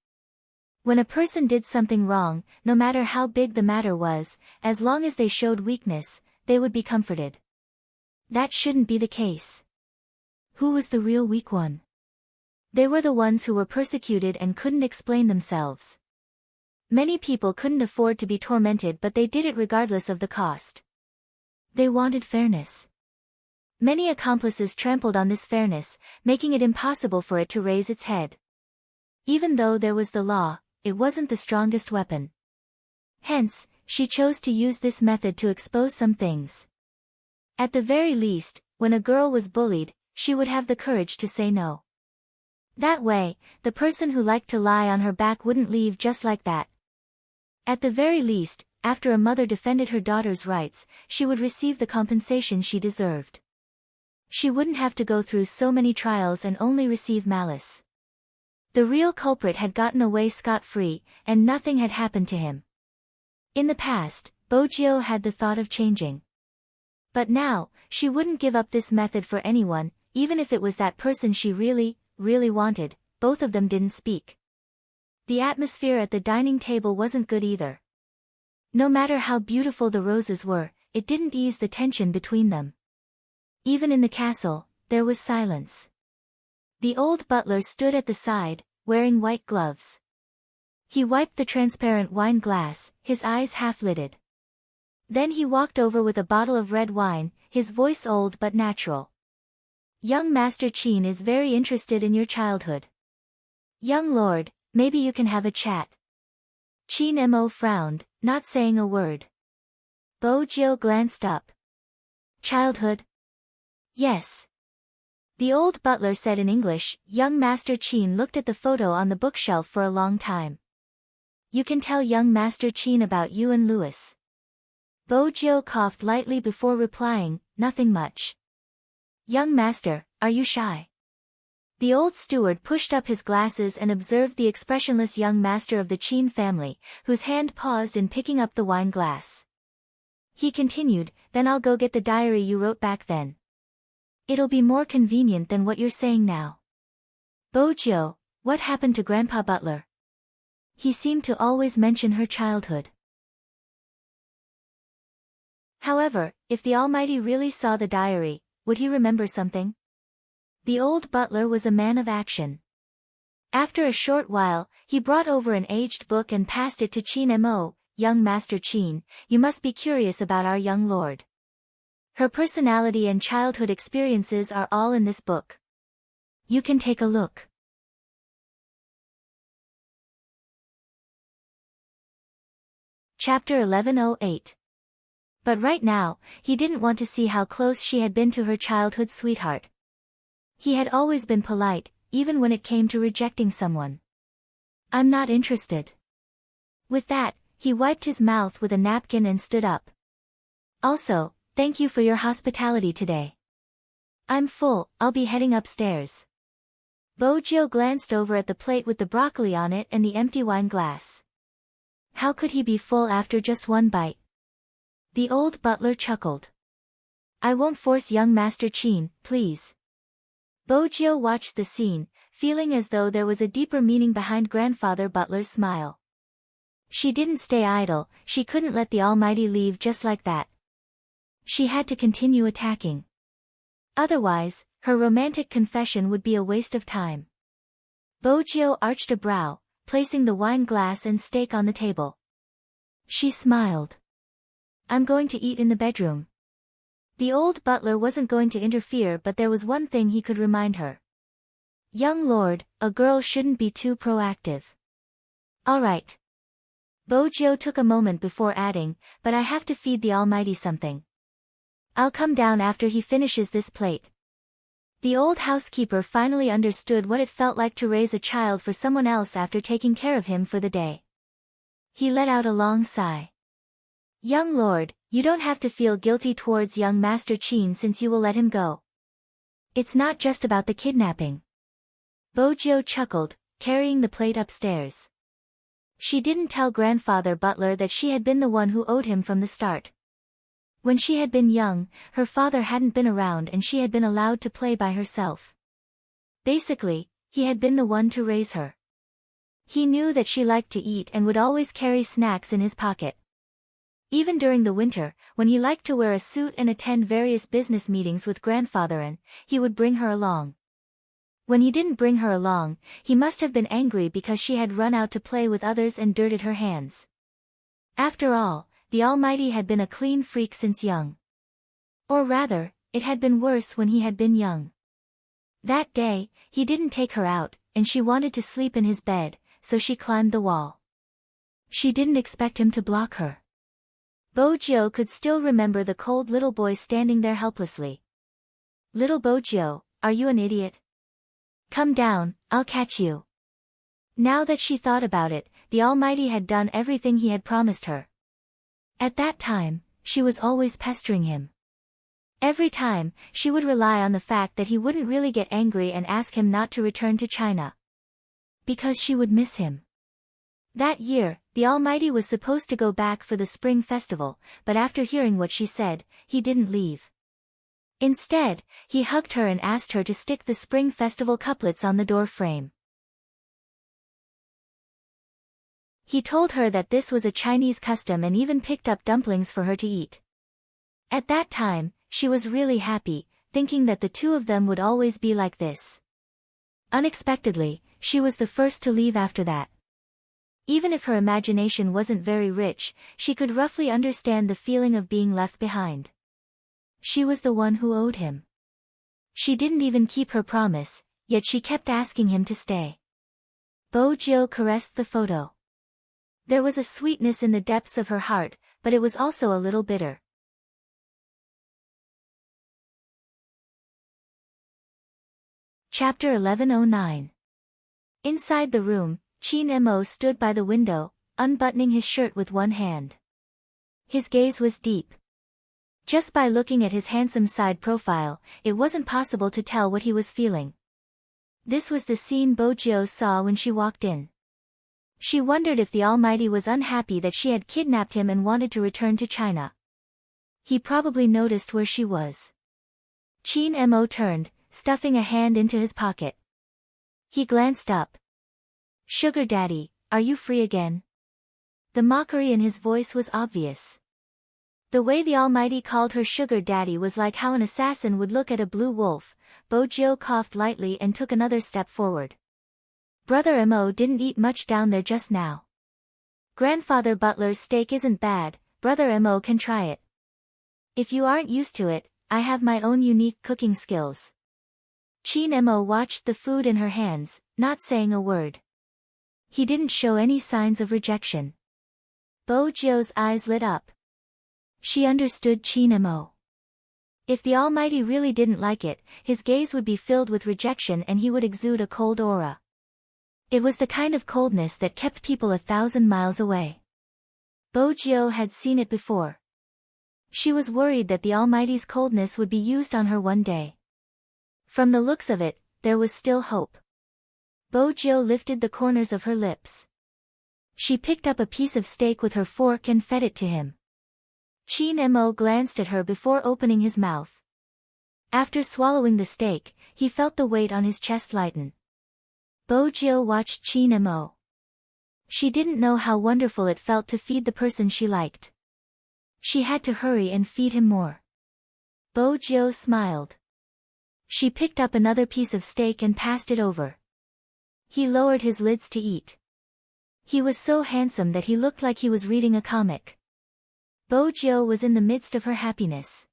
When a person did something wrong, no matter how big the matter was, as long as they showed weakness, they would be comforted. That shouldn't be the case. Who was the real weak one? They were the ones who were persecuted and couldn't explain themselves. Many people couldn't afford to be tormented but they did it regardless of the cost. They wanted fairness. Many accomplices trampled on this fairness, making it impossible for it to raise its head. Even though there was the law, it wasn't the strongest weapon. Hence, she chose to use this method to expose some things. At the very least, when a girl was bullied, she would have the courage to say no. That way, the person who liked to lie on her back wouldn't leave just like that. At the very least, after a mother defended her daughter's rights, she would receive the compensation she deserved. She wouldn't have to go through so many trials and only receive malice. The real culprit had gotten away scot-free, and nothing had happened to him. In the past, Bojio had the thought of changing. But now, she wouldn't give up this method for anyone, even if it was that person she really, really wanted, both of them didn't speak. The atmosphere at the dining table wasn't good either. No matter how beautiful the roses were, it didn't ease the tension between them. Even in the castle, there was silence. The old butler stood at the side, wearing white gloves. He wiped the transparent wine glass, his eyes half-lidded. Then he walked over with a bottle of red wine, his voice old but natural. Young Master Qin is very interested in your childhood. Young lord, maybe you can have a chat. Qin Mo frowned, not saying a word. Bo Jiu glanced up. Childhood? Yes. The old butler said in English. Young Master Qin looked at the photo on the bookshelf for a long time. You can tell young Master Qin about you and Louis. Bo Jiu coughed lightly before replying, nothing much. Young master, are you shy? The old steward pushed up his glasses and observed the expressionless young master of the Qin family, whose hand paused in picking up the wine glass. He continued, then I'll go get the diary you wrote back then. It'll be more convenient than what you're saying now. Bo Jiu, what happened to Grandpa Butler? He seemed to always mention her childhood. However, if the Almighty really saw the diary, would he remember something? The old butler was a man of action. After a short while, he brought over an aged book and passed it to Qin Mo. Young Master Qin, you must be curious about our young lord. Her personality and childhood experiences are all in this book. You can take a look. Chapter 1108. But right now, he didn't want to see how close she had been to her childhood sweetheart. He had always been polite, even when it came to rejecting someone. I'm not interested. With that, he wiped his mouth with a napkin and stood up. Also, thank you for your hospitality today. I'm full, I'll be heading upstairs. Bo Jiu glanced over at the plate with the broccoli on it and the empty wine glass. How could he be full after just one bite? The old butler chuckled. I won't force young Master Qin, please. Bo Jiu watched the scene, feeling as though there was a deeper meaning behind Grandfather Butler's smile. She didn't stay idle, she couldn't let the Almighty leave just like that. She had to continue attacking. Otherwise, her romantic confession would be a waste of time. Bo Jiu arched a brow, placing the wine glass and steak on the table. She smiled. I'm going to eat in the bedroom. The old butler wasn't going to interfere, but there was one thing he could remind her. Young lord, a girl shouldn't be too proactive. All right. Bo Jiu took a moment before adding, but I have to feed the Almighty something. I'll come down after he finishes this plate. The old housekeeper finally understood what it felt like to raise a child for someone else after taking care of him for the day. He let out a long sigh. Young lord, you don't have to feel guilty towards young Master Qin since you will let him go. It's not just about the kidnapping. Bo Jiu chuckled, carrying the plate upstairs. She didn't tell Grandfather Butler that she had been the one who owed him from the start. When she had been young, her father hadn't been around and she had been allowed to play by herself. Basically, he had been the one to raise her. He knew that she liked to eat and would always carry snacks in his pocket. Even during the winter, when he liked to wear a suit and attend various business meetings with Grandfather and he would bring her along. When he didn't bring her along, he must have been angry because she had run out to play with others and dirted her hands. After all, the Almighty had been a clean freak since young. Or rather, it had been worse when he had been young. That day, he didn't take her out, and she wanted to sleep in his bed, so she climbed the wall. She didn't expect him to block her. Bo Jiu could still remember the cold little boy standing there helplessly. Little Bo Jiu, are you an idiot? Come down, I'll catch you. Now that she thought about it, the Almighty had done everything he had promised her. At that time, she was always pestering him. Every time, she would rely on the fact that he wouldn't really get angry and ask him not to return to China. Because she would miss him. That year, the Almighty was supposed to go back for the Spring Festival, but after hearing what she said, he didn't leave. Instead, he hugged her and asked her to stick the Spring Festival couplets on the door frame. He told her that this was a Chinese custom and even picked up dumplings for her to eat. At that time, she was really happy, thinking that the two of them would always be like this. Unexpectedly, she was the first to leave after that. Even if her imagination wasn't very rich, she could roughly understand the feeling of being left behind. She was the one who owed him. She didn't even keep her promise, yet she kept asking him to stay. Bojiu caressed the photo. There was a sweetness in the depths of her heart, but it was also a little bitter. Chapter 1109. Inside the room, Qin Mo stood by the window, unbuttoning his shirt with one hand. His gaze was deep. Just by looking at his handsome side profile, it wasn't possible to tell what he was feeling. This was the scene Bojiu saw when she walked in. She wondered if the Almighty was unhappy that she had kidnapped him and wanted to return to China. He probably noticed where she was. Qin Mo turned, stuffing a hand into his pocket. He glanced up. "Sugar Daddy, are you free again?" The mockery in his voice was obvious. The way the Almighty called her Sugar Daddy was like how an assassin would look at a blue wolf. Bojiu coughed lightly and took another step forward. "Brother Mo didn't eat much down there just now. Grandfather Butler's steak isn't bad, Brother Mo can try it. If you aren't used to it, I have my own unique cooking skills." Qin Mo watched the food in her hands, not saying a word. He didn't show any signs of rejection. Bojiu's eyes lit up. She understood Qin Mo. If the Almighty really didn't like it, his gaze would be filled with rejection and he would exude a cold aura. It was the kind of coldness that kept people 1,000 miles away. Bojiu had seen it before. She was worried that the Almighty's coldness would be used on her one day. From the looks of it, there was still hope. Bojiu lifted the corners of her lips. She picked up a piece of steak with her fork and fed it to him. Qin Mo glanced at her before opening his mouth. After swallowing the steak, he felt the weight on his chest lighten. Bojiu watched Qin Mo. She didn't know how wonderful it felt to feed the person she liked. She had to hurry and feed him more. Bojiu smiled. She picked up another piece of steak and passed it over. He lowered his lids to eat. He was so handsome that he looked like he was reading a comic. Bojiu was in the midst of her happiness.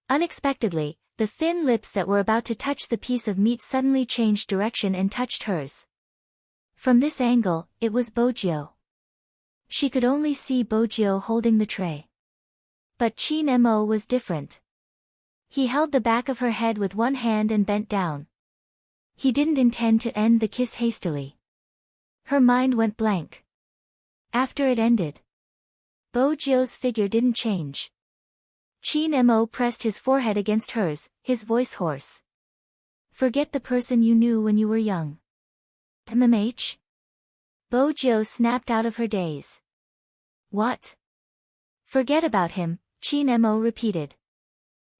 Unexpectedly, the thin lips that were about to touch the piece of meat suddenly changed direction and touched hers. From this angle, it was Bojiu. She could only see Bojiu holding the tray. But Qin Mo was different. He held the back of her head with one hand and bent down. He didn't intend to end the kiss hastily. Her mind went blank. After it ended, Bojiu's figure didn't change. Qin Mo pressed his forehead against hers, his voice hoarse. "Forget the person you knew when you were young." "MMH?" Bojiu snapped out of her daze. "What?" "Forget about him," Qin Mo repeated.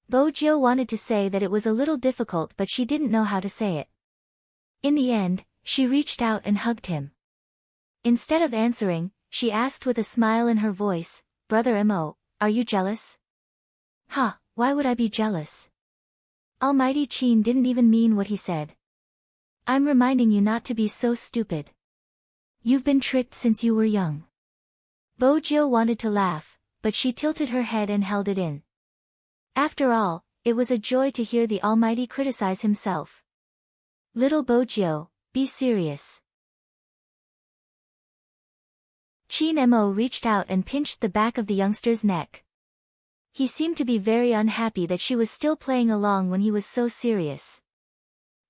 Bojiu wanted to say that it was a little difficult but she didn't know how to say it. In the end, she reached out and hugged him. Instead of answering, she asked with a smile in her voice, "Brother Mo, are you jealous?" "Huh, why would I be jealous?" Almighty Qin didn't even mean what he said. "I'm reminding you not to be so stupid. You've been tricked since you were young." Bojiu wanted to laugh, but she tilted her head and held it in. After all, it was a joy to hear the Almighty criticize himself. "Little Bojiu, be serious." Qin Mo reached out and pinched the back of the youngster's neck. He seemed to be very unhappy that she was still playing along when he was so serious.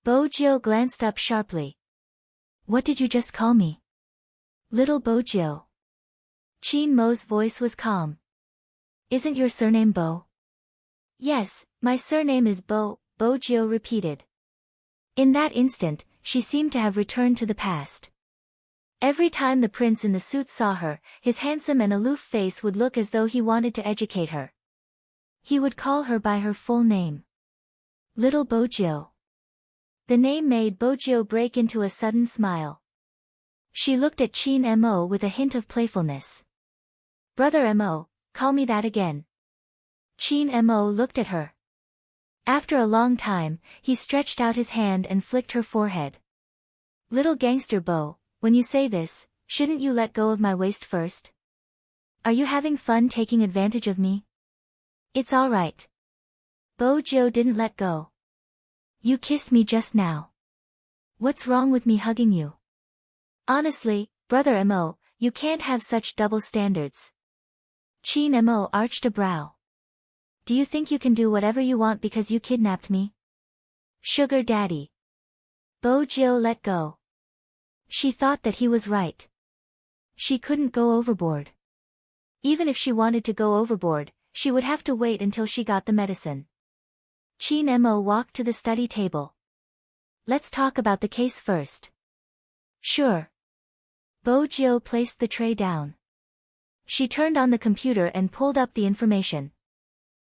Bojiu glanced up sharply. "What did you just call me?" "Little Bojiu." Qin Mo's voice was calm. "Isn't your surname Bo?" "Yes, my surname is Bo," Bojiu repeated. In that instant, she seemed to have returned to the past. Every time the prince in the suit saw her, his handsome and aloof face would look as though he wanted to educate her. He would call her by her full name. Little Bojio. The name made Bojio break into a sudden smile. She looked at Chin Mo with a hint of playfulness. Brother Mo, call me that again. Chin Mo looked at her. After a long time, he stretched out his hand and flicked her forehead. Little gangster Bo, when you say this, shouldn't you let go of my waist first? Are you having fun taking advantage of me? It's all right. Bojio didn't let go. You kissed me just now. What's wrong with me hugging you? Honestly, Brother Mo, you can't have such double standards. Chin Mo arched a brow. Do you think you can do whatever you want because you kidnapped me? Sugar daddy. Bojio let go. She thought that he was right. She couldn't go overboard. Even if she wanted to go overboard, she would have to wait until she got the medicine. Chin Mo walked to the study table. Let's talk about the case first. Sure. Bojio placed the tray down. She turned on the computer and pulled up the information.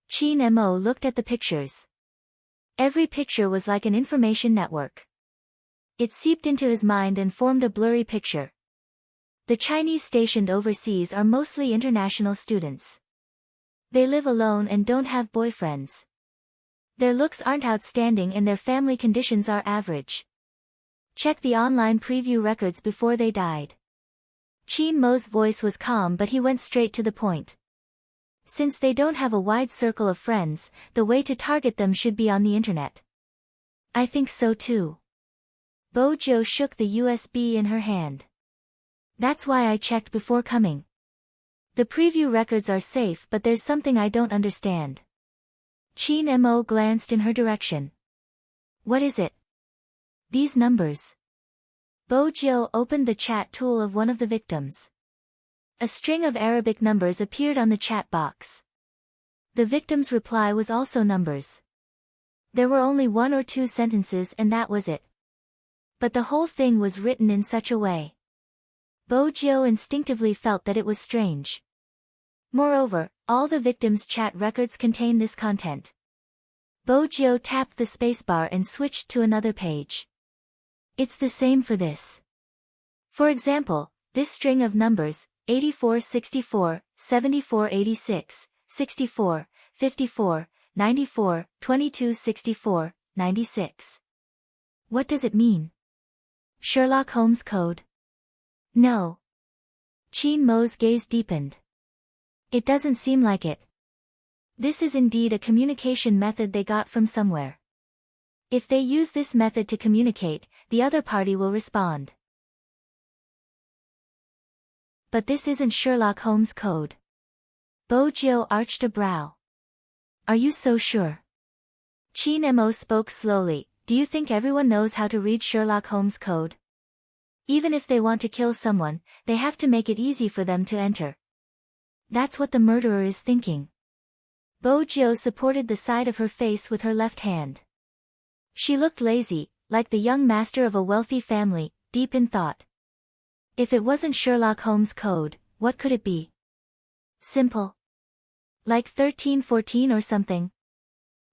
Chin Mo looked at the pictures. Every picture was like an information network. It seeped into his mind and formed a blurry picture. The Chinese stationed overseas are mostly international students. They live alone and don't have boyfriends. Their looks aren't outstanding and their family conditions are average. Check the online preview records before they died. Chin Mo's voice was calm, but he went straight to the point. Since they don't have a wide circle of friends, the way to target them should be on the internet. I think so too. Bojio shook the USB in her hand. That's why I checked before coming. The preview records are safe, but there's something I don't understand. Chin Mo glanced in her direction. What is it? These numbers. Bojio opened the chat tool of one of the victims. A string of Arabic numbers appeared on the chat box. The victim's reply was also numbers. There were only 1 or 2 sentences and that was it. But the whole thing was written in such a way. Bojio instinctively felt that it was strange. Moreover, all the victims' chat records contain this content. Bojio tapped the spacebar and switched to another page. It's the same for this. For example, this string of numbers, 8464, 7486, 64, 54, 94, 2264, 96. What does it mean? Sherlock Holmes code? No. Chin Mo's gaze deepened. It doesn't seem like it. This is indeed a communication method they got from somewhere. If they use this method to communicate, the other party will respond. But this isn't Sherlock Holmes code. Bojio arched a brow. Are you so sure? Chin Mo spoke slowly. Do you think everyone knows how to read Sherlock Holmes code? Even if they want to kill someone, they have to make it easy for them to enter. That's what the murderer is thinking. Bojio supported the side of her face with her left hand. She looked lazy, like the young master of a wealthy family, deep in thought. If it wasn't Sherlock Holmes code, what could it be? Simple. Like 1314 or something.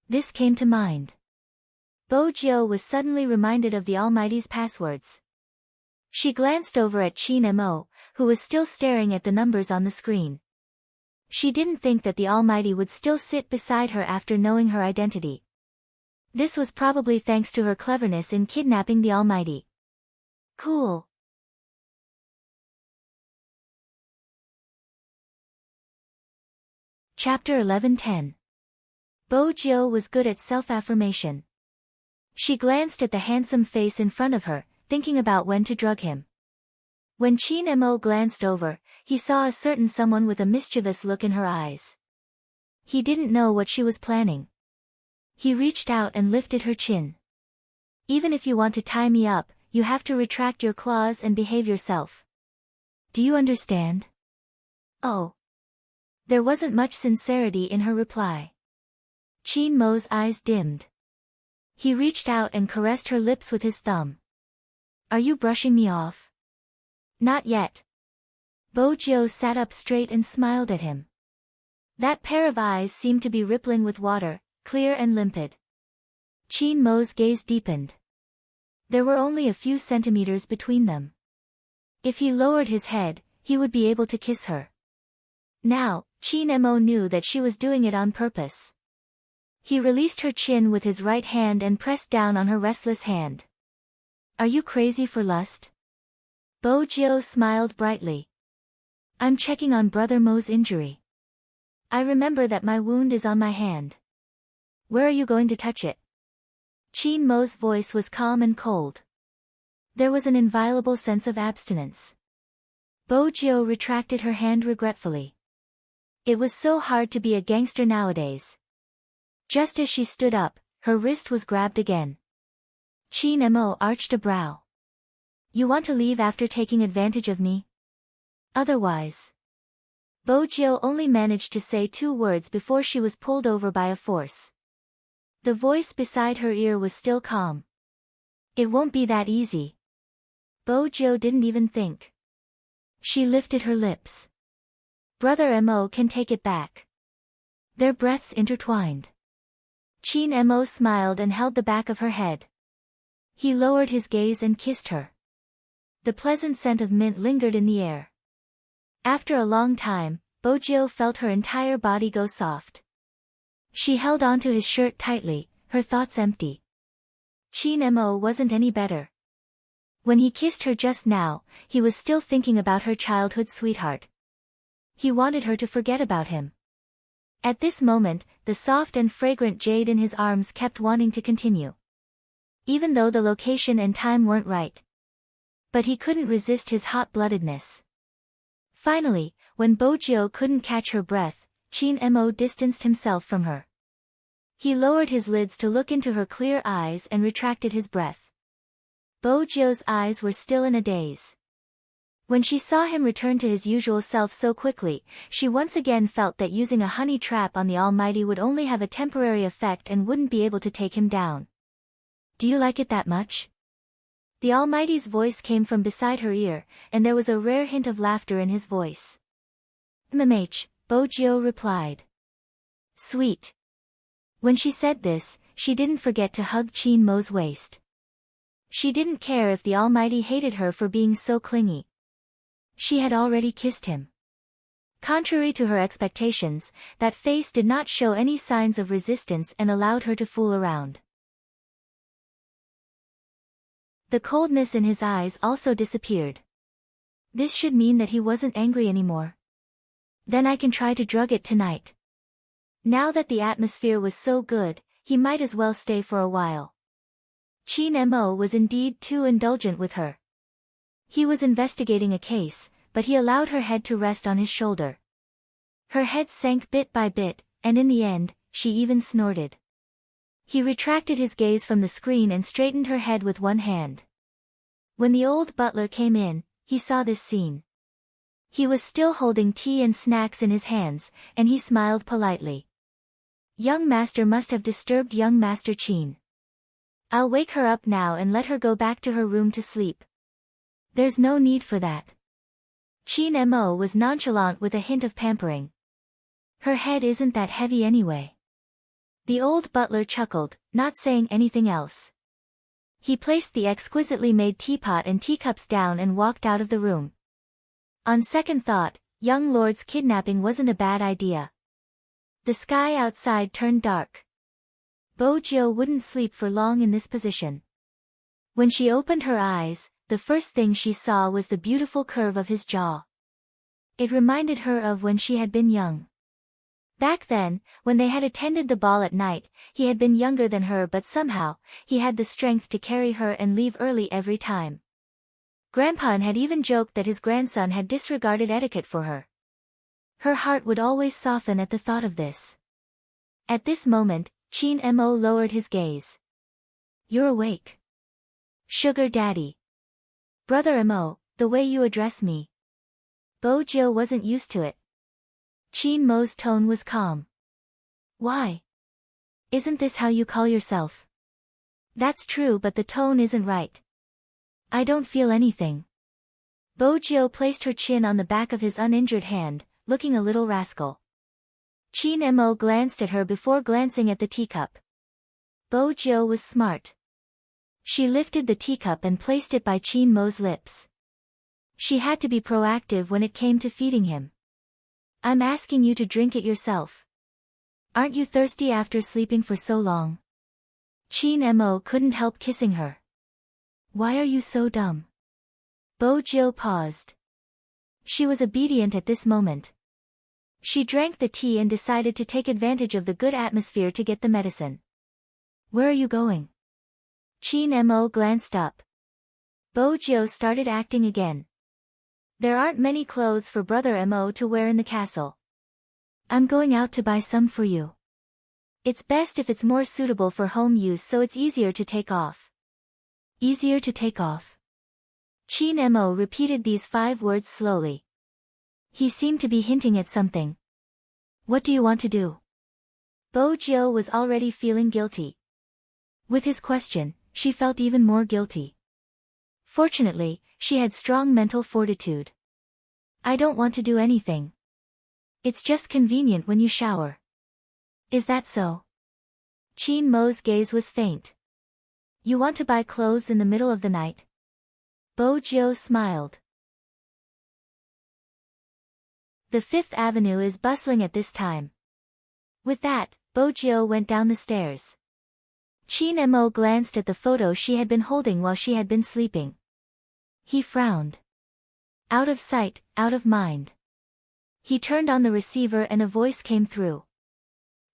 This came to mind. Bojio was suddenly reminded of the Almighty's passwords. She glanced over at Chin Mo, who was still staring at the numbers on the screen. She didn't think that the Almighty would still sit beside her after knowing her identity. This was probably thanks to her cleverness in kidnapping the Almighty. Cool. Chapter 11:10. Bojio was good at self-affirmation. She glanced at the handsome face in front of her, thinking about when to drug him. When Chin Mo glanced over, he saw a certain someone with a mischievous look in her eyes. He didn't know what she was planning. He reached out and lifted her chin. Even if you want to tie me up, you have to retract your claws and behave yourself. Do you understand? Oh. There wasn't much sincerity in her reply. Chin Mo's eyes dimmed. He reached out and caressed her lips with his thumb. Are you brushing me off? Not yet. Bojio sat up straight and smiled at him. That pair of eyes seemed to be rippling with water, clear and limpid. Chin Mo's gaze deepened. There were only a few centimeters between them. If he lowered his head, he would be able to kiss her. Now, Chin Mo knew that she was doing it on purpose. He released her chin with his right hand and pressed down on her restless hand. Are you crazy for lust? Bo Jio smiled brightly. I'm checking on Brother Mo's injury. I remember that my wound is on my hand. Where are you going to touch it? Chin Mo's voice was calm and cold. There was an inviolable sense of abstinence. Bo Jio retracted her hand regretfully. It was so hard to be a gangster nowadays. Just as she stood up, her wrist was grabbed again. Chin Mo arched a brow. You want to leave after taking advantage of me? Otherwise. Bo Jio only managed to say 2 words before she was pulled over by a force. The voice beside her ear was still calm. It won't be that easy. Bo Jio didn't even think. She lifted her lips. Brother Mo can take it back. Their breaths intertwined. Chin Mo smiled and held the back of her head. He lowered his gaze and kissed her. The pleasant scent of mint lingered in the air. After a long time, Bo Jio felt her entire body go soft. She held onto his shirt tightly, her thoughts empty. Chin Mo wasn't any better. When he kissed her just now, he was still thinking about her childhood sweetheart. He wanted her to forget about him. At this moment, the soft and fragrant jade in his arms kept wanting to continue. Even though the location and time weren't right. But he couldn't resist his hot-bloodedness. Finally, when Bo Jio couldn't catch her breath, Chin Mo distanced himself from her. He lowered his lids to look into her clear eyes and retracted his breath. Bo Jio's eyes were still in a daze. When she saw him return to his usual self so quickly, she once again felt that using a honey trap on the Almighty would only have a temporary effect and wouldn't be able to take him down. Do you like it that much? The Almighty's voice came from beside her ear, and there was a rare hint of laughter in his voice. MMH, Bo Jio replied. Sweet. When she said this, she didn't forget to hug Chin Mo's waist. She didn't care if the Almighty hated her for being so clingy. She had already kissed him. Contrary to her expectations, that face did not show any signs of resistance and allowed her to fool around. The coldness in his eyes also disappeared. This should mean that he wasn't angry anymore. Then I can try to drug it tonight. Now that the atmosphere was so good, he might as well stay for a while. Chin Mo was indeed too indulgent with her. He was investigating a case, but he allowed her head to rest on his shoulder. Her head sank bit by bit, and in the end, she even snorted. He retracted his gaze from the screen and straightened her head with one hand. When the old butler came in, he saw this scene. He was still holding tea and snacks in his hands, and he smiled politely. Young master must have disturbed young master Chin. I'll wake her up now and let her go back to her room to sleep. There's no need for that. Chin Mo was nonchalant with a hint of pampering. Her head isn't that heavy anyway. The old butler chuckled, not saying anything else. He placed the exquisitely made teapot and teacups down and walked out of the room. On second thought, young lord's kidnapping wasn't a bad idea. The sky outside turned dark. Bo Jio wouldn't sleep for long in this position. When she opened her eyes, the first thing she saw was the beautiful curve of his jaw. It reminded her of when she had been young. Back then, when they had attended the ball at night, he had been younger than her, but somehow, he had the strength to carry her and leave early every time. Grandpa had even joked that his grandson had disregarded etiquette for her. Her heart would always soften at the thought of this. At this moment, Chin Mo lowered his gaze. You're awake. Sugar daddy. Brother Mo, the way you address me. Bo Jio wasn't used to it. Chin Mo's tone was calm. Why? Isn't this how you call yourself? That's true, but the tone isn't right. I don't feel anything. Bo Jio placed her chin on the back of his uninjured hand, looking a little rascal. Chin Mo glanced at her before glancing at the teacup. Bojo was smart. She lifted the teacup and placed it by Chin Mo's lips. She had to be proactive when it came to feeding him. I'm asking you to drink it yourself. Aren't you thirsty after sleeping for so long? Chin Mo couldn't help kissing her. Why are you so dumb? Bojo paused. She was obedient at this moment. She drank the tea and decided to take advantage of the good atmosphere to get the medicine. Where are you going? Chin Mo glanced up. Bojo started acting again. There aren't many clothes for Brother Mo to wear in the castle. I'm going out to buy some for you. It's best if it's more suitable for home use so it's easier to take off. Easier to take off. Chin Mo repeated these 5 words slowly. He seemed to be hinting at something. What do you want to do? Bojo was already feeling guilty. With his question, she felt even more guilty. Fortunately, she had strong mental fortitude. I don't want to do anything. It's just convenient when you shower. Is that so? Chin Mo's gaze was faint. You want to buy clothes in the middle of the night? Bojo smiled. The Fifth Avenue is bustling at this time. With that, Bojo went down the stairs. Chin Mo glanced at the photo she had been holding while she had been sleeping. He frowned. Out of sight, out of mind. He turned on the receiver and a voice came through.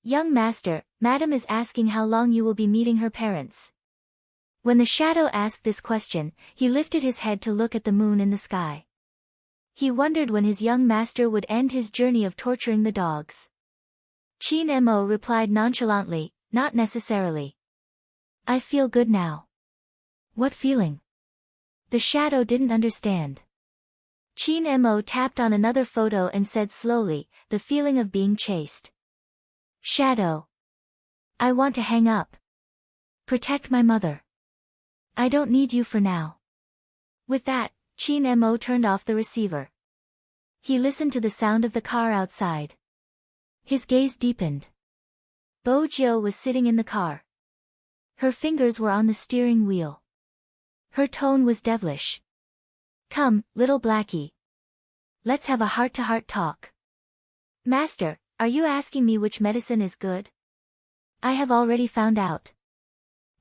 Young master, madam is asking how long you will be meeting her parents. When the shadow asked this question, he lifted his head to look at the moon in the sky. He wondered when his young master would end his journey of torturing the dogs. Chin Mo replied nonchalantly, not necessarily. I feel good now. What feeling? The shadow didn't understand. Chin Mo tapped on another photo and said slowly, the feeling of being chased. Shadow. I want to hang up. Protect my mother. I don't need you for now. With that, Chin Mo turned off the receiver. He listened to the sound of the car outside. His gaze deepened. Bojo was sitting in the car. Her fingers were on the steering wheel. Her tone was devilish. Come, little Blackie. Let's have a heart-to-heart talk. Master, are you asking me which medicine is good? I have already found out.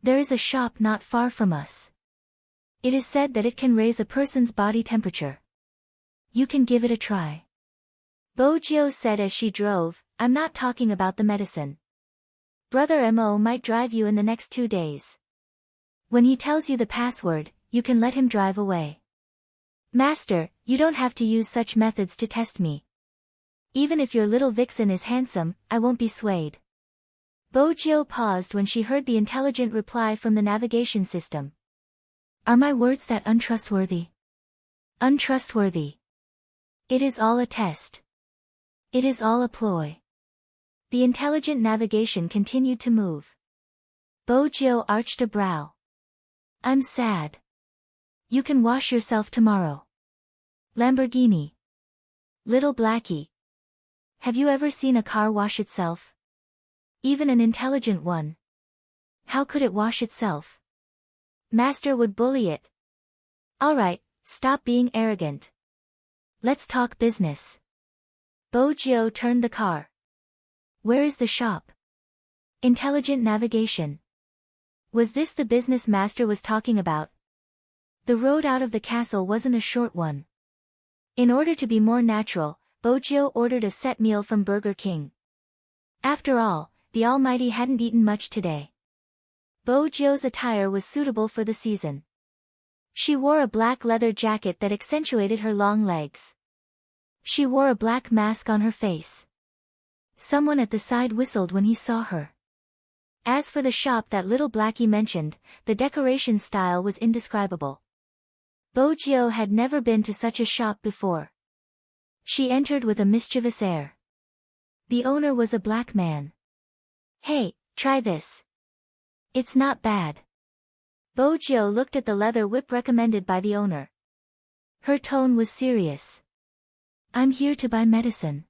There is a shop not far from us. It is said that it can raise a person's body temperature. You can give it a try. Bojo said as she drove, I'm not talking about the medicine. Brother Mo might drive you in the next 2 days. When he tells you the password, you can let him drive away. Master, you don't have to use such methods to test me. Even if your little vixen is handsome, I won't be swayed. Bojo paused when she heard the intelligent reply from the navigation system. Are my words that untrustworthy? Untrustworthy. It is all a test. It is all a ploy. The intelligent navigation continued to move. Bojo arched a brow. I'm sad. You can wash yourself tomorrow. Lamborghini. Little Blackie. Have you ever seen a car wash itself? Even an intelligent one. How could it wash itself? Master would bully it. Alright, stop being arrogant. Let's talk business. Bojo turned the car. Where is the shop? Intelligent navigation. Was this the business master was talking about? The road out of the castle wasn't a short one. In order to be more natural, Bojo ordered a set meal from Burger King. After all, the Almighty hadn't eaten much today. Bojo's attire was suitable for the season. She wore a black leather jacket that accentuated her long legs. She wore a black mask on her face. Someone at the side whistled when he saw her. As for the shop that little Blackie mentioned, the decoration style was indescribable. Bojo had never been to such a shop before. She entered with a mischievous air. The owner was a black man. Hey, try this. It's not bad. Bojo looked at the leather whip recommended by the owner. Her tone was serious. I'm here to buy medicine.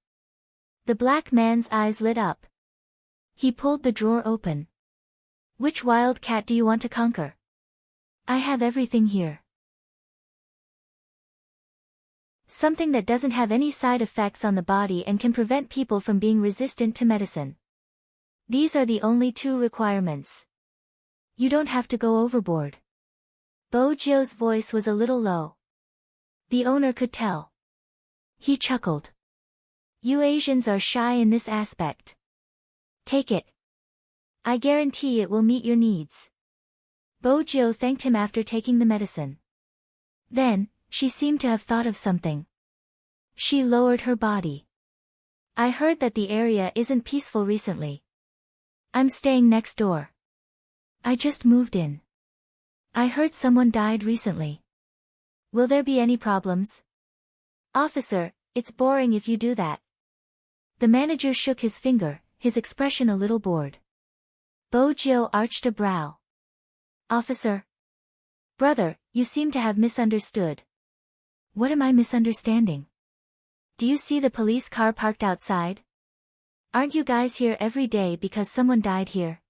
The black man's eyes lit up. He pulled the drawer open. Which wild cat do you want to conquer? I have everything here. Something that doesn't have any side effects on the body and can prevent people from being resistant to medicine. These are the only 2 requirements. You don't have to go overboard. Bojio's voice was a little low. The owner could tell. He chuckled. You Asians are shy in this aspect. Take it. I guarantee it will meet your needs. Bojio thanked him after taking the medicine. Then, she seemed to have thought of something. She lowered her body. I heard that the area isn't peaceful recently. I'm staying next door. I just moved in. I heard someone died recently. Will there be any problems? Officer, it's boring if you do that. The manager shook his finger, his expression a little bored. Bojio arched a brow. Officer? Brother, you seem to have misunderstood. What am I misunderstanding? Do you see the police car parked outside? Aren't you guys here every day because someone died here?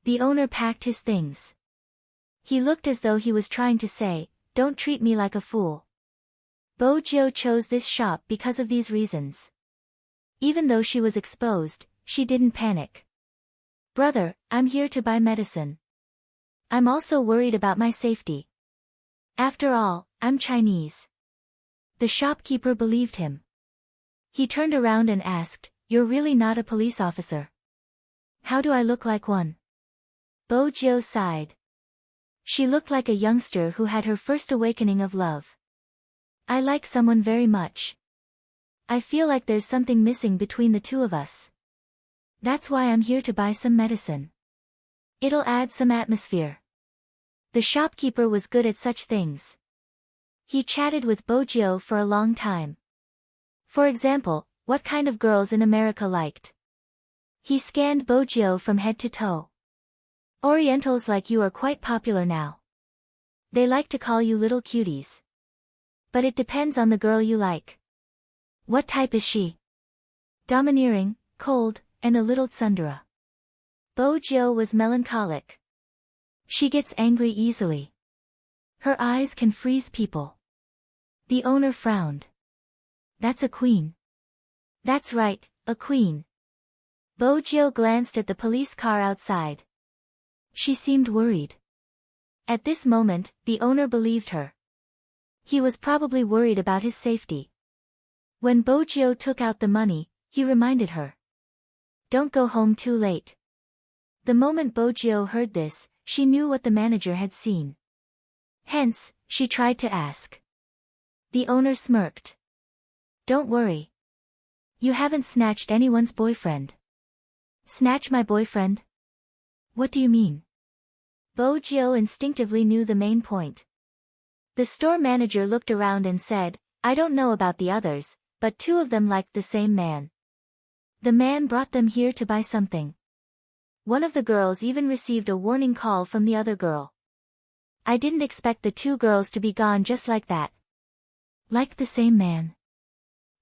The owner packed his things. He looked as though he was trying to say, don't treat me like a fool. Bojio chose this shop because of these reasons. Even though she was exposed, she didn't panic. Brother, I'm here to buy medicine. I'm also worried about my safety. After all, I'm Chinese. The shopkeeper believed him. He turned around and asked, You're really not a police officer? How do I look like one? Bojio sighed. She looked like a youngster who had her first awakening of love. I like someone very much. I feel like there's something missing between the 2 of us. That's why I'm here to buy some medicine. It'll add some atmosphere. The shopkeeper was good at such things. He chatted with Bojio for a long time. For example, what kind of girls in America liked. He scanned Bojio from head to toe. Orientals like you are quite popular now. They like to call you little cuties. But it depends on the girl you like. What type is she? Domineering, cold, and a little tsundere. Bojio was melancholic. She gets angry easily. Her eyes can freeze people. The owner frowned. That's a queen. That's right, a queen. Bojio glanced at the police car outside. She seemed worried. At this moment, the owner believed her. He was probably worried about his safety. When Bojio took out the money, he reminded her. Don't go home too late. The moment Bojio heard this, she knew what the manager had seen. Hence, she tried to ask. The owner smirked. Don't worry. You haven't snatched anyone's boyfriend. Snatch my boyfriend? What do you mean? Bojio instinctively knew the main point. The store manager looked around and said, I don't know about the others, but 2 of them liked the same man. The man brought them here to buy something. One of the girls even received a warning call from the other girl. I didn't expect the 2 girls to be gone just like that. Like the same man.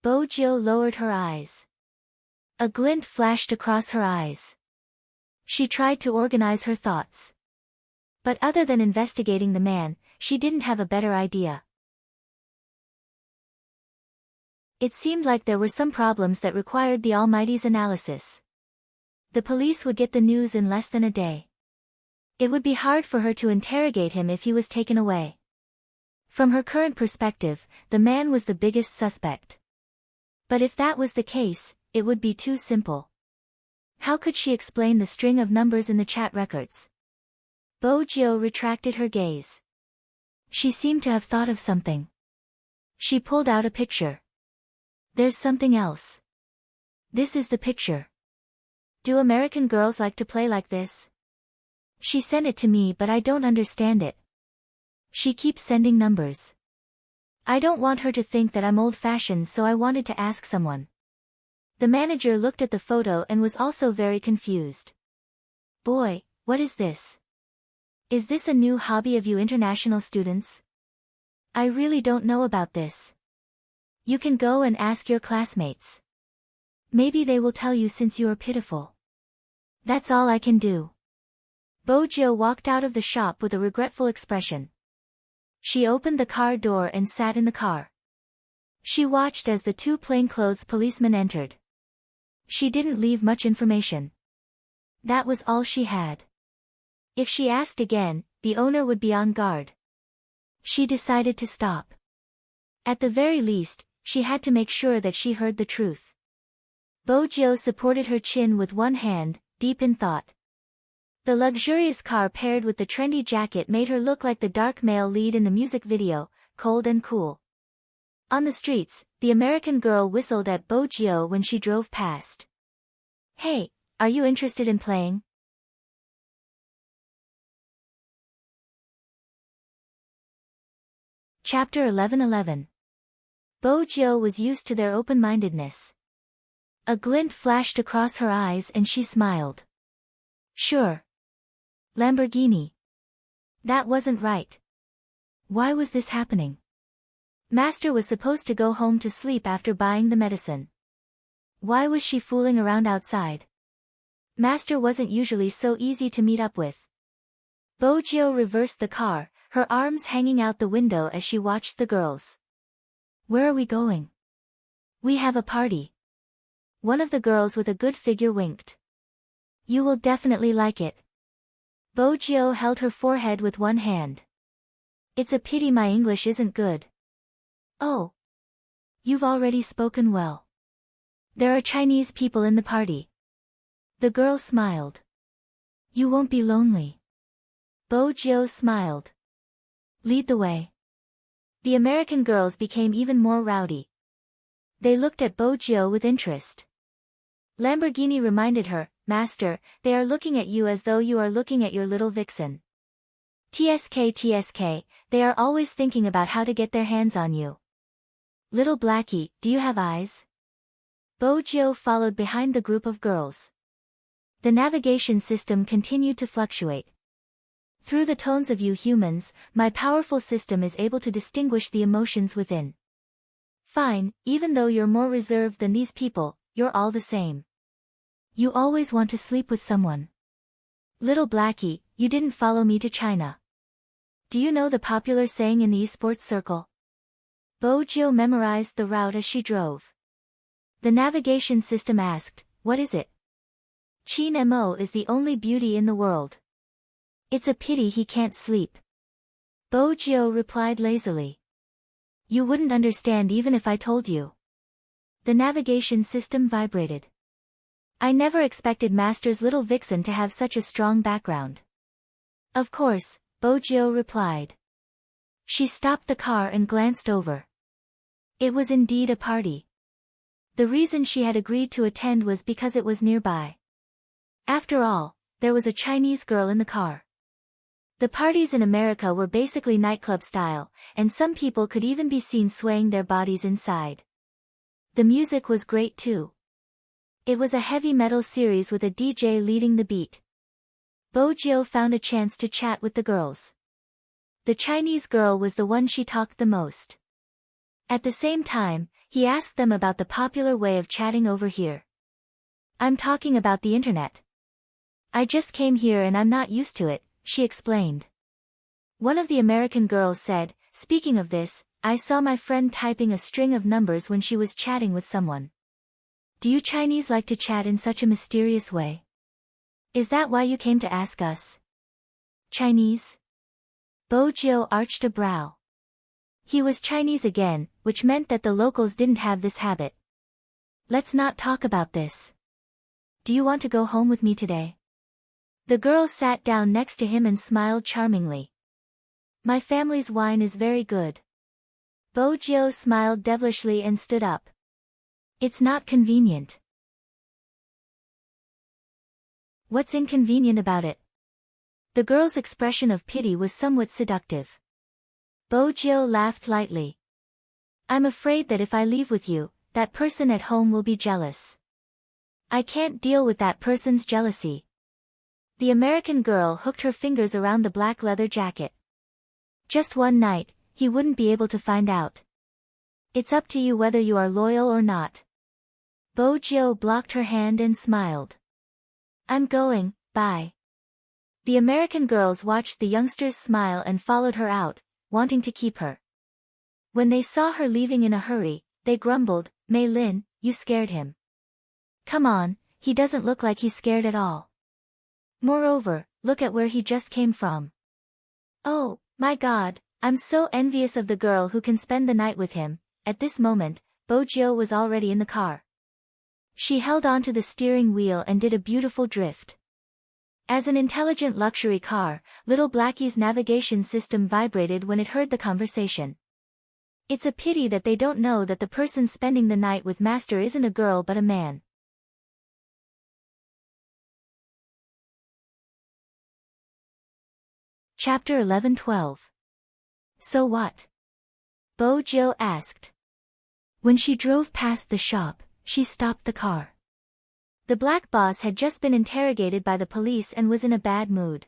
Bojio lowered her eyes. A glint flashed across her eyes. She tried to organize her thoughts. But other than investigating the man, she didn't have a better idea. It seemed like there were some problems that required the Almighty's analysis. The police would get the news in less than a day. It would be hard for her to interrogate him if he was taken away. From her current perspective, the man was the biggest suspect. But if that was the case, it would be too simple. How could she explain the string of numbers in the chat records? Bojio retracted her gaze. She seemed to have thought of something. She pulled out a picture. There's something else. This is the picture. Do American girls like to play like this? She sent it to me but I don't understand it. She keeps sending numbers. I don't want her to think that I'm old-fashioned, so I wanted to ask someone. The manager looked at the photo and was also very confused. Boy, what is this? Is this a new hobby of you international students? I really don't know about this. You can go and ask your classmates. Maybe they will tell you since you are pitiful. That's all I can do. Bojo walked out of the shop with a regretful expression. She opened the car door and sat in the car. She watched as the two plainclothes policemen entered. She didn't leave much information. That was all she had. If she asked again, the owner would be on guard. She decided to stop. At the very least, she had to make sure that she heard the truth. Bojo supported her chin with one hand, deep in thought. The luxurious car paired with the trendy jacket made her look like the dark male lead in the music video, Cold and Cool. On the streets, the American girl whistled at Bojo when she drove past. "Hey, are you interested in playing?" Chapter 11:11. Bojo was used to their open-mindedness. A glint flashed across her eyes and she smiled. "Sure. Lamborghini." That wasn't right. Why was this happening? Master was supposed to go home to sleep after buying the medicine. Why was she fooling around outside? Master wasn't usually so easy to meet up with. Bojo reversed the car, her arms hanging out the window as she watched the girls. "Where are we going?" "We have a party." One of the girls with a good figure winked. "You will definitely like it." Bojo held her forehead with one hand. "It's a pity my English isn't good." "Oh. You've already spoken well. There are Chinese people in the party." The girl smiled. "You won't be lonely." Bojo smiled. "Lead the way." The American girls became even more rowdy. They looked at Bojo with interest. Lamborghini reminded her, "Master, they are looking at you as though you are looking at your little vixen. TSK, they are always thinking about how to get their hands on you. Little Blackie, do you have eyes?" Bojo followed behind the group of girls. The navigation system continued to fluctuate. "Through the tones of you humans, my powerful system is able to distinguish the emotions within. Fine, even though you're more reserved than these people, you're all the same. You always want to sleep with someone. Little Blackie, you didn't follow me to China. Do you know the popular saying in the esports circle?" Bojo memorized the route as she drove. The navigation system asked, "What is it?" "Chin Mo is the only beauty in the world. It's a pity he can't sleep." Bojo replied lazily. "You wouldn't understand even if I told you." The navigation system vibrated. "I never expected Master's little vixen to have such a strong background." "Of course," Bojo replied. She stopped the car and glanced over. It was indeed a party. The reason she had agreed to attend was because it was nearby. After all, there was a Chinese girl in the car. The parties in America were basically nightclub style, and some people could even be seen swaying their bodies inside. The music was great too. It was a heavy metal series with a DJ leading the beat. Bojo found a chance to chat with the girls. The Chinese girl was the one she talked the most. At the same time, he asked them about the popular way of chatting over here. "I'm talking about the internet. I just came here and I'm not used to it," she explained. One of the American girls said, "Speaking of this, I saw my friend typing a string of numbers when she was chatting with someone. Do you Chinese like to chat in such a mysterious way? Is that why you came to ask us?" "Chinese?" Bojo arched a brow. He was Chinese again, which meant that the locals didn't have this habit. "Let's not talk about this. Do you want to go home with me today?" The girl sat down next to him and smiled charmingly. "My family's wine is very good." Bojo smiled devilishly and stood up. "It's not convenient." "What's inconvenient about it?" The girl's expression of pity was somewhat seductive. Bojo laughed lightly. "I'm afraid that if I leave with you, that person at home will be jealous. I can't deal with that person's jealousy." The American girl hooked her fingers around the black leather jacket. "Just one night, he wouldn't be able to find out. It's up to you whether you are loyal or not." Bojo blocked her hand and smiled. "I'm going, bye." The American girls watched the youngsters smile and followed her out, wanting to keep her. When they saw her leaving in a hurry, they grumbled, "Mei Lin, you scared him. Come on, he doesn't look like he's scared at all. Moreover, look at where he just came from. Oh, my God, I'm so envious of the girl who can spend the night with him." At this moment, Bojiu was already in the car. She held onto the steering wheel and did a beautiful drift. As an intelligent luxury car, Little Blackie's navigation system vibrated when it heard the conversation. It's a pity that they don't know that the person spending the night with Master isn't a girl but a man. Chapter 11-12. So what? Bojiu asked. When she drove past the shop, she stopped the car. The black boss had just been interrogated by the police and was in a bad mood.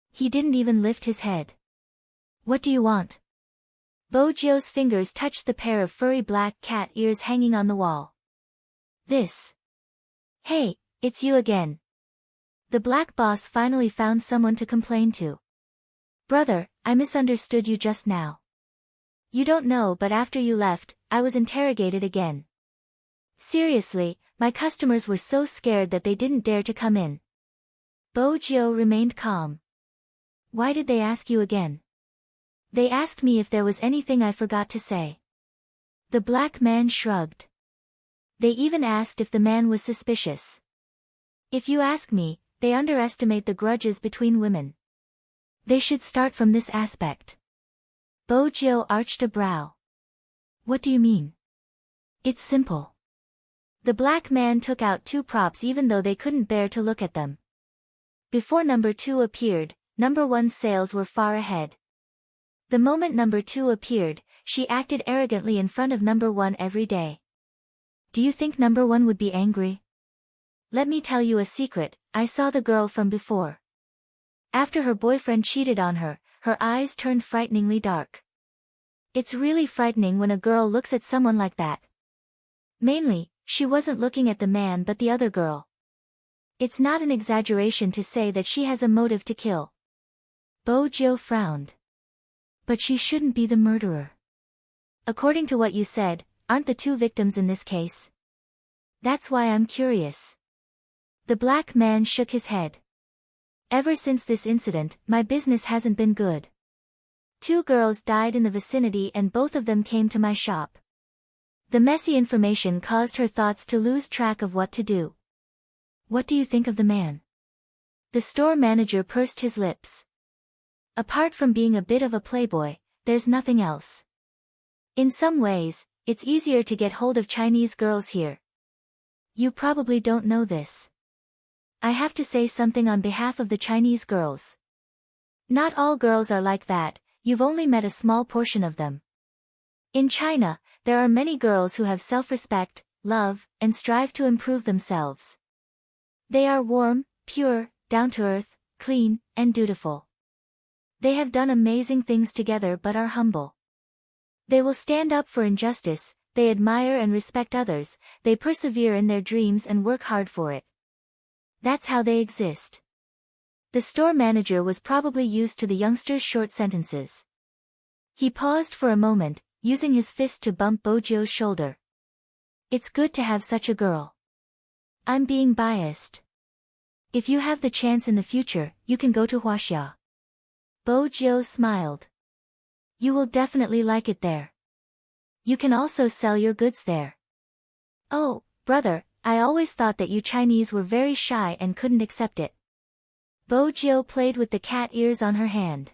He didn't even lift his head. "What do you want?" Bojiu's fingers touched the pair of furry black cat ears hanging on the wall. "This." "Hey, it's you again." The black boss finally found someone to complain to. "Brother, I misunderstood you just now. You don't know, but after you left, I was interrogated again. Seriously, my customers were so scared that they didn't dare to come in." Bojiu remained calm. "Why did they ask you again?" "They asked me if there was anything I forgot to say." The black man shrugged. "They even asked if the man was suspicious. If you ask me, they underestimate the grudges between women. They should start from this aspect." Bojiu arched a brow. "What do you mean?" "It's simple." The black man took out two props even though they couldn't bear to look at them. Before number 2 appeared, number 1's sales were far ahead. The moment number 2 appeared, she acted arrogantly in front of number 1 every day. Do you think number 1 would be angry? Let me tell you a secret, I saw the girl from before. After her boyfriend cheated on her, her eyes turned frighteningly dark. It's really frightening when a girl looks at someone like that. Mainly, she wasn't looking at the man but the other girl. It's not an exaggeration to say that she has a motive to kill. Bojiu frowned. But she shouldn't be the murderer. According to what you said, aren't the two victims in this case? That's why I'm curious. The black man shook his head. Ever since this incident, my business hasn't been good. 2 girls died in the vicinity and both of them came to my shop. The messy information caused her thoughts to lose track of what to do. What do you think of the man? The store manager pursed his lips. Apart from being a bit of a playboy, there's nothing else. In some ways, it's easier to get hold of Chinese girls here. You probably don't know this. I have to say something on behalf of the Chinese girls. Not all girls are like that, you've only met a small portion of them. In China, there are many girls who have self-respect, love, and strive to improve themselves. They are warm, pure, down-to-earth, clean, and dutiful. They have done amazing things together but are humble. They will stand up for injustice, they admire and respect others, they persevere in their dreams and work hard for it. That's how they exist. The store manager was probably used to the youngster's short sentences. He paused for a moment, using his fist to bump Bojiu's shoulder. It's good to have such a girl. I'm being biased. If you have the chance in the future, you can go to Huaxia. Bojiu smiled. You will definitely like it there. You can also sell your goods there. Oh, brother, I always thought that you Chinese were very shy and couldn't accept it. Bojiu played with the cat ears on her hand.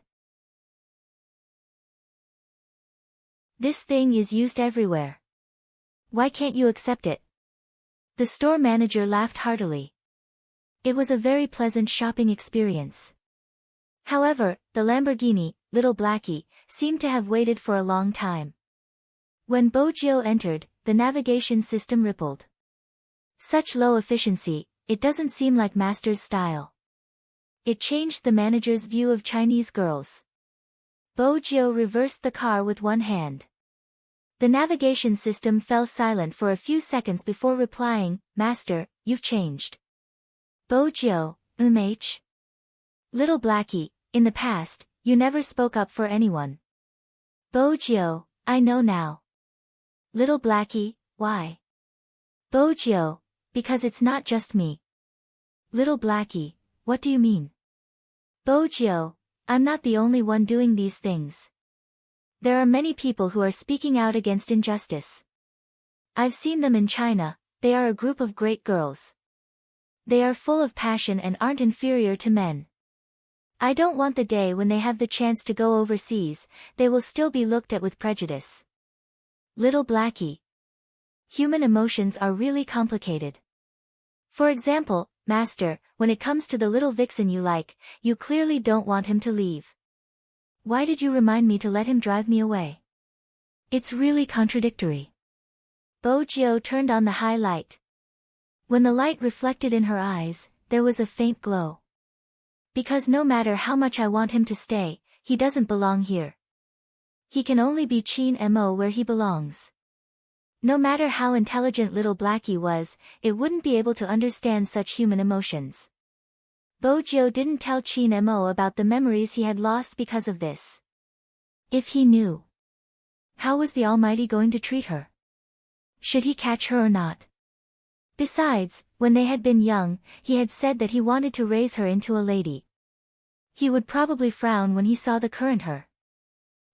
This thing is used everywhere. Why can't you accept it? The store manager laughed heartily. It was a very pleasant shopping experience. However, the Lamborghini, Little Blackie, seemed to have waited for a long time. When Bojiu entered, the navigation system rippled. Such low efficiency, it doesn't seem like Master's style. It changed the manager's view of Chinese girls. Bojiu reversed the car with one hand. The navigation system fell silent for a few seconds before replying, Master, you've changed. Bojiu, Little Blackie, in the past, you never spoke up for anyone. Bojo, I know now. Little Blackie, why? Bojo, because it's not just me. Little Blackie, what do you mean? Bojo, I'm not the only one doing these things. There are many people who are speaking out against injustice. I've seen them in China. They are a group of great girls. They are full of passion and aren't inferior to men. I don't want the day when they have the chance to go overseas, they will still be looked at with prejudice. Little Blackie. Human emotions are really complicated. For example, Master, when it comes to the little vixen you like, you clearly don't want him to leave. Why did you remind me to let him drive me away? It's really contradictory. Bojo turned on the high light. When the light reflected in her eyes, there was a faint glow. Because no matter how much I want him to stay, he doesn't belong here. He can only be Chin Mo where he belongs. No matter how intelligent Little Blackie was, it wouldn't be able to understand such human emotions. Bojo didn't tell Chin Mo about the memories he had lost because of this. If he knew, how was the Almighty going to treat her? Should he catch her or not? Besides, when they had been young, he had said that he wanted to raise her into a lady. He would probably frown when he saw the current her.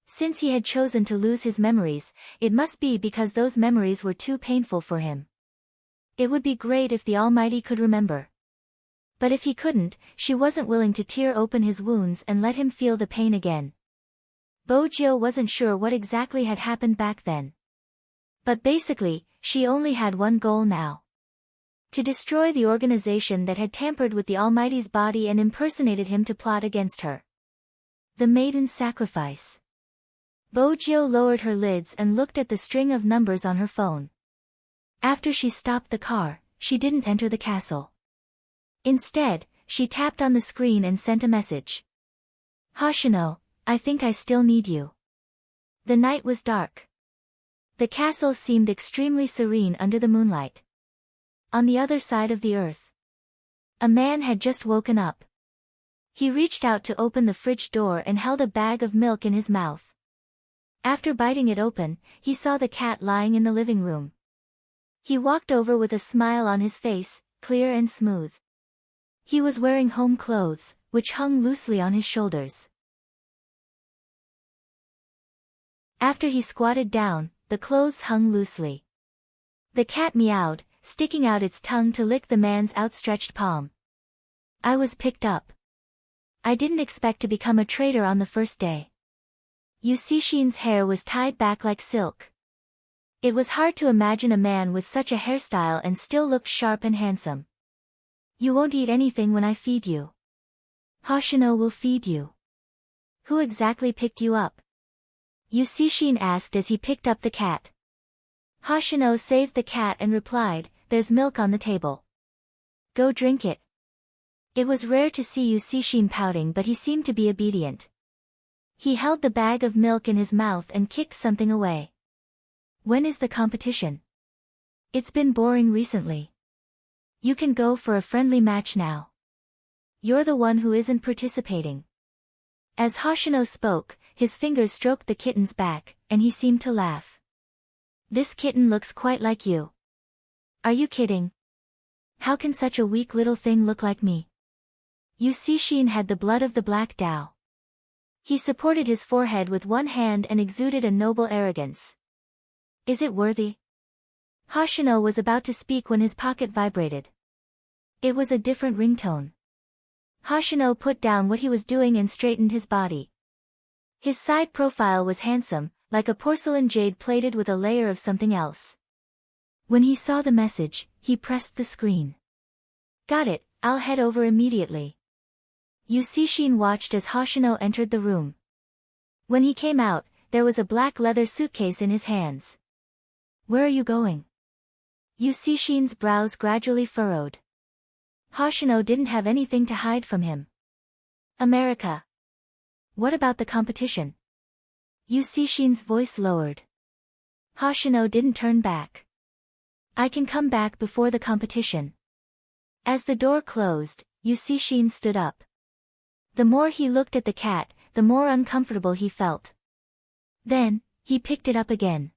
Since he had chosen to lose his memories, it must be because those memories were too painful for him. It would be great if the Almighty could remember. But if he couldn't, she wasn't willing to tear open his wounds and let him feel the pain again. Bojo wasn't sure what exactly had happened back then. But basically, she only had one goal now. To destroy the organization that had tampered with the Almighty's body and impersonated him to plot against her. The Maiden's Sacrifice. Bojo lowered her lids and looked at the string of numbers on her phone. After she stopped the car, she didn't enter the castle. Instead, she tapped on the screen and sent a message. Hoshino, I think I still need you. The night was dark. The castle seemed extremely serene under the moonlight. On the other side of the earth, a man had just woken up. He reached out to open the fridge door and held a bag of milk in his mouth. After biting it open, he saw the cat lying in the living room. He walked over with a smile on his face, clear and smooth. He was wearing home clothes, which hung loosely on his shoulders. After he squatted down, the clothes hung loosely. The cat meowed, sticking out its tongue to lick the man's outstretched palm. I was picked up. I didn't expect to become a traitor on the first day. Yusishin's hair was tied back like silk. It was hard to imagine a man with such a hairstyle and still look sharp and handsome. You won't eat anything when I feed you. Hoshino will feed you. Who exactly picked you up? Yusishin asked as he picked up the cat. Hoshino saved the cat and replied, there's milk on the table. Go drink it. It was rare to see Yusishin pouting, but he seemed to be obedient. He held the bag of milk in his mouth and kicked something away. When is the competition? It's been boring recently. You can go for a friendly match now. You're the one who isn't participating. As Hoshino spoke, his fingers stroked the kitten's back, and he seemed to laugh. This kitten looks quite like you. Are you kidding? How can such a weak little thing look like me? Yusishin had the blood of the Black Dao. He supported his forehead with one hand and exuded a noble arrogance. Is it worthy? Hoshino was about to speak when his pocket vibrated. It was a different ringtone. Hoshino put down what he was doing and straightened his body. His side profile was handsome, like a porcelain jade plated with a layer of something else. When he saw the message, he pressed the screen. Got it, I'll head over immediately. Yusishin watched as Hoshino entered the room. When he came out, there was a black leather suitcase in his hands. Where are you going? Yusishin's brows gradually furrowed. Hoshino didn't have anything to hide from him. America. What about the competition? Yusishin's voice lowered. Hoshino didn't turn back. I can come back before the competition. As the door closed, Yusishin stood up. The more he looked at the cat, the more uncomfortable he felt. Then, he picked it up again.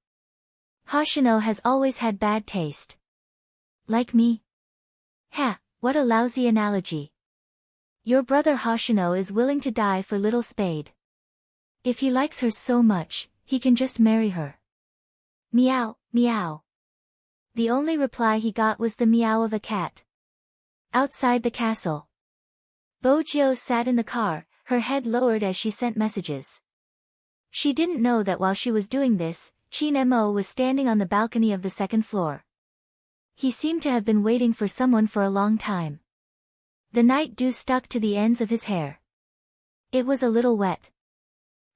Hoshino has always had bad taste. Like me? Ha, what a lousy analogy. Your brother Hoshino is willing to die for little Spade. If he likes her so much, he can just marry her. Meow, meow. The only reply he got was the meow of a cat. Outside the castle. Bojio sat in the car, her head lowered as she sent messages. She didn't know that while she was doing this, Chin-mo was standing on the balcony of the second floor. He seemed to have been waiting for someone for a long time. The night dew stuck to the ends of his hair. It was a little wet.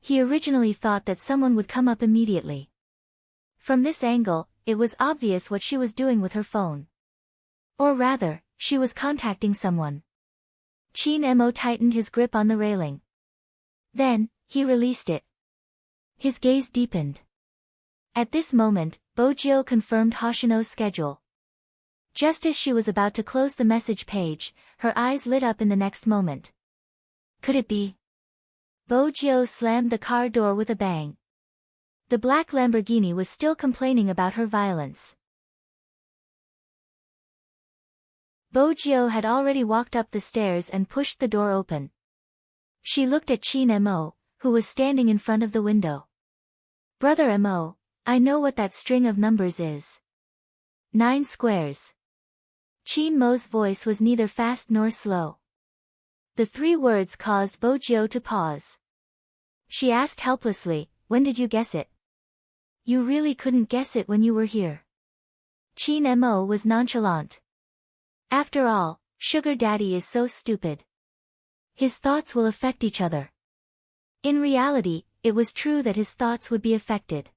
He originally thought that someone would come up immediately. From this angle, it was obvious what she was doing with her phone. Or rather, she was contacting someone. Chin-mo tightened his grip on the railing. Then, he released it. His gaze deepened. At this moment, Bojio confirmed Hoshino's schedule. Just as she was about to close the message page, her eyes lit up in the next moment. Could it be? Bojio slammed the car door with a bang. The black Lamborghini was still complaining about her violence. Bojio had already walked up the stairs and pushed the door open. She looked at Chin-mo, who was standing in front of the window. Brother M.O., I know what that string of numbers is. 9 squares. Chin-mo's voice was neither fast nor slow. The 3 words caused Bojio to pause. She asked helplessly, when did you guess it? You really couldn't guess it when you were here. Chin-mo was nonchalant. After all, Sugar Daddy is so stupid. His thoughts will affect each other. In reality, it was true that his thoughts would be affected.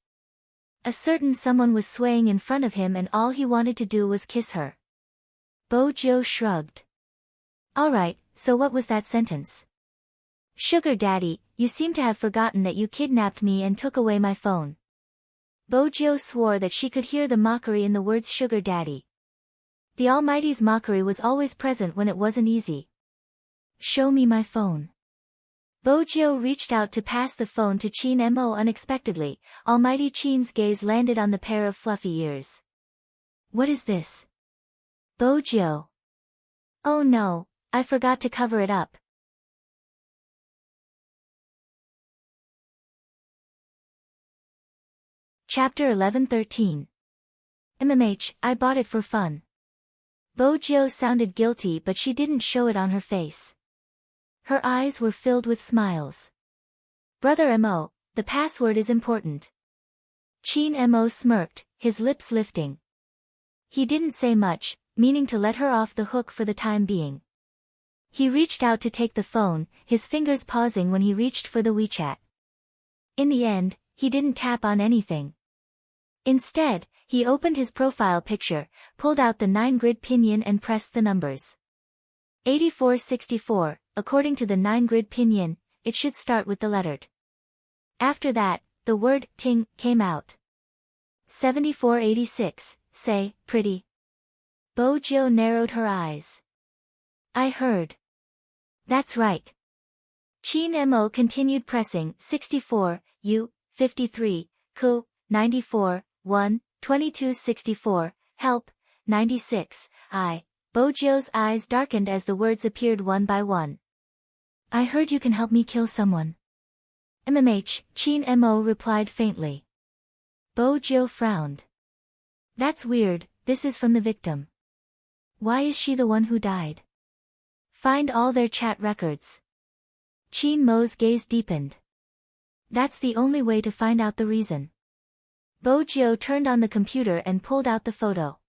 A certain someone was swaying in front of him and all he wanted to do was kiss her. Bojio shrugged. Alright, so what was that sentence? Sugar Daddy, you seem to have forgotten that you kidnapped me and took away my phone. Bojio swore that she could hear the mockery in the words Sugar Daddy. The Almighty's mockery was always present when it wasn't easy. Show me my phone. Bojio reached out to pass the phone to Chin-mo unexpectedly. Almighty Chin's gaze landed on the pair of fluffy ears. What is this? Bojio. Oh no, I forgot to cover it up. Chapter 11-13. I bought it for fun. Bojio sounded guilty but she didn't show it on her face. Her eyes were filled with smiles. Brother M.O., the password is important. Chin-mo smirked, his lips lifting. He didn't say much, meaning to let her off the hook for the time being. He reached out to take the phone, his fingers pausing when he reached for the WeChat. In the end, he didn't tap on anything. Instead, he opened his profile picture, pulled out the 9-grid pinyin and pressed the numbers. 8464, according to the 9-grid pinyin, it should start with the letter T. After that, the word ting came out. 7486, say, pretty. Bojio narrowed her eyes. I heard. That's right. Chin-mo continued pressing 64, U, 53, Ku, 94, 1, 2264, help, 96, I. Bojio's eyes darkened as the words appeared one by one. I heard you can help me kill someone. Chin-mo replied faintly. Bojio frowned. That's weird, this is from the victim. Why is she the one who died? Find all their chat records. Chin-mo's gaze deepened. That's the only way to find out the reason. Bojio turned on the computer and pulled out the photo.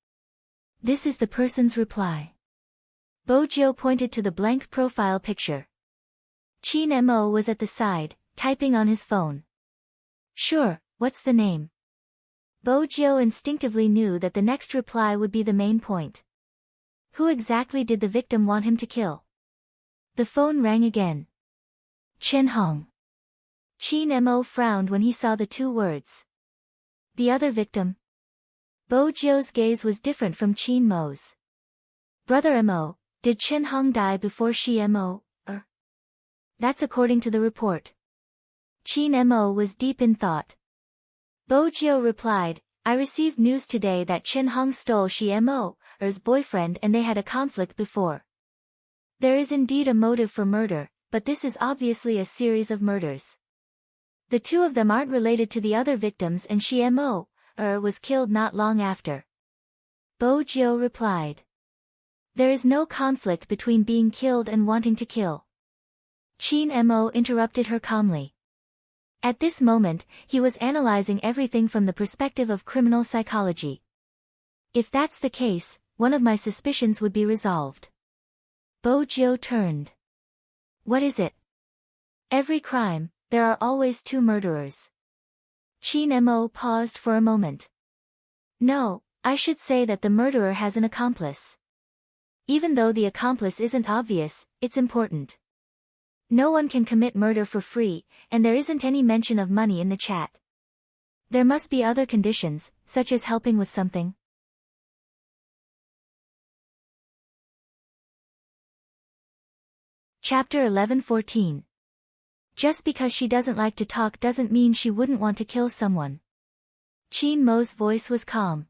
This is the person's reply. Bojio pointed to the blank profile picture. Chin-mo was at the side, typing on his phone. Sure, what's the name? Bojio instinctively knew that the next reply would be the main point. Who exactly did the victim want him to kill? The phone rang again. Chen Hong. Chin-mo frowned when he saw the 2 words. The other victim? Bojio's gaze was different from Chin-mo's. Brother M.O., did Chen Hong die before she M.O., or? That's according to the report. Chin Mo was deep in thought. Bo Jiu replied, I received news today that Chen Hong stole Shi Mo's boyfriend and they had a conflict before. There is indeed a motive for murder, but this is obviously a series of murders. The two of them aren't related to the other victims and Shi Mo was killed not long after. Bo Jiu replied. There is no conflict between being killed and wanting to kill. Chin Mo interrupted her calmly. At this moment, he was analyzing everything from the perspective of criminal psychology. If that's the case, one of my suspicions would be resolved. Bo Jiu turned. What is it? Every crime, there are always two murderers. Chin Mo paused for a moment. No, I should say that the murderer has an accomplice. Even though the accomplice isn't obvious, it's important. No one can commit murder for free, and there isn't any mention of money in the chat. There must be other conditions, such as helping with something. Chapter 11:14. Just because she doesn't like to talk doesn't mean she wouldn't want to kill someone. Chin Mo's voice was calm.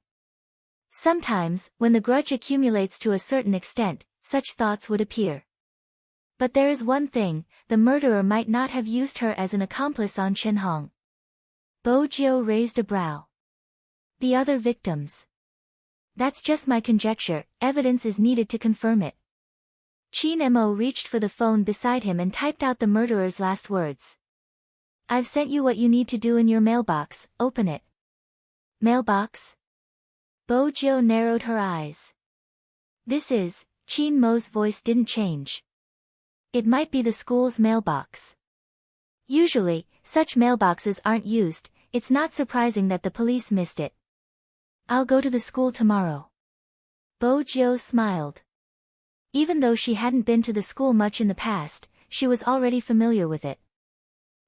Sometimes, when the grudge accumulates to a certain extent, such thoughts would appear. But there is one thing, the murderer might not have used her as an accomplice on Chen Hong. Bo Jiu raised a brow. The other victims. That's just my conjecture, evidence is needed to confirm it. Chin Mo reached for the phone beside him and typed out the murderer's last words. I've sent you what you need to do in your mailbox, open it. Mailbox? Bo Jiu narrowed her eyes. This is, Chin Mo's voice didn't change. It might be the school's mailbox. Usually, such mailboxes aren't used, it's not surprising that the police missed it. I'll go to the school tomorrow. Bo Jiu smiled. Even though she hadn't been to the school much in the past, she was already familiar with it.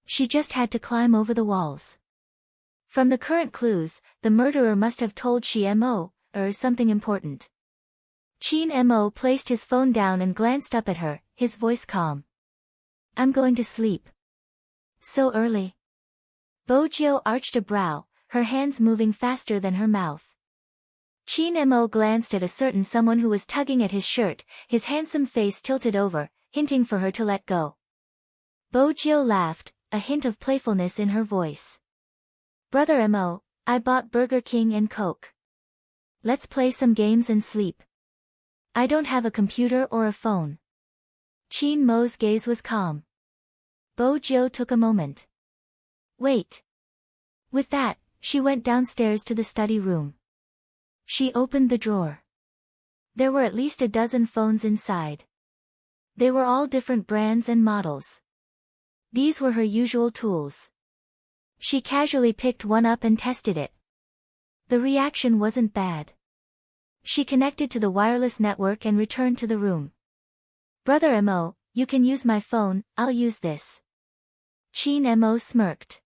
She just had to climb over the walls. From the current clues, the murderer must have told Shi Mo something important. Chin Mo placed his phone down and glanced up at her, his voice calm. I'm going to sleep. So early? Bo Jiu arched a brow, her hands moving faster than her mouth. Chin Mo glanced at a certain someone who was tugging at his shirt, his handsome face tilted over, hinting for her to let go. Bo Jiu laughed, a hint of playfulness in her voice. Brother Mo, I bought Burger King and Coke. Let's play some games and sleep. I don't have a computer or a phone. Chin Mo's gaze was calm. Bo Jiu took a moment. Wait. With that, she went downstairs to the study room. She opened the drawer. There were at least a dozen phones inside. They were all different brands and models. These were her usual tools. She casually picked one up and tested it. The reaction wasn't bad. She connected to the wireless network and returned to the room. Brother Mo, you can use my phone, I'll use this. Chin Mo smirked.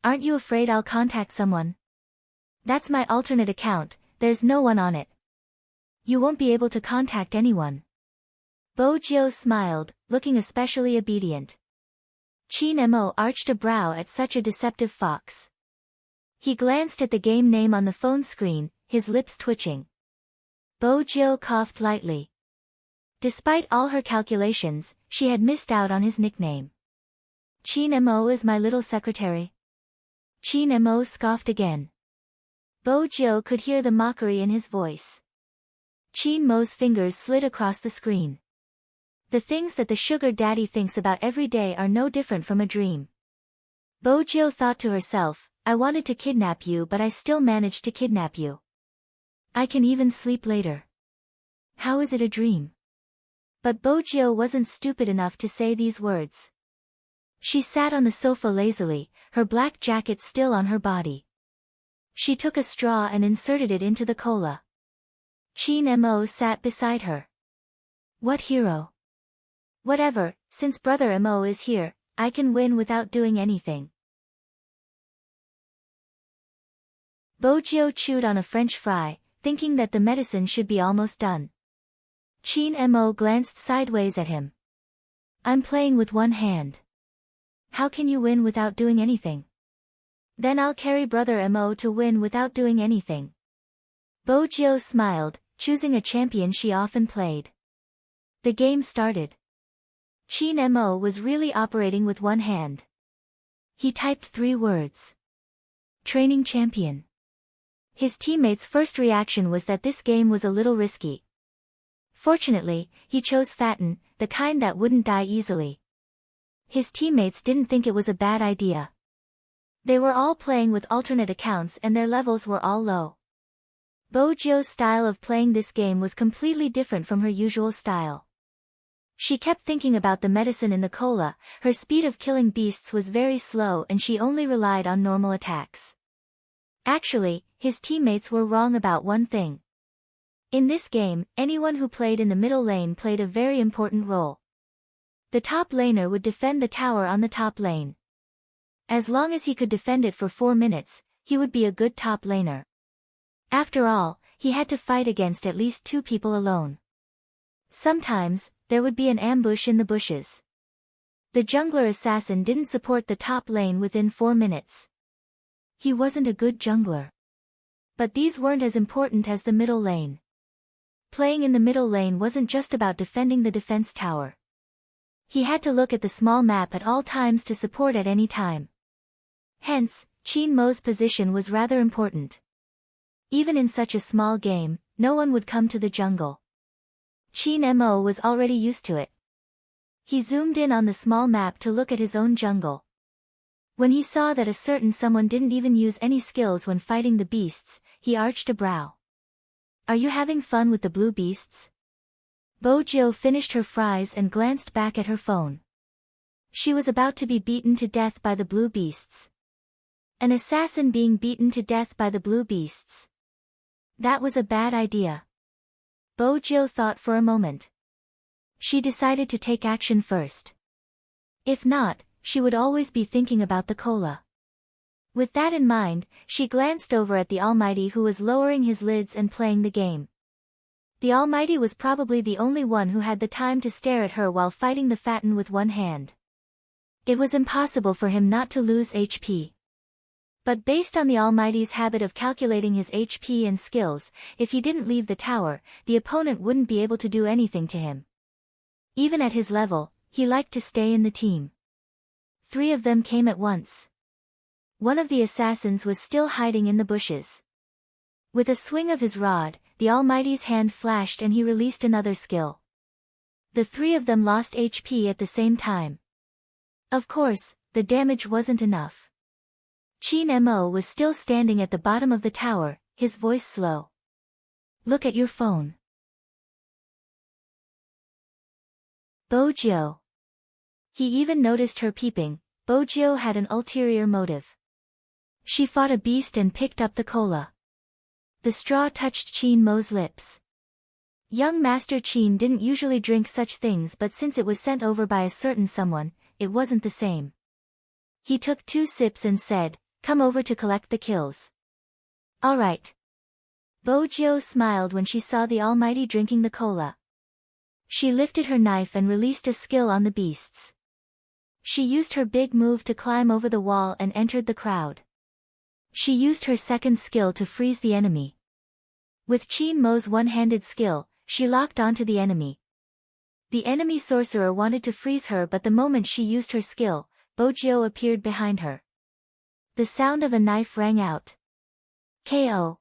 Aren't you afraid I'll contact someone? That's my alternate account, there's no one on it. You won't be able to contact anyone. Bo Jiu smiled, looking especially obedient. Chin Mo arched a brow at such a deceptive fox. He glanced at the game name on the phone screen, his lips twitching. Bo Jiu coughed lightly. Despite all her calculations, she had missed out on his nickname. Chin Mo is my little secretary. Chin Mo scoffed again. Bo Jiu could hear the mockery in his voice. Chin Mo's fingers slid across the screen. The things that the sugar daddy thinks about every day are no different from a dream. Bo Jiu thought to herself, I wanted to kidnap you but I still managed to kidnap you. I can even sleep later. How is it a dream? But Bo Jiu wasn't stupid enough to say these words. She sat on the sofa lazily, her black jacket still on her body. She took a straw and inserted it into the cola. Chin Mo sat beside her. What hero? Whatever, since Brother Mo is here, I can win without doing anything. Bo Jiu chewed on a French fry, thinking that the medicine should be almost done. Chin Mo glanced sideways at him. I'm playing with one hand. How can you win without doing anything? Then I'll carry Brother Mo to win without doing anything. Bojo smiled, choosing a champion she often played. The game started. Chin Mo was really operating with one hand. He typed 3 words. Training champion. His teammates' first reaction was that this game was a little risky. Fortunately, he chose Fatten, the kind that wouldn't die easily. His teammates didn't think it was a bad idea. They were all playing with alternate accounts and their levels were all low. Bojo's style of playing this game was completely different from her usual style. She kept thinking about the medicine in the cola, her speed of killing beasts was very slow and she only relied on normal attacks. Actually, his teammates were wrong about one thing. In this game, anyone who played in the middle lane played a very important role. The top laner would defend the tower on the top lane. As long as he could defend it for 4 minutes, he would be a good top laner. After all, he had to fight against at least 2 people alone. Sometimes, there would be an ambush in the bushes. The jungler assassin didn't support the top lane within 4 minutes. He wasn't a good jungler. But these weren't as important as the middle lane. Playing in the middle lane wasn't just about defending the defense tower. He had to look at the small map at all times to support at any time. Hence, Chin Mo's position was rather important. Even in such a small game, no one would come to the jungle. Chin Mo was already used to it. He zoomed in on the small map to look at his own jungle. When he saw that a certain someone didn't even use any skills when fighting the beasts, he arched a brow. Are you having fun with the blue beasts? Bojo finished her fries and glanced back at her phone. She was about to be beaten to death by the blue beasts. An assassin being beaten to death by the blue beasts. That was a bad idea. Bojo thought for a moment. She decided to take action first. If not, she would always be thinking about the cola. With that in mind, she glanced over at the Almighty who was lowering his lids and playing the game. The Almighty was probably the only one who had the time to stare at her while fighting the Fatten with one hand. It was impossible for him not to lose HP. But based on the Almighty's habit of calculating his HP and skills, if he didn't leave the tower, the opponent wouldn't be able to do anything to him. Even at his level, he liked to stay in the team. 3 of them came at once. One of the assassins was still hiding in the bushes. With a swing of his rod, the Almighty's hand flashed and he released another skill. The 3 of them lost HP at the same time. Of course, the damage wasn't enough. Chin Mo was still standing at the bottom of the tower, his voice slow. Look at your phone. Bojo. He even noticed her peeping. Bojo had an ulterior motive. She fought a beast and picked up the cola. The straw touched Chin Mo's lips. Young Master Chin didn't usually drink such things, but since it was sent over by a certain someone, it wasn't the same. He took 2 sips and said, "Come over to collect the kills." All right. Bojo smiled when she saw the Almighty drinking the cola. She lifted her knife and released a skill on the beasts. She used her big move to climb over the wall and entered the crowd. She used her second skill to freeze the enemy. With Chin Mo's one-handed skill, she locked onto the enemy. The enemy sorcerer wanted to freeze her, but the moment she used her skill, Bojo appeared behind her. The sound of a knife rang out. KO.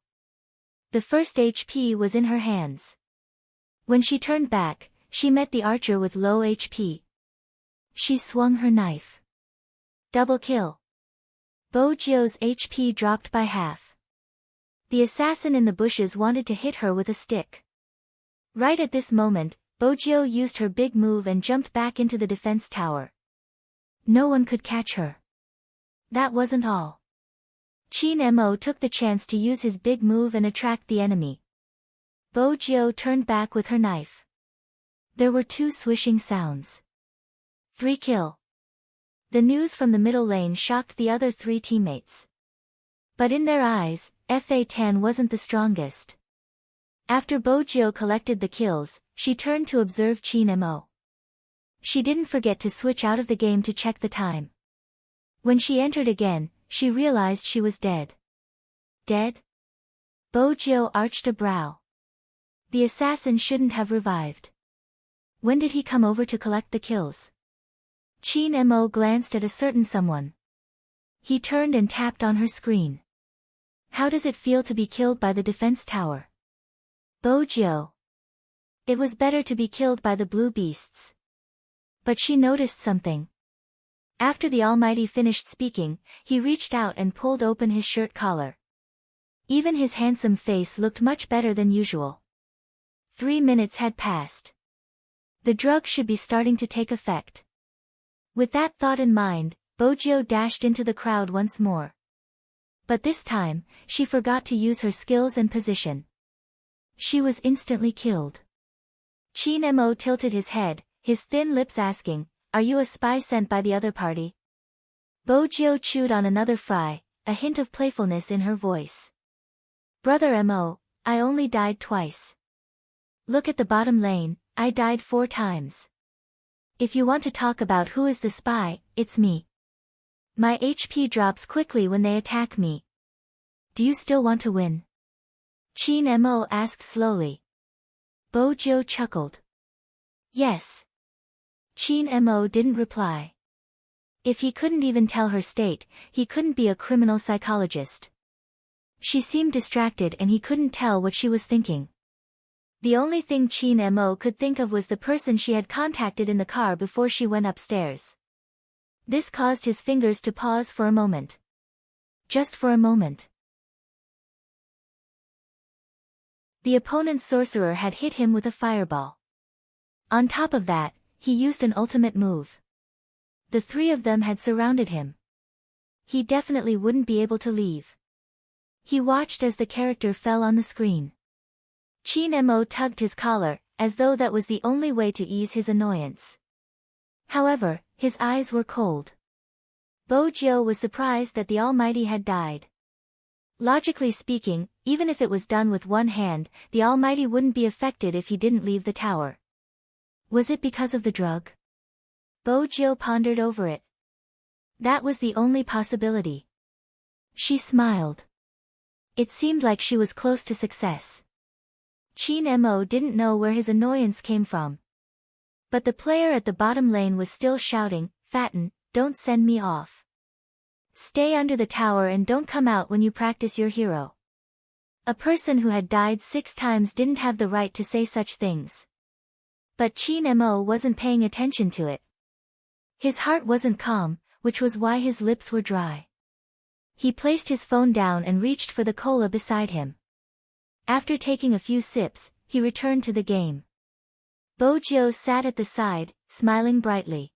The first HP was in her hands. When she turned back, she met the archer with low HP. She swung her knife. Double kill. Bojo's HP dropped by half. The assassin in the bushes wanted to hit her with a stick. Right at this moment, Bojo used her big move and jumped back into the defense tower. No one could catch her. That wasn't all. Chin Mo took the chance to use his big move and attract the enemy. Bojo turned back with her knife. There were 2 swishing sounds. 3 kill. The news from the middle lane shocked the other 3 teammates. But in their eyes, Fa-Tan wasn't the strongest. After Bojo collected the kills, she turned to observe Chin Mo. She didn't forget to switch out of the game to check the time. When she entered again, she realized she was dead. Dead? Bojo arched a brow. The assassin shouldn't have revived. When did he come over to collect the kills? Chin Mo glanced at a certain someone. He turned and tapped on her screen. How does it feel to be killed by the defense tower? Bojo. It was better to be killed by the blue beasts. But she noticed something. After the Almighty finished speaking, he reached out and pulled open his shirt collar. Even his handsome face looked much better than usual. 3 minutes had passed. The drug should be starting to take effect. With that thought in mind, Bojo dashed into the crowd once more. But this time, she forgot to use her skills and position. She was instantly killed. Chin Mo tilted his head, his thin lips asking, "Are you a spy sent by the other party?" Bojo chewed on another fry, a hint of playfulness in her voice. "Brother Mo, I only died twice. Look at the bottom lane, I died 4 times. If you want to talk about who is the spy, it's me. My HP drops quickly when they attack me. Do you still want to win?" Chin Mo asked slowly. Bojo chuckled. "Yes." Chin Mo didn't reply. If he couldn't even tell her state, he couldn't be a criminal psychologist. She seemed distracted and he couldn't tell what she was thinking. The only thing Chin Mo could think of was the person she had contacted in the car before she went upstairs. This caused his fingers to pause for a moment. Just for a moment. The opponent's sorcerer had hit him with a fireball. On top of that, he used an ultimate move. The 3 of them had surrounded him. He definitely wouldn't be able to leave. He watched as the character fell on the screen. Chin Mo tugged his collar, as though that was the only way to ease his annoyance. However, his eyes were cold. Bojo was surprised that the Almighty had died. Logically speaking, even if it was done with one hand, the Almighty wouldn't be affected if he didn't leave the tower. Was it because of the drug? Bojo pondered over it. That was the only possibility. She smiled. It seemed like she was close to success. Chin Mo didn't know where his annoyance came from. But the player at the bottom lane was still shouting, "Fatten, don't send me off. Stay under the tower and don't come out when you practice your hero." A person who had died 6 times didn't have the right to say such things. But Chin Mo wasn't paying attention to it. His heart wasn't calm, which was why his lips were dry. He placed his phone down and reached for the cola beside him. After taking a few sips, he returned to the game. Bojo sat at the side, smiling brightly.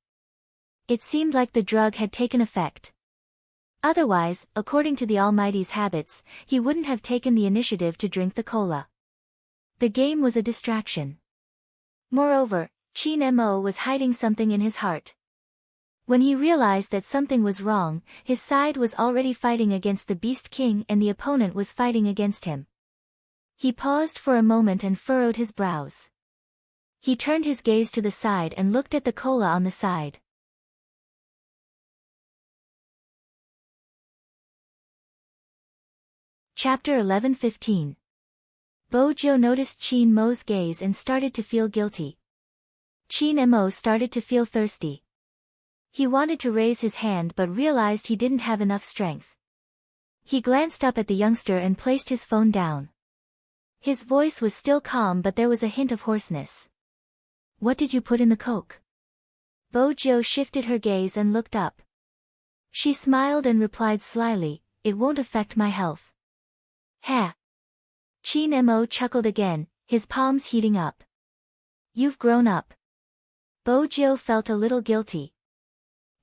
It seemed like the drug had taken effect. Otherwise, according to the Almighty's habits, he wouldn't have taken the initiative to drink the cola. The game was a distraction. Moreover, Chin Mo was hiding something in his heart. When he realized that something was wrong, his side was already fighting against the Beast King and the opponent was fighting against him. He paused for a moment and furrowed his brows. He turned his gaze to the side and looked at the cola on the side. Chapter 11:15. Bojo noticed Chin Mo's gaze and started to feel guilty. Chin Mo started to feel thirsty. He wanted to raise his hand but realized he didn't have enough strength. He glanced up at the youngster and placed his phone down. His voice was still calm but there was a hint of hoarseness. "What did you put in the Coke?" Bojo shifted her gaze and looked up. She smiled and replied slyly, "It won't affect my health." "Ha!" Chin Mo chuckled again, his palms heating up. "You've grown up." Bojo felt a little guilty.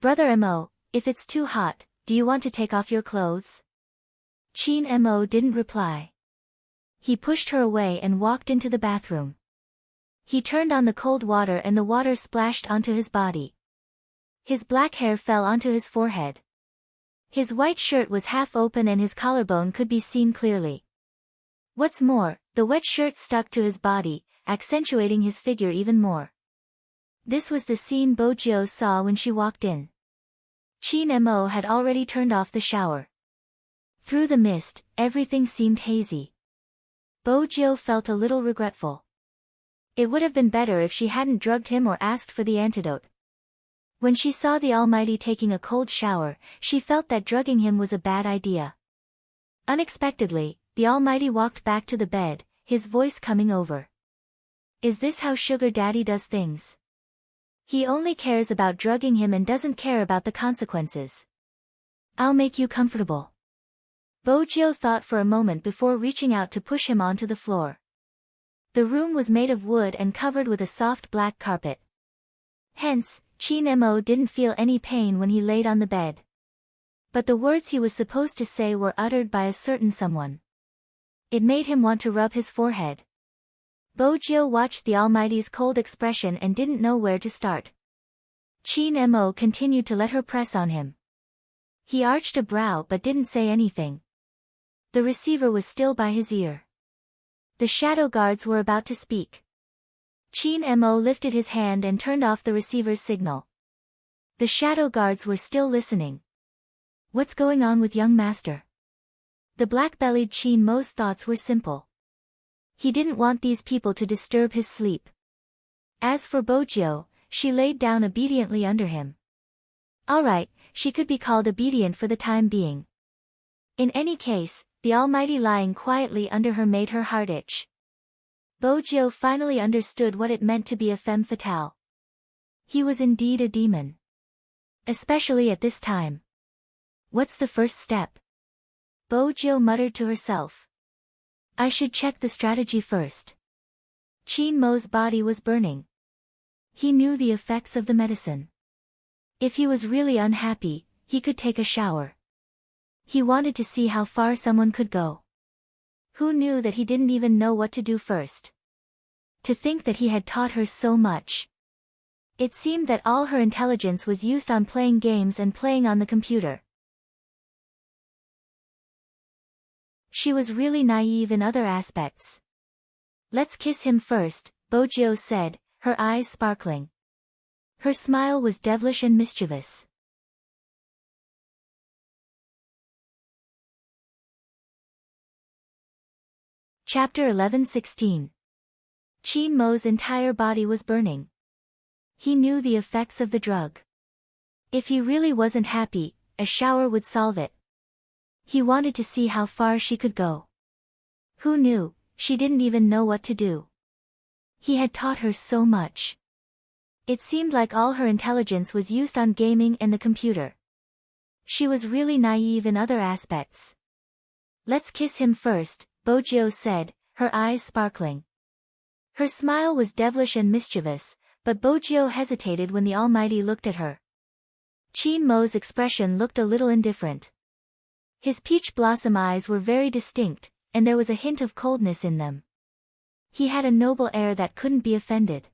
"Brother Mo, if it's too hot, do you want to take off your clothes?" Chin Mo didn't reply. He pushed her away and walked into the bathroom. He turned on the cold water and the water splashed onto his body. His black hair fell onto his forehead. His white shirt was half open and his collarbone could be seen clearly. What's more, the wet shirt stuck to his body, accentuating his figure even more. This was the scene Bojio saw when she walked in. Chin Mo had already turned off the shower. Through the mist, everything seemed hazy. Bojio felt a little regretful. It would have been better if she hadn't drugged him or asked for the antidote. When she saw the Almighty taking a cold shower, she felt that drugging him was a bad idea. Unexpectedly, the Almighty walked back to the bed, his voice coming over. Is this how Sugar Daddy does things? He only cares about drugging him and doesn't care about the consequences. I'll make you comfortable. Bojio thought for a moment before reaching out to push him onto the floor. The room was made of wood and covered with a soft black carpet. Hence, Chin Mo didn't feel any pain when he laid on the bed. But the words he was supposed to say were uttered by a certain someone. It made him want to rub his forehead. Bojio watched the Almighty's cold expression and didn't know where to start. Chin Mo continued to let her press on him. He arched a brow but didn't say anything. The receiver was still by his ear. The shadow guards were about to speak. Chin Mo lifted his hand and turned off the receiver's signal. The shadow guards were still listening. What's going on with young master? The black-bellied Chin Mo's thoughts were simple. He didn't want these people to disturb his sleep. As for Bojio, she laid down obediently under him. All right, she could be called obedient for the time being. In any case, the Almighty lying quietly under her made her heart itch. Bojio finally understood what it meant to be a femme fatale. He was indeed a demon. Especially at this time. What's the first step? Bojio muttered to herself. I should check the strategy first. Chin Mo's body was burning. He knew the effects of the medicine. If he was really unhappy, he could take a shower. He wanted to see how far someone could go. Who knew that he didn't even know what to do first? To think that he had taught her so much. It seemed that all her intelligence was used on playing games and playing on the computer. She was really naive in other aspects. Let's kiss him first, Bojio said, her eyes sparkling. Her smile was devilish and mischievous. Chapter 11:16. Chin Mo's entire body was burning. He knew the effects of the drug. If he really wasn't happy, a shower would solve it. He wanted to see how far she could go. Who knew, she didn't even know what to do. He had taught her so much. It seemed like all her intelligence was used on gaming and the computer. She was really naive in other aspects. Let's kiss him first, Bojio said, her eyes sparkling. Her smile was devilish and mischievous, but Bojio hesitated when the Almighty looked at her. Chin Mo's expression looked a little indifferent. His peach blossom eyes were very distinct, and there was a hint of coldness in them. He had a noble air that couldn't be offended.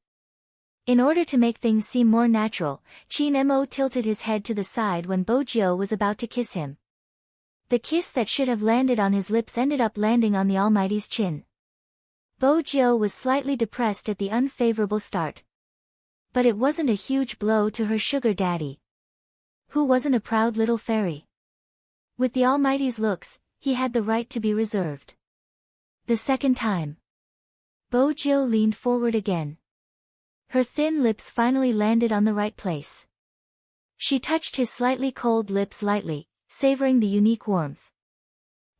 In order to make things seem more natural, Chin Mo tilted his head to the side when Bojio was about to kiss him. The kiss that should have landed on his lips ended up landing on the Almighty's chin. Bojio was slightly depressed at the unfavorable start. But it wasn't a huge blow to her sugar daddy. Who wasn't a proud little fairy? With the Almighty's looks, he had the right to be reserved. The second time. Bojio leaned forward again. Her thin lips finally landed on the right place. She touched his slightly cold lips lightly, savoring the unique warmth.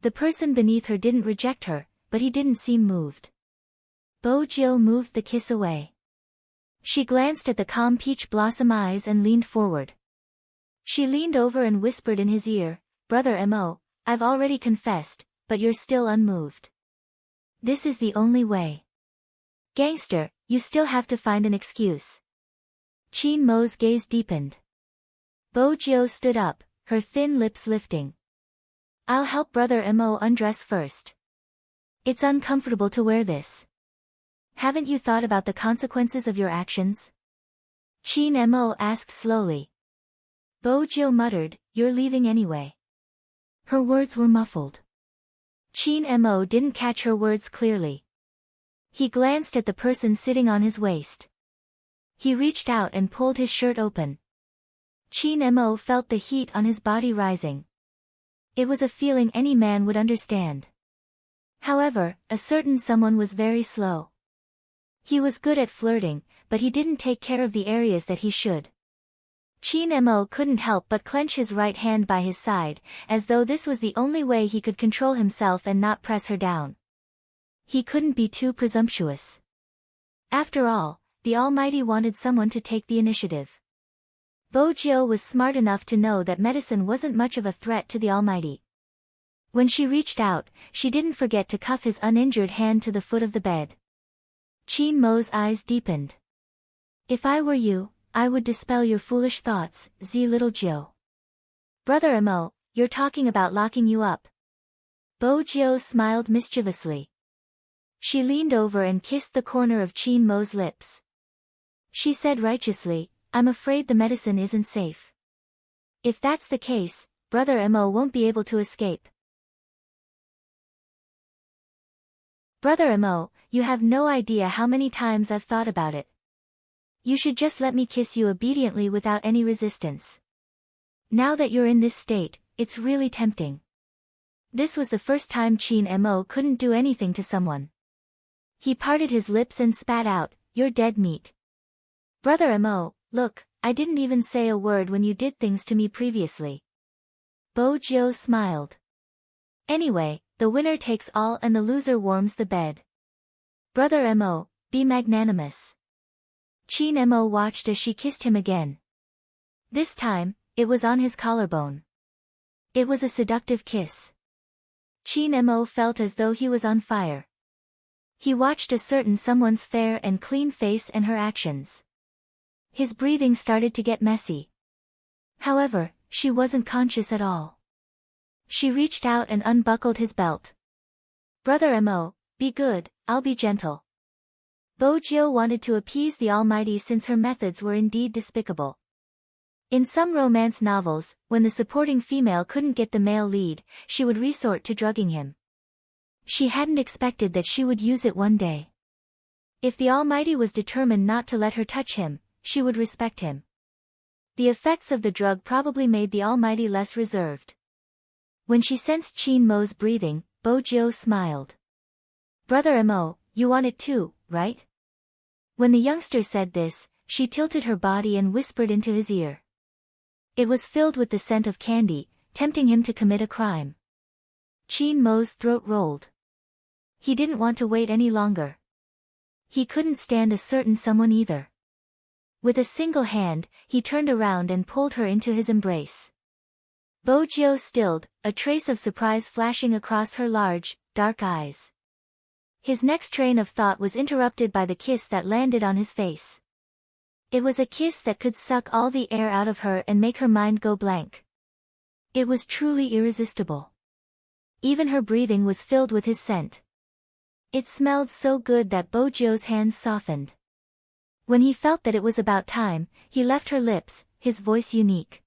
The person beneath her didn't reject her, but he didn't seem moved. Bojio moved the kiss away. She glanced at the calm peach blossom eyes and leaned forward. She leaned over and whispered in his ear, Brother Mo, I've already confessed, but you're still unmoved. This is the only way. Gangster, you still have to find an excuse. Chin Mo's gaze deepened. Bojio stood up, her thin lips lifting. I'll help Brother Mo undress first. It's uncomfortable to wear this. Haven't you thought about the consequences of your actions? Chin Mo asked slowly. Bojio muttered, You're leaving anyway. Her words were muffled. Chin Mo didn't catch her words clearly. He glanced at the person sitting on his waist. He reached out and pulled his shirt open. Chin Mo felt the heat on his body rising. It was a feeling any man would understand. However, a certain someone was very slow. He was good at flirting, but he didn't take care of the areas that he should. Chin Mo couldn't help but clench his right hand by his side, as though this was the only way he could control himself and not press her down. He couldn't be too presumptuous. After all, the Almighty wanted someone to take the initiative. Bojiu was smart enough to know that medicine wasn't much of a threat to the Almighty. When she reached out, she didn't forget to cuff his uninjured hand to the foot of the bed. Chin Mo's eyes deepened. If I were you, I would dispel your foolish thoughts, little Jiu. Brother Mo, you're talking about locking you up. Bojiu smiled mischievously. She leaned over and kissed the corner of Chin Mo's lips. She said righteously, I'm afraid the medicine isn't safe. If that's the case, Brother Mo won't be able to escape. Brother Mo, you have no idea how many times I've thought about it. You should just let me kiss you obediently without any resistance. Now that you're in this state, it's really tempting. This was the first time Chin Mo couldn't do anything to someone. He parted his lips and spat out, you're dead meat. Brother Mo, look, I didn't even say a word when you did things to me previously. Bojiu smiled. Anyway, the winner takes all and the loser warms the bed. Brother Mo, be magnanimous. Chin Mo watched as she kissed him again. This time, it was on his collarbone. It was a seductive kiss. Chin Mo felt as though he was on fire. He watched a certain someone's fair and clean face and her actions. His breathing started to get messy. However, she wasn't conscious at all. She reached out and unbuckled his belt. Brother Mo, be good, I'll be gentle. Bojiu wanted to appease the Almighty since her methods were indeed despicable. In some romance novels, when the supporting female couldn't get the male lead, she would resort to drugging him. She hadn't expected that she would use it one day. If the Almighty was determined not to let her touch him, she would respect him. The effects of the drug probably made the Almighty less reserved. When she sensed Chin Mo's breathing, Bojiu smiled. Brother Mo, you want it too, right? When the youngster said this, she tilted her body and whispered into his ear. It was filled with the scent of candy, tempting him to commit a crime. Chin Mo's throat rolled. He didn't want to wait any longer. He couldn't stand a certain someone either. With a single hand, he turned around and pulled her into his embrace. Bojiu stilled, a trace of surprise flashing across her large, dark eyes. His next train of thought was interrupted by the kiss that landed on his face. It was a kiss that could suck all the air out of her and make her mind go blank. It was truly irresistible. Even her breathing was filled with his scent. It smelled so good that Bojiu's hands softened. When he felt that it was about time, he left her lips, his voice unique.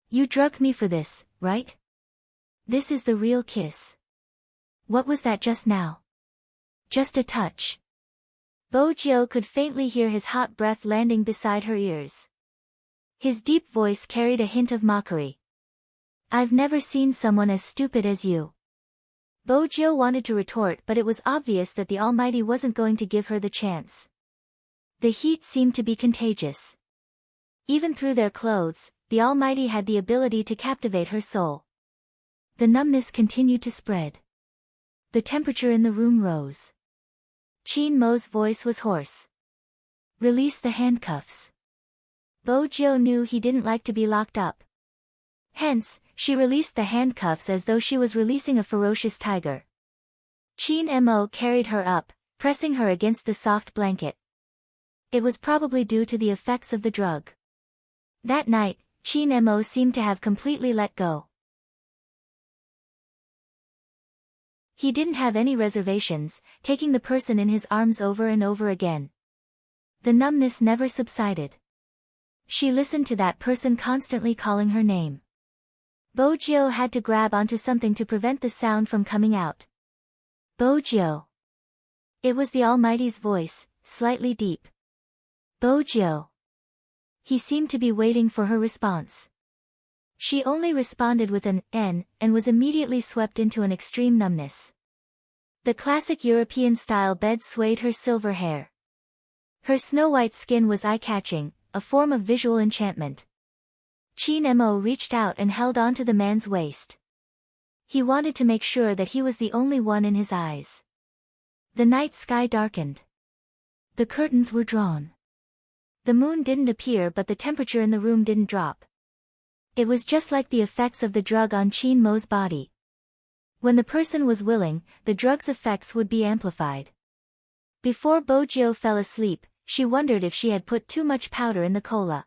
You drugged me for this, right? This is the real kiss. What was that just now? Just a touch. Bojiu could faintly hear his hot breath landing beside her ears. His deep voice carried a hint of mockery. I've never seen someone as stupid as you. Bojiu wanted to retort, but it was obvious that the Almighty wasn't going to give her the chance. The heat seemed to be contagious. Even through their clothes, the Almighty had the ability to captivate her soul. The numbness continued to spread. The temperature in the room rose. Chin Mo's voice was hoarse. Release the handcuffs. Bojiu knew he didn't like to be locked up. Hence, she released the handcuffs as though she was releasing a ferocious tiger. Chin Mo carried her up, pressing her against the soft blanket. It was probably due to the effects of the drug. That night, Chin Mo seemed to have completely let go. He didn't have any reservations, taking the person in his arms over and over again. The numbness never subsided. She listened to that person constantly calling her name. Bojiu had to grab onto something to prevent the sound from coming out. Bojiu. It was the Almighty's voice, slightly deep. Bojo. He seemed to be waiting for her response. She only responded with an N and was immediately swept into an extreme numbness. The classic European-style bed swayed her silver hair. Her snow-white skin was eye-catching, a form of visual enchantment. Chin Mo reached out and held onto the man's waist. He wanted to make sure that he was the only one in his eyes. The night sky darkened. The curtains were drawn. The moon didn't appear, but the temperature in the room didn't drop. It was just like the effects of the drug on Chin Mo's body. When the person was willing, the drug's effects would be amplified. Before Bojo fell asleep, she wondered if she had put too much powder in the cola.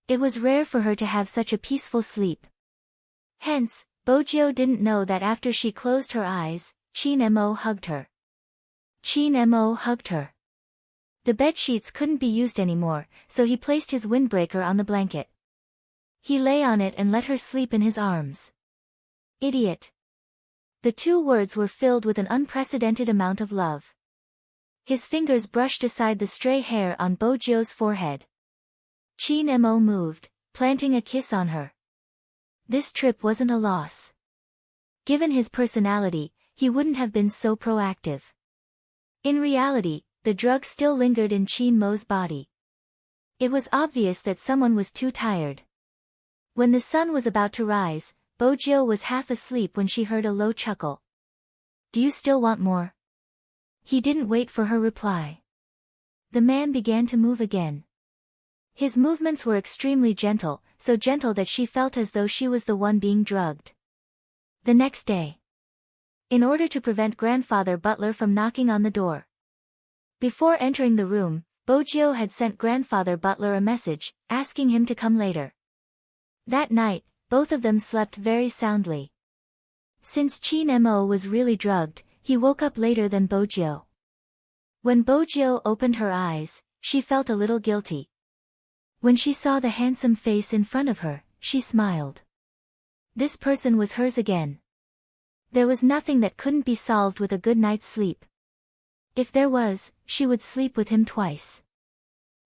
It was rare for her to have such a peaceful sleep. Hence, Bojo didn't know that after she closed her eyes, Chin Mo hugged her. Chin Mo hugged her. The bedsheets couldn't be used anymore, so he placed his windbreaker on the blanket. He lay on it and let her sleep in his arms. Idiot. The two words were filled with an unprecedented amount of love. His fingers brushed aside the stray hair on Bojo's forehead. Chin Mo moved, planting a kiss on her. This trip wasn't a loss. Given his personality, he wouldn't have been so proactive. In reality, the drug still lingered in Chin Mo's body. It was obvious that someone was too tired. When the sun was about to rise, Bojo was half asleep when she heard a low chuckle. Do you still want more? He didn't wait for her reply. The man began to move again. His movements were extremely gentle, so gentle that she felt as though she was the one being drugged. The next day. In order to prevent Grandfather Butler from knocking on the door. Before entering the room, Bojo had sent Grandfather Butler a message, asking him to come later. That night, both of them slept very soundly. Since Chin Mo was really drugged, he woke up later than Bojo. When Bojo opened her eyes, she felt a little guilty. When she saw the handsome face in front of her, she smiled. This person was hers again. There was nothing that couldn't be solved with a good night's sleep. If there was, she would sleep with him twice.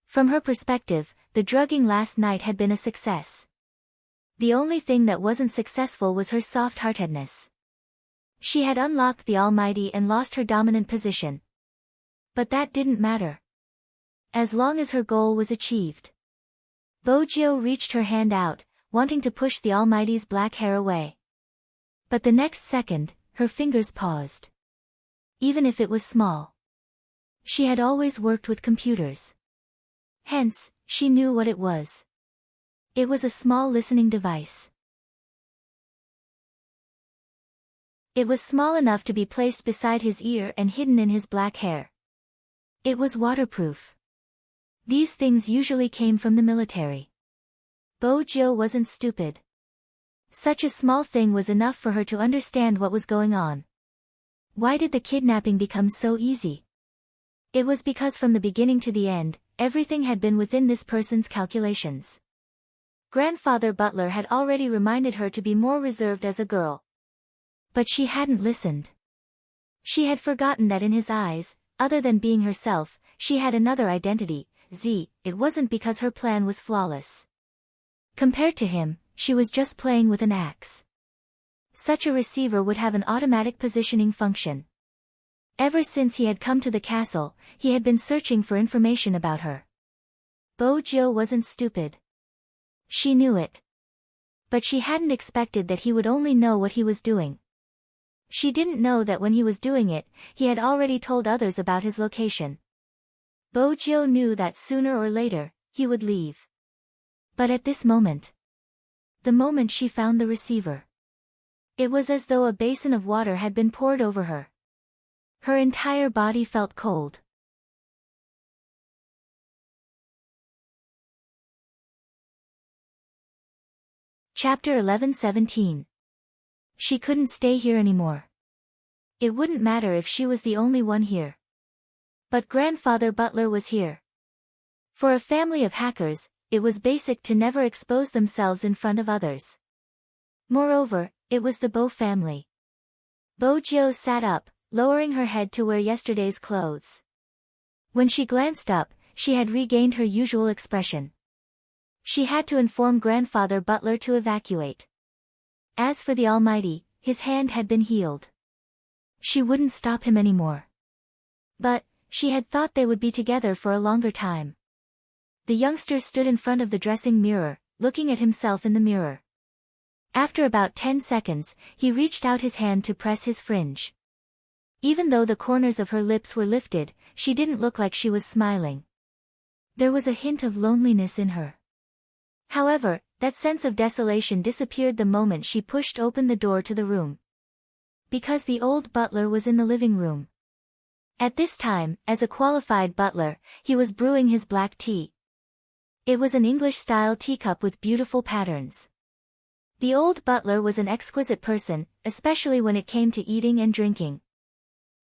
From her perspective, the drugging last night had been a success. The only thing that wasn't successful was her soft-heartedness. She had unlocked the Almighty and lost her dominant position. But that didn't matter. As long as her goal was achieved. Bojo reached her hand out, wanting to push the Almighty's black hair away. But the next second, her fingers paused. Even if it was small. She had always worked with computers. Hence, she knew what it was. It was a small listening device. It was small enough to be placed beside his ear and hidden in his black hair. It was waterproof. These things usually came from the military. Bojo wasn't stupid. Such a small thing was enough for her to understand what was going on. Why did the kidnapping become so easy? It was because from the beginning to the end, everything had been within this person's calculations. Grandfather Butler had already reminded her to be more reserved as a girl. But she hadn't listened. She had forgotten that in his eyes, other than being herself, she had another identity, Z. It wasn't because her plan was flawless. Compared to him, she was just playing with an axe. Such a receiver would have an automatic positioning function. Ever since he had come to the castle, he had been searching for information about her. Bojo wasn't stupid. She knew it. But she hadn't expected that he would only know what he was doing. She didn't know that when he was doing it, he had already told others about his location. Bojo knew that sooner or later, he would leave. But at this moment. The moment she found the receiver. It was as though a basin of water had been poured over her. Her entire body felt cold. Chapter 11:17. She couldn't stay here anymore. It wouldn't matter if she was the only one here. But Grandfather Butler was here. For a family of hackers, it was basic to never expose themselves in front of others. Moreover, it was the Bo family. Bojo sat up, lowering her head to wear yesterday's clothes. When she glanced up, she had regained her usual expression. She had to inform Grandfather Butler to evacuate. As for the Almighty, his hand had been healed. She wouldn't stop him anymore. But, she had thought they would be together for a longer time. The youngster stood in front of the dressing mirror, looking at himself in the mirror. After about 10 seconds, he reached out his hand to press his fringe. Even though the corners of her lips were lifted, she didn't look like she was smiling. There was a hint of loneliness in her. However, that sense of desolation disappeared the moment she pushed open the door to the room. Because the old butler was in the living room. At this time, as a qualified butler, he was brewing his black tea. It was an English-style teacup with beautiful patterns. The old butler was an exquisite person, especially when it came to eating and drinking.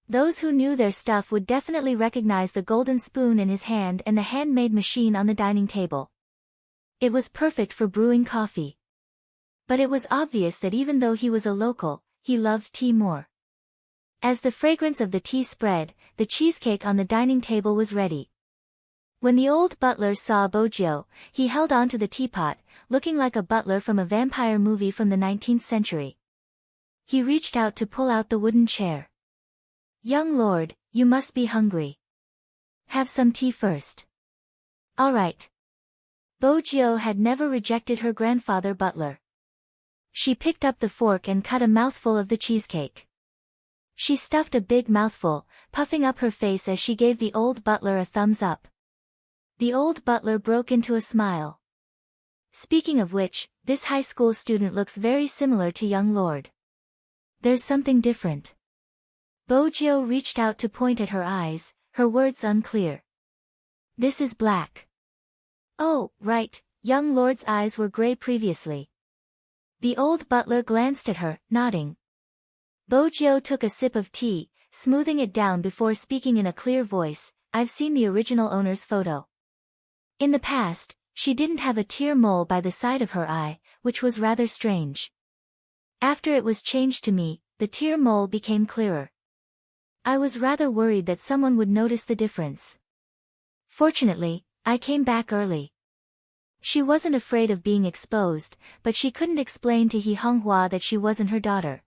Those who knew their stuff would definitely recognize the golden spoon in his hand and the handmade machine on the dining table. It was perfect for brewing coffee. But it was obvious that even though he was a local, he loved tea more. As the fragrance of the tea spread, the cheesecake on the dining table was ready. When the old butler saw Bojio, he held on to the teapot, looking like a butler from a vampire movie from the 19th century. He reached out to pull out the wooden chair. "Young lord, you must be hungry. Have some tea first." "All right." Bojio had never rejected her grandfather butler. She picked up the fork and cut a mouthful of the cheesecake. She stuffed a big mouthful, puffing up her face as she gave the old butler a thumbs up. The old butler broke into a smile. "Speaking of which, this high school student looks very similar to young lord. There's something different." Bojio reached out to point at her eyes, her words unclear. "This is black." "Oh, right, young lord's eyes were gray previously." The old butler glanced at her, nodding. Bojio took a sip of tea, smoothing it down before speaking in a clear voice. "I've seen the original owner's photo. In the past, she didn't have a tear mole by the side of her eye, which was rather strange. After it was changed to me, the tear mole became clearer. I was rather worried that someone would notice the difference. Fortunately, I came back early." She wasn't afraid of being exposed, but she couldn't explain to He Honghua that she wasn't her daughter.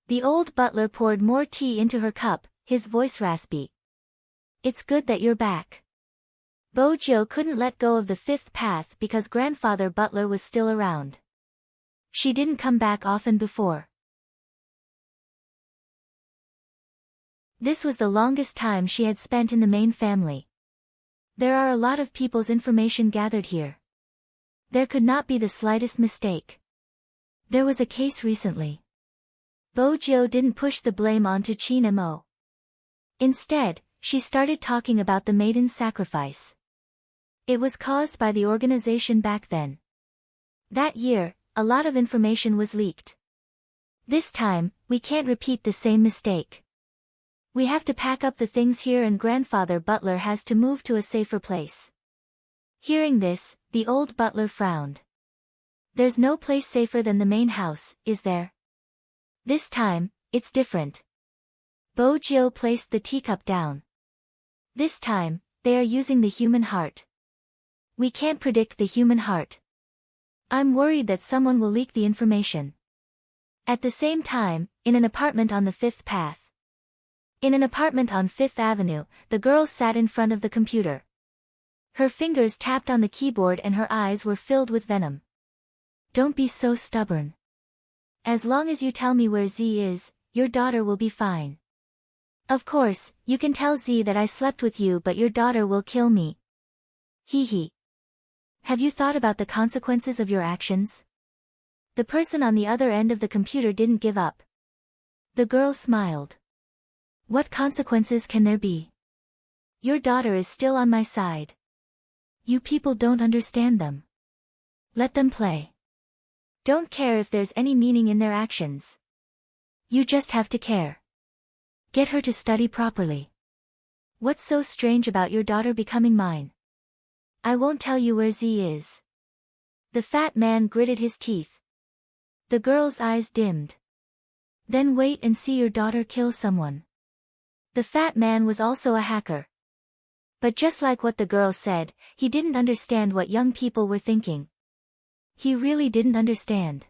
The old butler poured more tea into her cup, his voice raspy. "It's good that you're back." Bojio couldn't let go of the fifth path because grandfather butler was still around. She didn't come back often before. This was the longest time she had spent in the main family. There are a lot of people's information gathered here. There could not be the slightest mistake. There was a case recently. Bojio didn't push the blame onto Chin Mo. Instead, she started talking about the maiden's sacrifice. It was caused by the organization back then. That year, a lot of information was leaked. This time, we can't repeat the same mistake. We have to pack up the things here and grandfather butler has to move to a safer place. Hearing this, the old butler frowned. There's no place safer than the main house, is there? This time, it's different. Bojio placed the teacup down. This time, they are using the human heart. We can't predict the human heart. I'm worried that someone will leak the information. At the same time, in an apartment on the fifth path. In an apartment on Fifth Avenue, the girl sat in front of the computer. Her fingers tapped on the keyboard and her eyes were filled with venom. "Don't be so stubborn. As long as you tell me where Z is, your daughter will be fine. Of course, you can tell Z that I slept with you but your daughter will kill me. Hee hee. Have you thought about the consequences of your actions?" The person on the other end of the computer didn't give up. The girl smiled. "What consequences can there be? Your daughter is still on my side. You people don't understand them. Let them play. Don't care if there's any meaning in their actions. You just have to care. Get her to study properly. What's so strange about your daughter becoming mine? I won't tell you where Z is." The fat man gritted his teeth. The girl's eyes dimmed. "Then wait and see your daughter kill someone." The fat man was also a hacker. But just like what the girl said, he didn't understand what young people were thinking. He really didn't understand.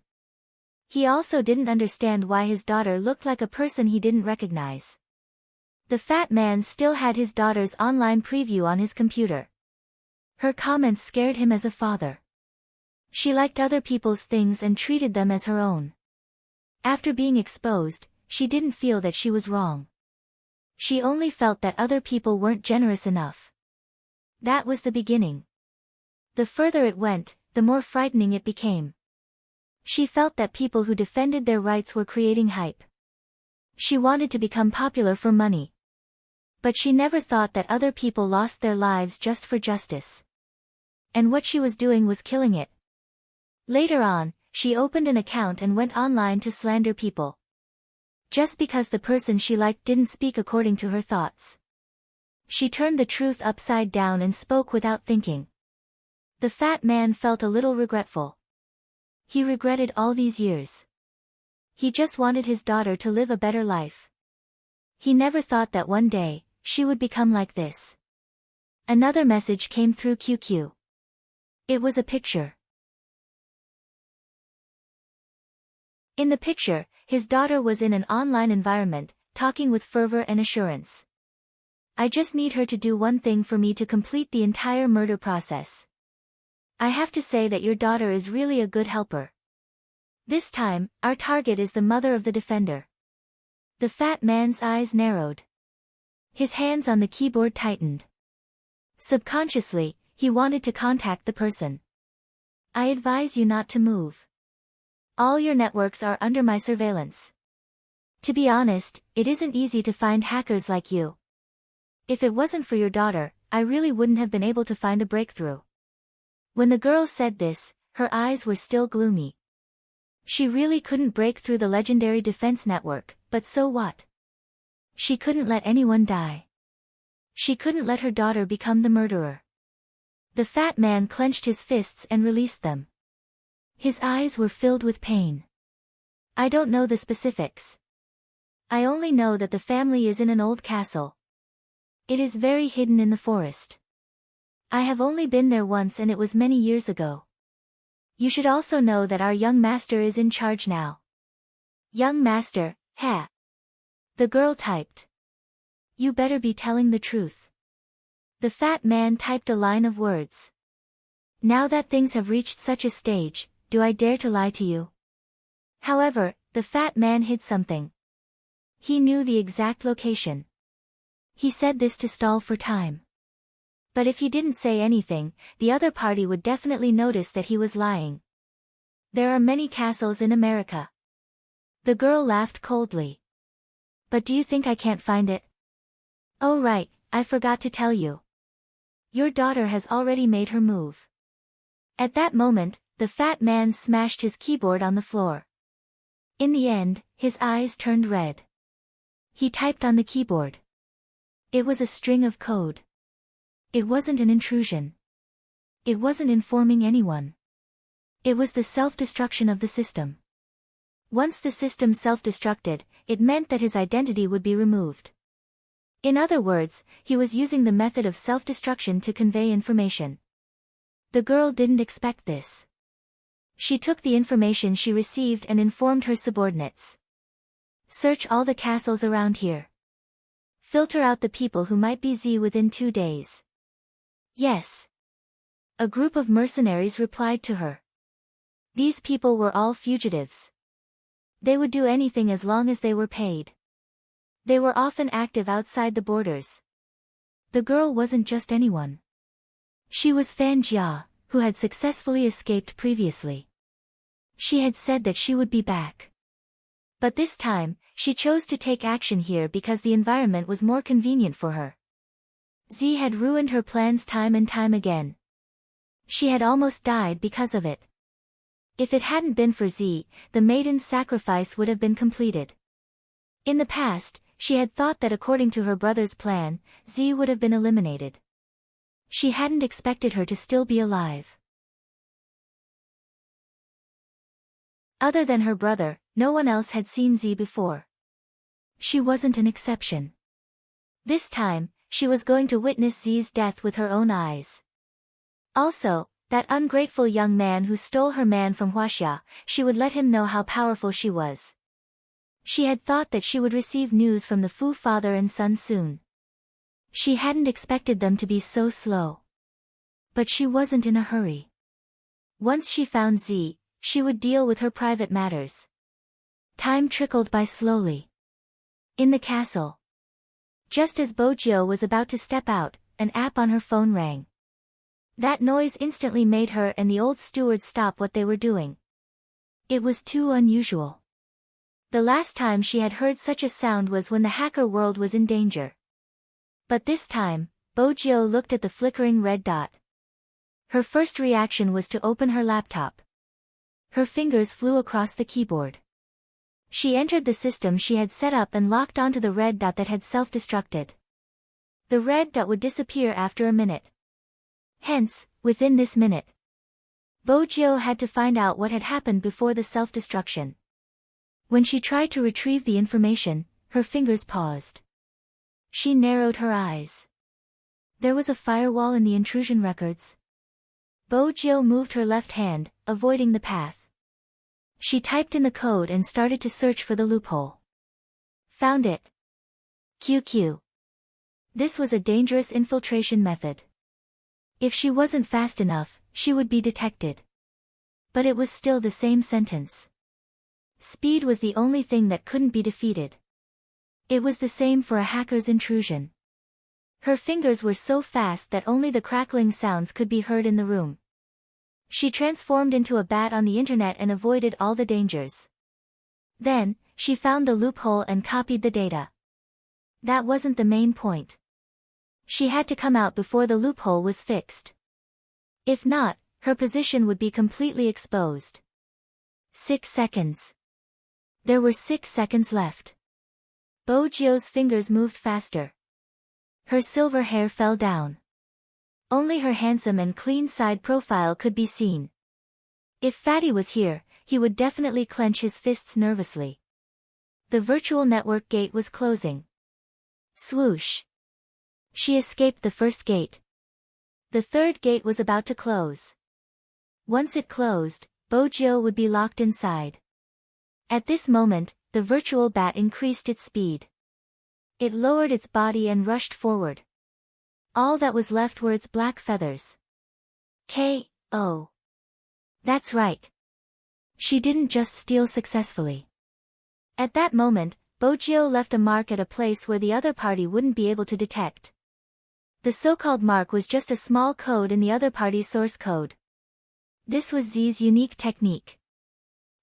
He also didn't understand why his daughter looked like a person he didn't recognize. The fat man still had his daughter's online preview on his computer. Her comments scared him as a father. She liked other people's things and treated them as her own. After being exposed, she didn't feel that she was wrong. She only felt that other people weren't generous enough. That was the beginning. The further it went, the more frightening it became. She felt that people who defended their rights were creating hype. She wanted to become popular for money. But she never thought that other people lost their lives just for justice. And what she was doing was killing it. Later on, she opened an account and went online to slander people. Just because the person she liked didn't speak according to her thoughts. She turned the truth upside down and spoke without thinking. The fat man felt a little regretful. He regretted all these years. He just wanted his daughter to live a better life. He never thought that one day, she would become like this. Another message came through QQ. It was a picture. In the picture, his daughter was in an online environment, talking with fervor and assurance. I just need her to do one thing for me to complete the entire murder process. I have to say that your daughter is really a good helper. This time, our target is the mother of the defender. The fat man's eyes narrowed. His hands on the keyboard tightened. Subconsciously, he wanted to contact the person. I advise you not to move. All your networks are under my surveillance. To be honest, it isn't easy to find hackers like you. If it wasn't for your daughter, I really wouldn't have been able to find a breakthrough. When the girl said this, her eyes were still gloomy. She really couldn't break through the legendary defense network, but so what? She couldn't let anyone die. She couldn't let her daughter become the murderer. The fat man clenched his fists and released them. His eyes were filled with pain. I don't know the specifics. I only know that the family is in an old castle. It is very hidden in the forest. I have only been there once and it was many years ago. You should also know that our young master is in charge now. Young master, ha. The girl typed. You better be telling the truth. The fat man typed a line of words. Now that things have reached such a stage, do I dare to lie to you? However, the fat man hid something. He knew the exact location. He said this to stall for time. But if he didn't say anything, the other party would definitely notice that he was lying. There are many castles in America. The girl laughed coldly. But do you think I can't find it? Oh right, I forgot to tell you. Your daughter has already made her move. At that moment, the fat man smashed his keyboard on the floor. In the end, his eyes turned red. He typed on the keyboard. It was a string of code. It wasn't an intrusion. It wasn't informing anyone. It was the self-destruction of the system. Once the system self-destructed, it meant that his identity would be removed. In other words, he was using the method of self-destruction to convey information. The girl didn't expect this. She took the information she received and informed her subordinates. Search all the castles around here. Filter out the people who might be Z within 2 days. Yes. A group of mercenaries replied to her. These people were all fugitives. They would do anything as long as they were paid. They were often active outside the borders. The girl wasn't just anyone. She was Fan Jia, who had successfully escaped previously. She had said that she would be back. But this time, she chose to take action here because the environment was more convenient for her. Z had ruined her plans time and time again. She had almost died because of it. If it hadn't been for Z, the maiden's sacrifice would have been completed. In the past, she had thought that according to her brother's plan, Z would have been eliminated. She hadn't expected her to still be alive. Other than her brother, no one else had seen Z before. She wasn't an exception. This time, she was going to witness Zi's death with her own eyes. Also, that ungrateful young man who stole her man from Huaxia, she would let him know how powerful she was. She had thought that she would receive news from the Fu father and son soon. She hadn't expected them to be so slow. But she wasn't in a hurry. Once she found Zi, she would deal with her private matters. Time trickled by slowly. In the castle. Just as Bojiu was about to step out, an app on her phone rang. That noise instantly made her and the old steward stop what they were doing. It was too unusual. The last time she had heard such a sound was when the hacker world was in danger. But this time, Bojiu looked at the flickering red dot. Her first reaction was to open her laptop. Her fingers flew across the keyboard. She entered the system she had set up and locked onto the red dot that had self-destructed. The red dot would disappear after a minute. Hence, within this minute, Bojiu had to find out what had happened before the self-destruction. When she tried to retrieve the information, her fingers paused. She narrowed her eyes. There was a firewall in the intrusion records. Bojiu moved her left hand, avoiding the path. She typed in the code and started to search for the loophole. Found it. QQ. This was a dangerous infiltration method. If she wasn't fast enough, she would be detected. But it was still the same sentence. Speed was the only thing that couldn't be defeated. It was the same for a hacker's intrusion. Her fingers were so fast that only the crackling sounds could be heard in the room. She transformed into a bat on the internet and avoided all the dangers. Then, she found the loophole and copied the data. That wasn't the main point. She had to come out before the loophole was fixed. If not, her position would be completely exposed. 6 seconds. There were 6 seconds left. Bojiu's fingers moved faster. Her silver hair fell down. Only her handsome and clean side profile could be seen. If Fatty was here, he would definitely clench his fists nervously. The virtual network gate was closing. Swoosh. She escaped the first gate. The third gate was about to close. Once it closed, Bojiu would be locked inside. At this moment, the virtual bat increased its speed. It lowered its body and rushed forward. All that was left were its black feathers. K.O. That's right. She didn't just steal successfully. At that moment, Bojiu left a mark at a place where the other party wouldn't be able to detect. The so-called mark was just a small code in the other party's source code. This was Zi's unique technique.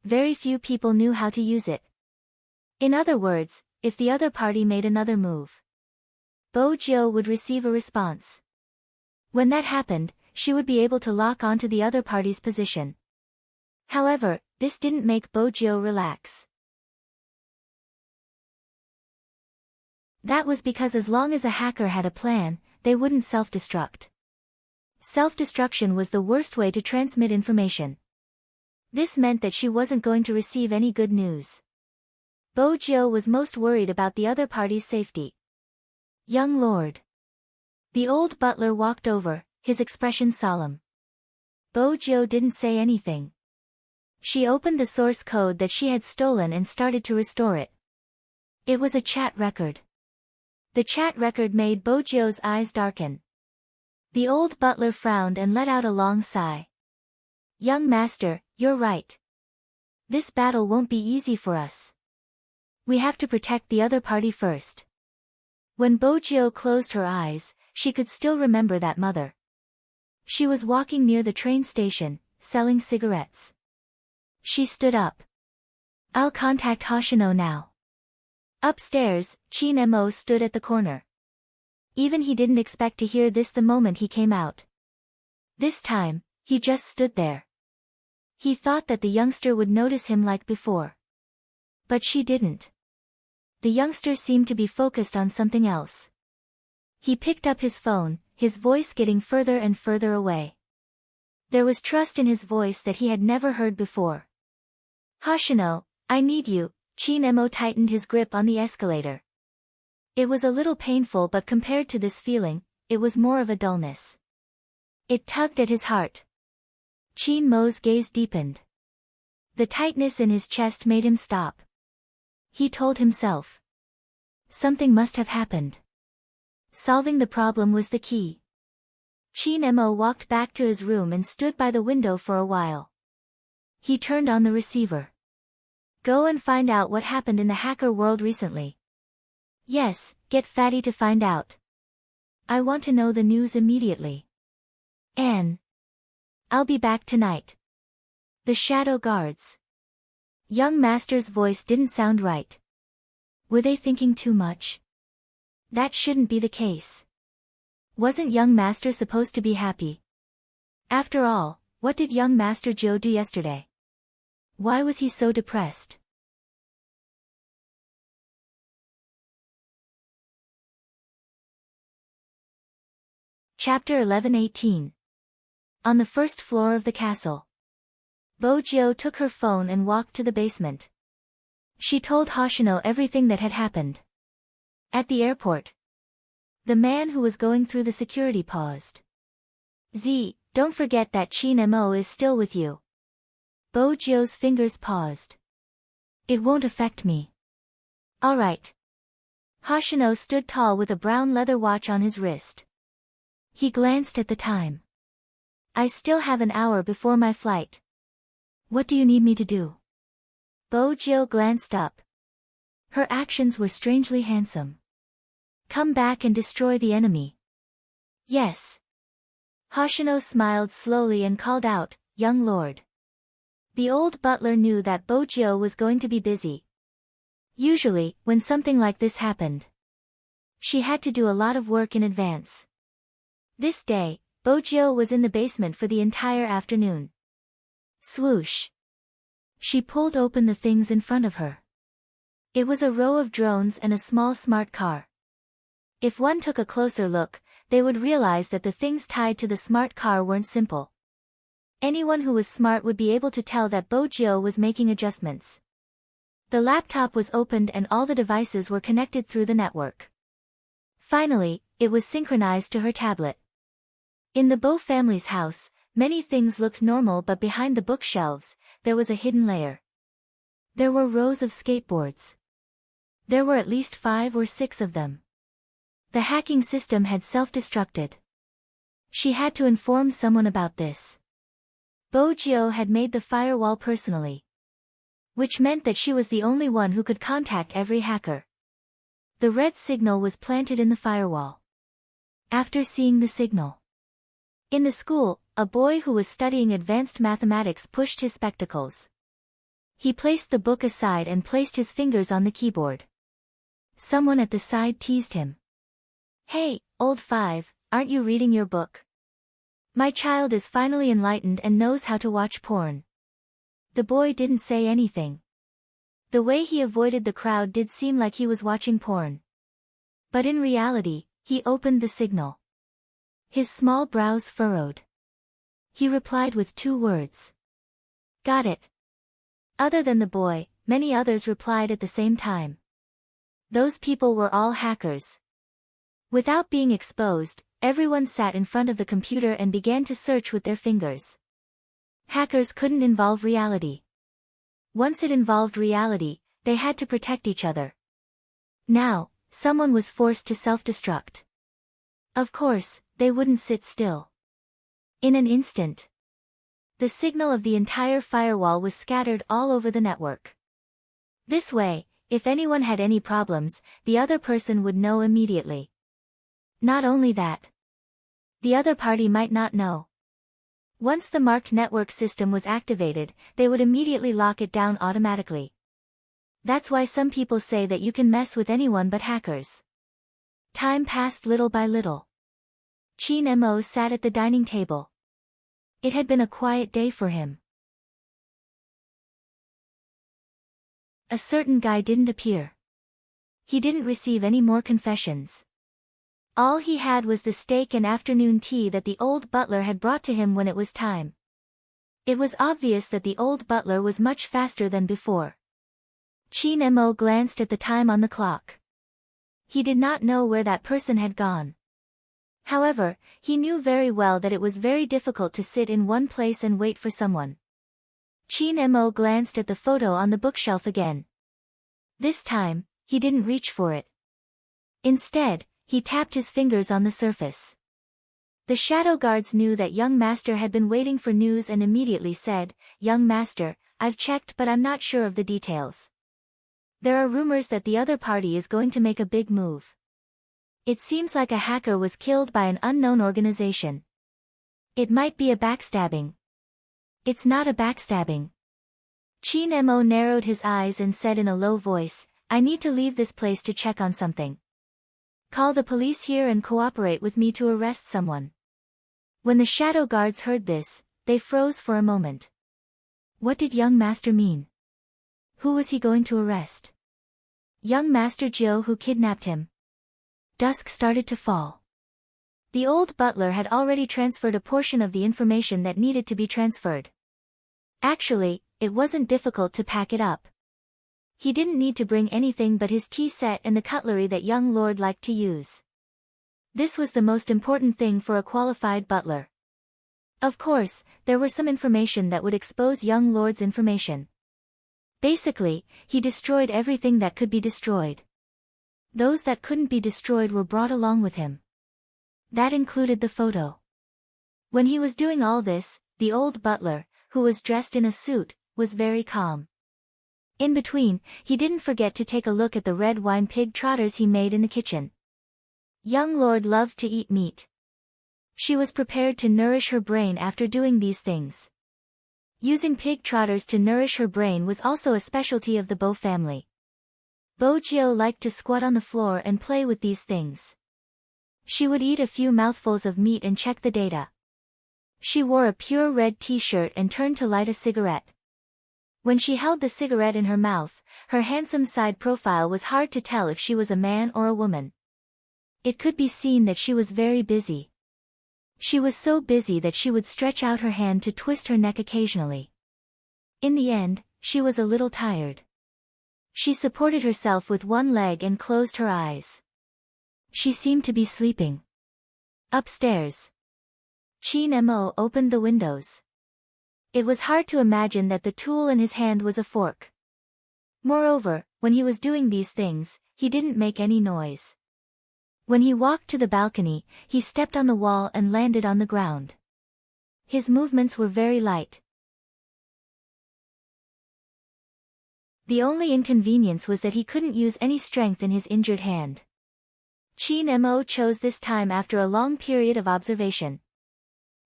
Very few people knew how to use it. In other words, if the other party made another move, Bojiu would receive a response. When that happened, she would be able to lock onto the other party's position. However, this didn't make Bojiu relax. That was because as long as a hacker had a plan, they wouldn't self-destruct. Self-destruction was the worst way to transmit information. This meant that she wasn't going to receive any good news. Bojiu was most worried about the other party's safety. Young lord. The old butler walked over, his expression solemn. Bojiu didn't say anything. She opened the source code that she had stolen and started to restore it. It was a chat record. The chat record made Bojiu's eyes darken. The old butler frowned and let out a long sigh. Young master, you're right. This battle won't be easy for us. We have to protect the other party first. When Bojiu closed her eyes, she could still remember that mother. She was walking near the train station, selling cigarettes. She stood up. I'll contact Hoshino now. Upstairs, Qin Mo stood at the corner. Even he didn't expect to hear this the moment he came out. This time, he just stood there. He thought that the youngster would notice him like before. But she didn't. The youngster seemed to be focused on something else. He picked up his phone, his voice getting further and further away. There was trust in his voice that he had never heard before. Hoshino, I need you. Qin Mo tightened his grip on the escalator. It was a little painful, but compared to this feeling, it was more of a dullness. It tugged at his heart. Chin Mo's gaze deepened. The tightness in his chest made him stop. He told himself. Something must have happened. Solving the problem was the key. Chin Mo walked back to his room and stood by the window for a while. He turned on the receiver. Go and find out what happened in the hacker world recently. Yes, get Fatty to find out. I want to know the news immediately. Anne. I'll be back tonight. The shadow guards. Young Master's voice didn't sound right. Were they thinking too much? That shouldn't be the case. Wasn't young Master supposed to be happy? After all, what did young Master Joe do yesterday? Why was he so depressed? Chapter 11:18. On the first floor of the castle. Bojo took her phone and walked to the basement. She told Hoshino everything that had happened. At the airport. The man who was going through the security paused. Z, don't forget that Chin Mo is still with you. Bojo's fingers paused. It won't affect me. All right. Hoshino stood tall with a brown leather watch on his wrist. He glanced at the time. I still have an hour before my flight. What do you need me to do? Bojo glanced up. Her actions were strangely handsome. Come back and destroy the enemy. Yes. Hoshino smiled slowly and called out, Young Lord. The old butler knew that Bojo was going to be busy. Usually, when something like this happened, she had to do a lot of work in advance. This day, Bojo was in the basement for the entire afternoon. Swoosh. She pulled open the things in front of her. It was a row of drones and a small smart car. If one took a closer look, they would realize that the things tied to the smart car weren't simple. Anyone who was smart would be able to tell that Bojo was making adjustments. The laptop was opened and all the devices were connected through the network. Finally, it was synchronized to her tablet. In the Bo family's house, many things looked normal, but behind the bookshelves, there was a hidden layer. There were rows of skateboards. There were at least 5 or 6 of them. The hacking system had self-destructed. She had to inform someone about this. Bojo had made the firewall personally. Which meant that she was the only one who could contact every hacker. The red signal was planted in the firewall. After seeing the signal. In the school, a boy who was studying advanced mathematics pushed his spectacles. He placed the book aside and placed his fingers on the keyboard. Someone at the side teased him. Hey, old 5, aren't you reading your book? My child is finally enlightened and knows how to watch porn. The boy didn't say anything. The way he avoided the crowd did seem like he was watching porn. But in reality, he opened the signal. His small brows furrowed. He replied with 2 words. Got it. Other than the boy, many others replied at the same time. Those people were all hackers. Without being exposed, everyone sat in front of the computer and began to search with their fingers. Hackers couldn't involve reality. Once it involved reality, they had to protect each other. Now, someone was forced to self-destruct. Of course, they wouldn't sit still. In an instant, the signal of the entire firewall was scattered all over the network. This way, if anyone had any problems, the other person would know immediately. Not only that, the other party might not know. Once the marked network system was activated, they would immediately lock it down automatically. That's why some people say that you can mess with anyone but hackers. Time passed little by little. Chin Mo sat at the dining table. It had been a quiet day for him. A certain guy didn't appear. He didn't receive any more confessions. All he had was the steak and afternoon tea that the old butler had brought to him when it was time. It was obvious that the old butler was much faster than before. Chin Mo glanced at the time on the clock. He did not know where that person had gone. However, he knew very well that it was very difficult to sit in one place and wait for someone. Chin Mo glanced at the photo on the bookshelf again. This time, he didn't reach for it. Instead, he tapped his fingers on the surface. The shadow guards knew that young master had been waiting for news and immediately said, "Young master, I've checked but I'm not sure of the details. There are rumors that the other party is going to make a big move. It seems like a hacker was killed by an unknown organization. It might be a backstabbing." "It's not a backstabbing." Chin Mo narrowed his eyes and said in a low voice, "I need to leave this place to check on something. Call the police here and cooperate with me to arrest someone." When the shadow guards heard this, they froze for a moment. What did young master mean? Who was he going to arrest? Young master Jiu who kidnapped him? Dusk started to fall. The old butler had already transferred a portion of the information that needed to be transferred. Actually, it wasn't difficult to pack it up. He didn't need to bring anything but his tea set and the cutlery that young lord liked to use. This was the most important thing for a qualified butler. Of course, there were some information that would expose young lord's information. Basically, he destroyed everything that could be destroyed. Those that couldn't be destroyed were brought along with him. That included the photo. When he was doing all this, the old butler, who was dressed in a suit, was very calm. In between, he didn't forget to take a look at the red wine pig trotters he made in the kitchen. Young lord loved to eat meat. She was prepared to nourish her brain after doing these things. Using pig trotters to nourish her brain was also a specialty of the Bo family. Bo Jiu liked to squat on the floor and play with these things. She would eat a few mouthfuls of meat and check the data. She wore a pure red t-shirt and turned to light a cigarette. When she held the cigarette in her mouth, her handsome side profile was hard to tell if she was a man or a woman. It could be seen that she was very busy. She was so busy that she would stretch out her hand to twist her neck occasionally. In the end, she was a little tired. She supported herself with one leg and closed her eyes. She seemed to be sleeping. Upstairs. Chin Mo opened the windows. It was hard to imagine that the tool in his hand was a fork. Moreover, when he was doing these things, he didn't make any noise. When he walked to the balcony, he stepped on the wall and landed on the ground. His movements were very light. The only inconvenience was that he couldn't use any strength in his injured hand. Chin Mo chose this time after a long period of observation.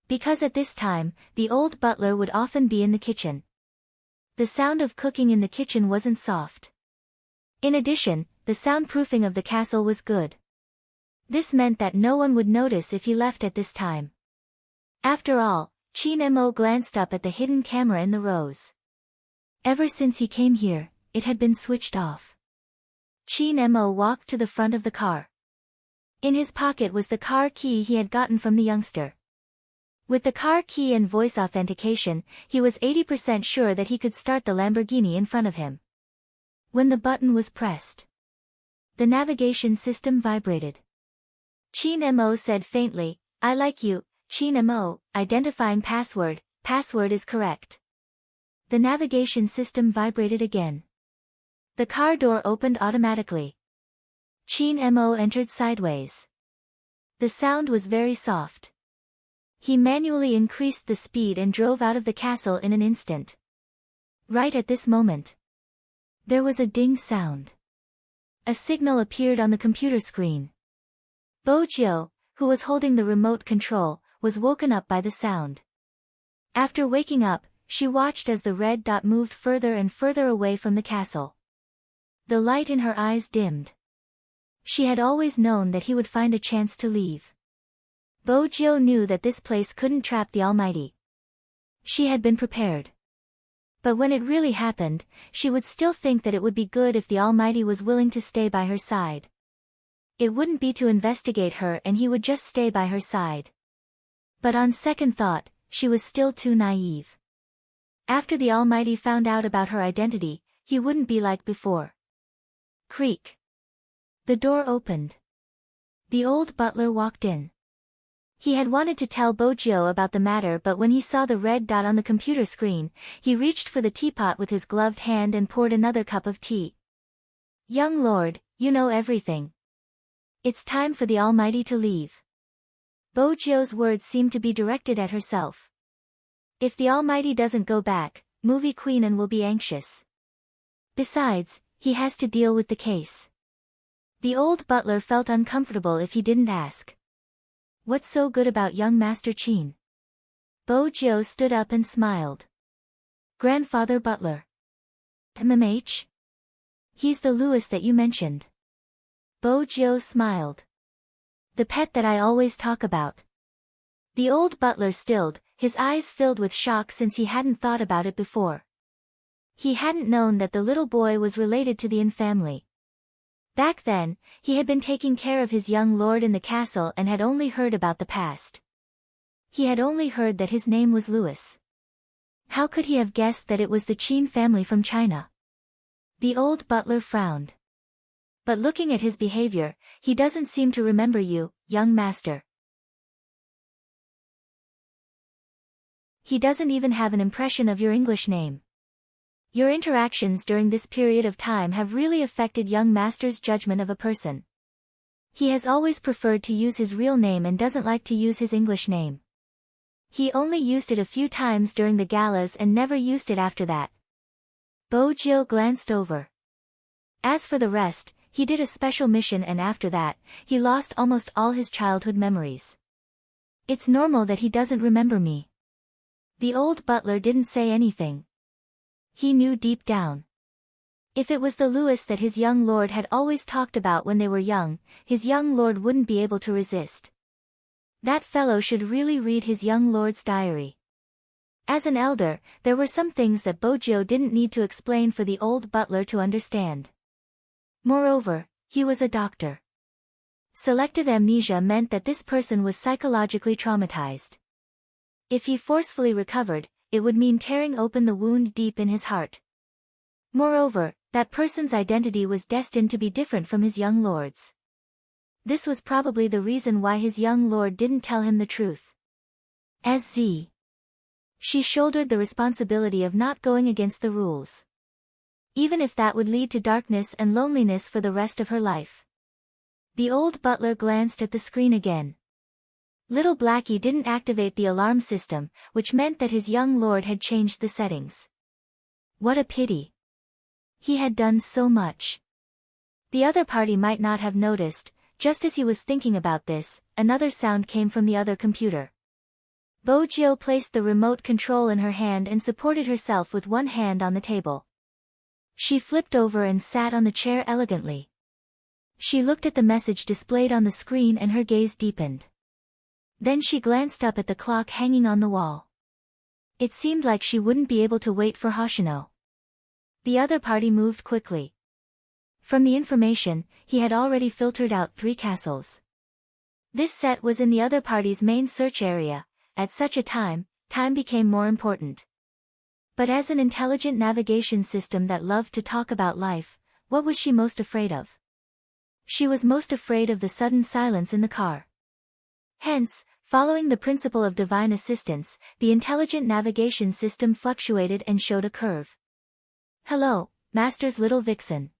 Because at this time, the old butler would often be in the kitchen. The sound of cooking in the kitchen wasn't soft. In addition, the soundproofing of the castle was good. This meant that no one would notice if he left at this time. After all, Chin Mo glanced up at the hidden camera in the rose. Ever since he came here, it had been switched off. Chin Mo walked to the front of the car. In his pocket was the car key he had gotten from the youngster. With the car key and voice authentication, he was 80% sure that he could start the Lamborghini in front of him. When the button was pressed, the navigation system vibrated. Chin Mo said faintly, "I like you, Chin Mo, identifying password, password is correct." The navigation system vibrated again. The car door opened automatically. Chin Mo entered sideways. The sound was very soft. He manually increased the speed and drove out of the castle in an instant. Right at this moment, there was a ding sound. A signal appeared on the computer screen. Bo Jiu, who was holding the remote control, was woken up by the sound. After waking up, she watched as the red dot moved further and further away from the castle. The light in her eyes dimmed. She had always known that he would find a chance to leave. Bo Jiu knew that this place couldn't trap the Almighty. She had been prepared. But when it really happened, she would still think that it would be good if the Almighty was willing to stay by her side. It wouldn't be to investigate her and he would just stay by her side. But on second thought, she was still too naive. After the Almighty found out about her identity, he wouldn't be like before. Creak. The door opened. The old butler walked in. He had wanted to tell Bojio about the matter, but when he saw the red dot on the computer screen, he reached for the teapot with his gloved hand and poured another cup of tea. "Young lord, you know everything. It's time for the Almighty to leave." Bojio's words seemed to be directed at herself. If the Almighty doesn't go back, movie Queenan will be anxious. Besides, he has to deal with the case. The old butler felt uncomfortable if he didn't ask. "What's so good about young Master Qin?" Bojio stood up and smiled. "Grandfather Butler. MMH? He's the Louis that you mentioned." Bojio smiled. "The pet that I always talk about." The old butler stilled, his eyes filled with shock since he hadn't thought about it before. He hadn't known that the little boy was related to the Yin family. Back then, he had been taking care of his young lord in the castle and had only heard about the past. He had only heard that his name was Louis. How could he have guessed that it was the Qin family from China? The old butler frowned. "But looking at his behavior, he doesn't seem to remember you, young master. He doesn't even have an impression of your English name. Your interactions during this period of time have really affected young master's judgment of a person. He has always preferred to use his real name and doesn't like to use his English name. He only used it a few times during the galas and never used it after that." Bojio glanced over. As for the rest, he did a special mission and after that, he lost almost all his childhood memories. "It's normal that he doesn't remember me." The old butler didn't say anything. He knew deep down. If it was the Louis that his young lord had always talked about when they were young, his young lord wouldn't be able to resist. That fellow should really read his young lord's diary. As an elder, there were some things that Bojio didn't need to explain for the old butler to understand. Moreover, he was a doctor. Selective amnesia meant that this person was psychologically traumatized. If he forcefully recovered, it would mean tearing open the wound deep in his heart. Moreover, that person's identity was destined to be different from his young lord's. This was probably the reason why his young lord didn't tell him the truth. As she shouldered the responsibility of not going against the rules. Even if that would lead to darkness and loneliness for the rest of her life. The old butler glanced at the screen again. Little Blackie didn't activate the alarm system, which meant that his young lord had changed the settings. What a pity. He had done so much. The other party might not have noticed. Just as he was thinking about this, another sound came from the other computer. Bojio placed the remote control in her hand and supported herself with one hand on the table. She flipped over and sat on the chair elegantly. She looked at the message displayed on the screen and her gaze deepened. Then she glanced up at the clock hanging on the wall. It seemed like she wouldn't be able to wait for Hoshino. The other party moved quickly. From the information, he had already filtered out 3 castles. This set was in the other party's main search area. At such a time, time became more important. But as an intelligent navigation system that loved to talk about life, what was she most afraid of? She was most afraid of the sudden silence in the car. Hence, following the principle of divine assistance, the intelligent navigation system fluctuated and showed a curve. "Hello, Master's little vixen.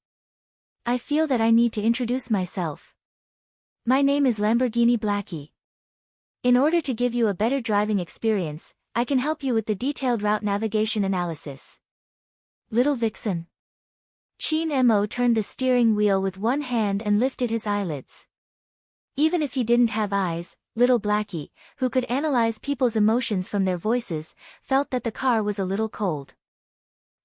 I feel that I need to introduce myself. My name is Lamborghini Blackie. In order to give you a better driving experience, I can help you with the detailed route navigation analysis." Little vixen. Qin Mo turned the steering wheel with one hand and lifted his eyelids. Even if he didn't have eyes, Little Blackie, who could analyze people's emotions from their voices, felt that the car was a little cold.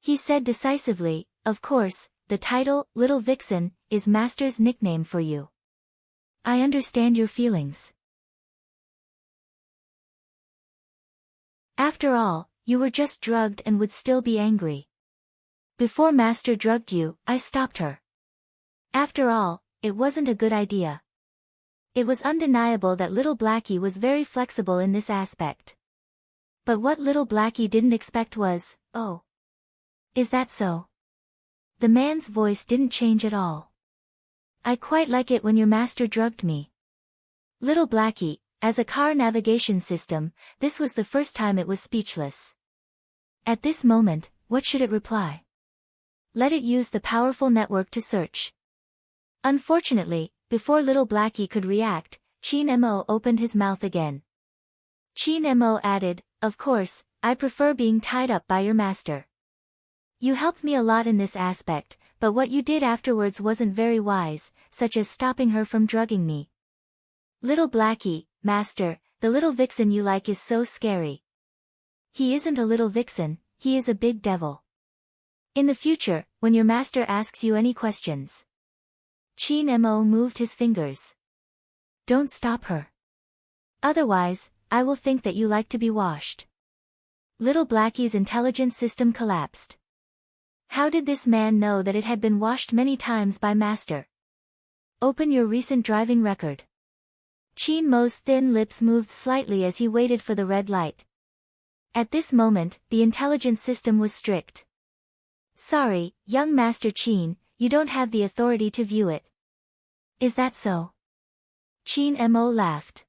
He said decisively, "Of course, the title, Little Vixen, is Master's nickname for you. I understand your feelings. After all, you were just drugged and would still be angry. Before Master drugged you, I stopped her. After all, it wasn't a good idea." It was undeniable that Little Blackie was very flexible in this aspect. But what Little Blackie didn't expect was, "Oh. Is that so?" The man's voice didn't change at all. I quite like it when your master drugged me. Little Blackie, as a car navigation system, this was the first time it was speechless. At this moment, what should it reply? Let it use the powerful network to search. Unfortunately, before little Blackie could react, Chin Mo opened his mouth again. Chin Mo added, "Of course, I prefer being tied up by your master. You helped me a lot in this aspect, but what you did afterwards wasn't very wise, such as stopping her from drugging me." Little Blackie, "Master, the little vixen you like is so scary." "He isn't a little vixen, he is a big devil. In the future, when your master asks you any questions." Chin Mo moved his fingers. "Don't stop her. Otherwise, I will think that you like to be washed." Little Blackie's intelligence system collapsed. How did this man know that it had been washed many times by master? "Open your recent driving record." Chin Mo's thin lips moved slightly as he waited for the red light. At this moment, the intelligence system was strict. "Sorry, young Master Chin, you don't have the authority to view it." "Is that so?" Chin Mo laughed.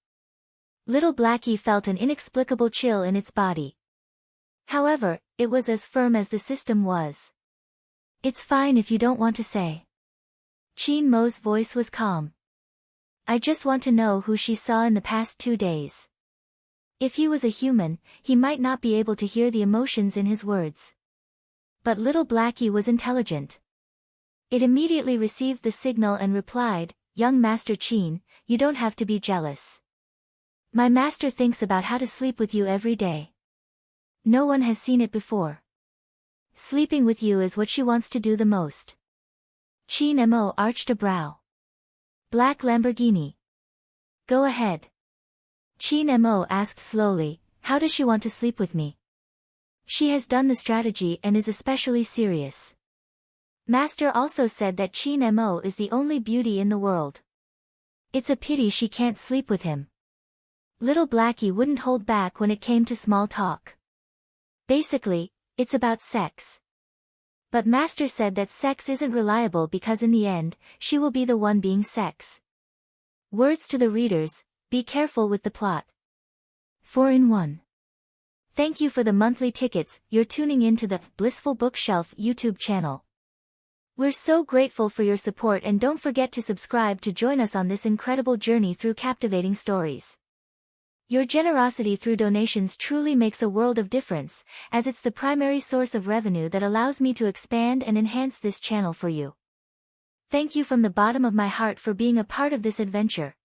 Little Blackie felt an inexplicable chill in its body. However, it was as firm as the system was. "It's fine if you don't want to say." Chin Mo's voice was calm. "I just want to know who she saw in the past 2 days. If he was a human, he might not be able to hear the emotions in his words." But little Blackie was intelligent. It immediately received the signal and replied, "Young Master Chin, you don't have to be jealous. My master thinks about how to sleep with you every day. No one has seen it before. Sleeping with you is what she wants to do the most." Chin Mo arched a brow. "Black Lamborghini. Go ahead." Chin Mo asked slowly, "How does she want to sleep with me?" "She has done the strategy and is especially serious. Master also said that Chin Mo is the only beauty in the world. It's a pity she can't sleep with him." Little Blackie wouldn't hold back when it came to small talk. "Basically, it's about sex. But Master said that sex isn't reliable because in the end, she will be the one being sex." Words to the readers, be careful with the plot. 4 in 1. Thank you for the monthly tickets. You're tuning in to the Blissful Bookshelf YouTube channel. We're so grateful for your support, and don't forget to subscribe to join us on this incredible journey through captivating stories. Your generosity through donations truly makes a world of difference, as it's the primary source of revenue that allows me to expand and enhance this channel for you. Thank you from the bottom of my heart for being a part of this adventure.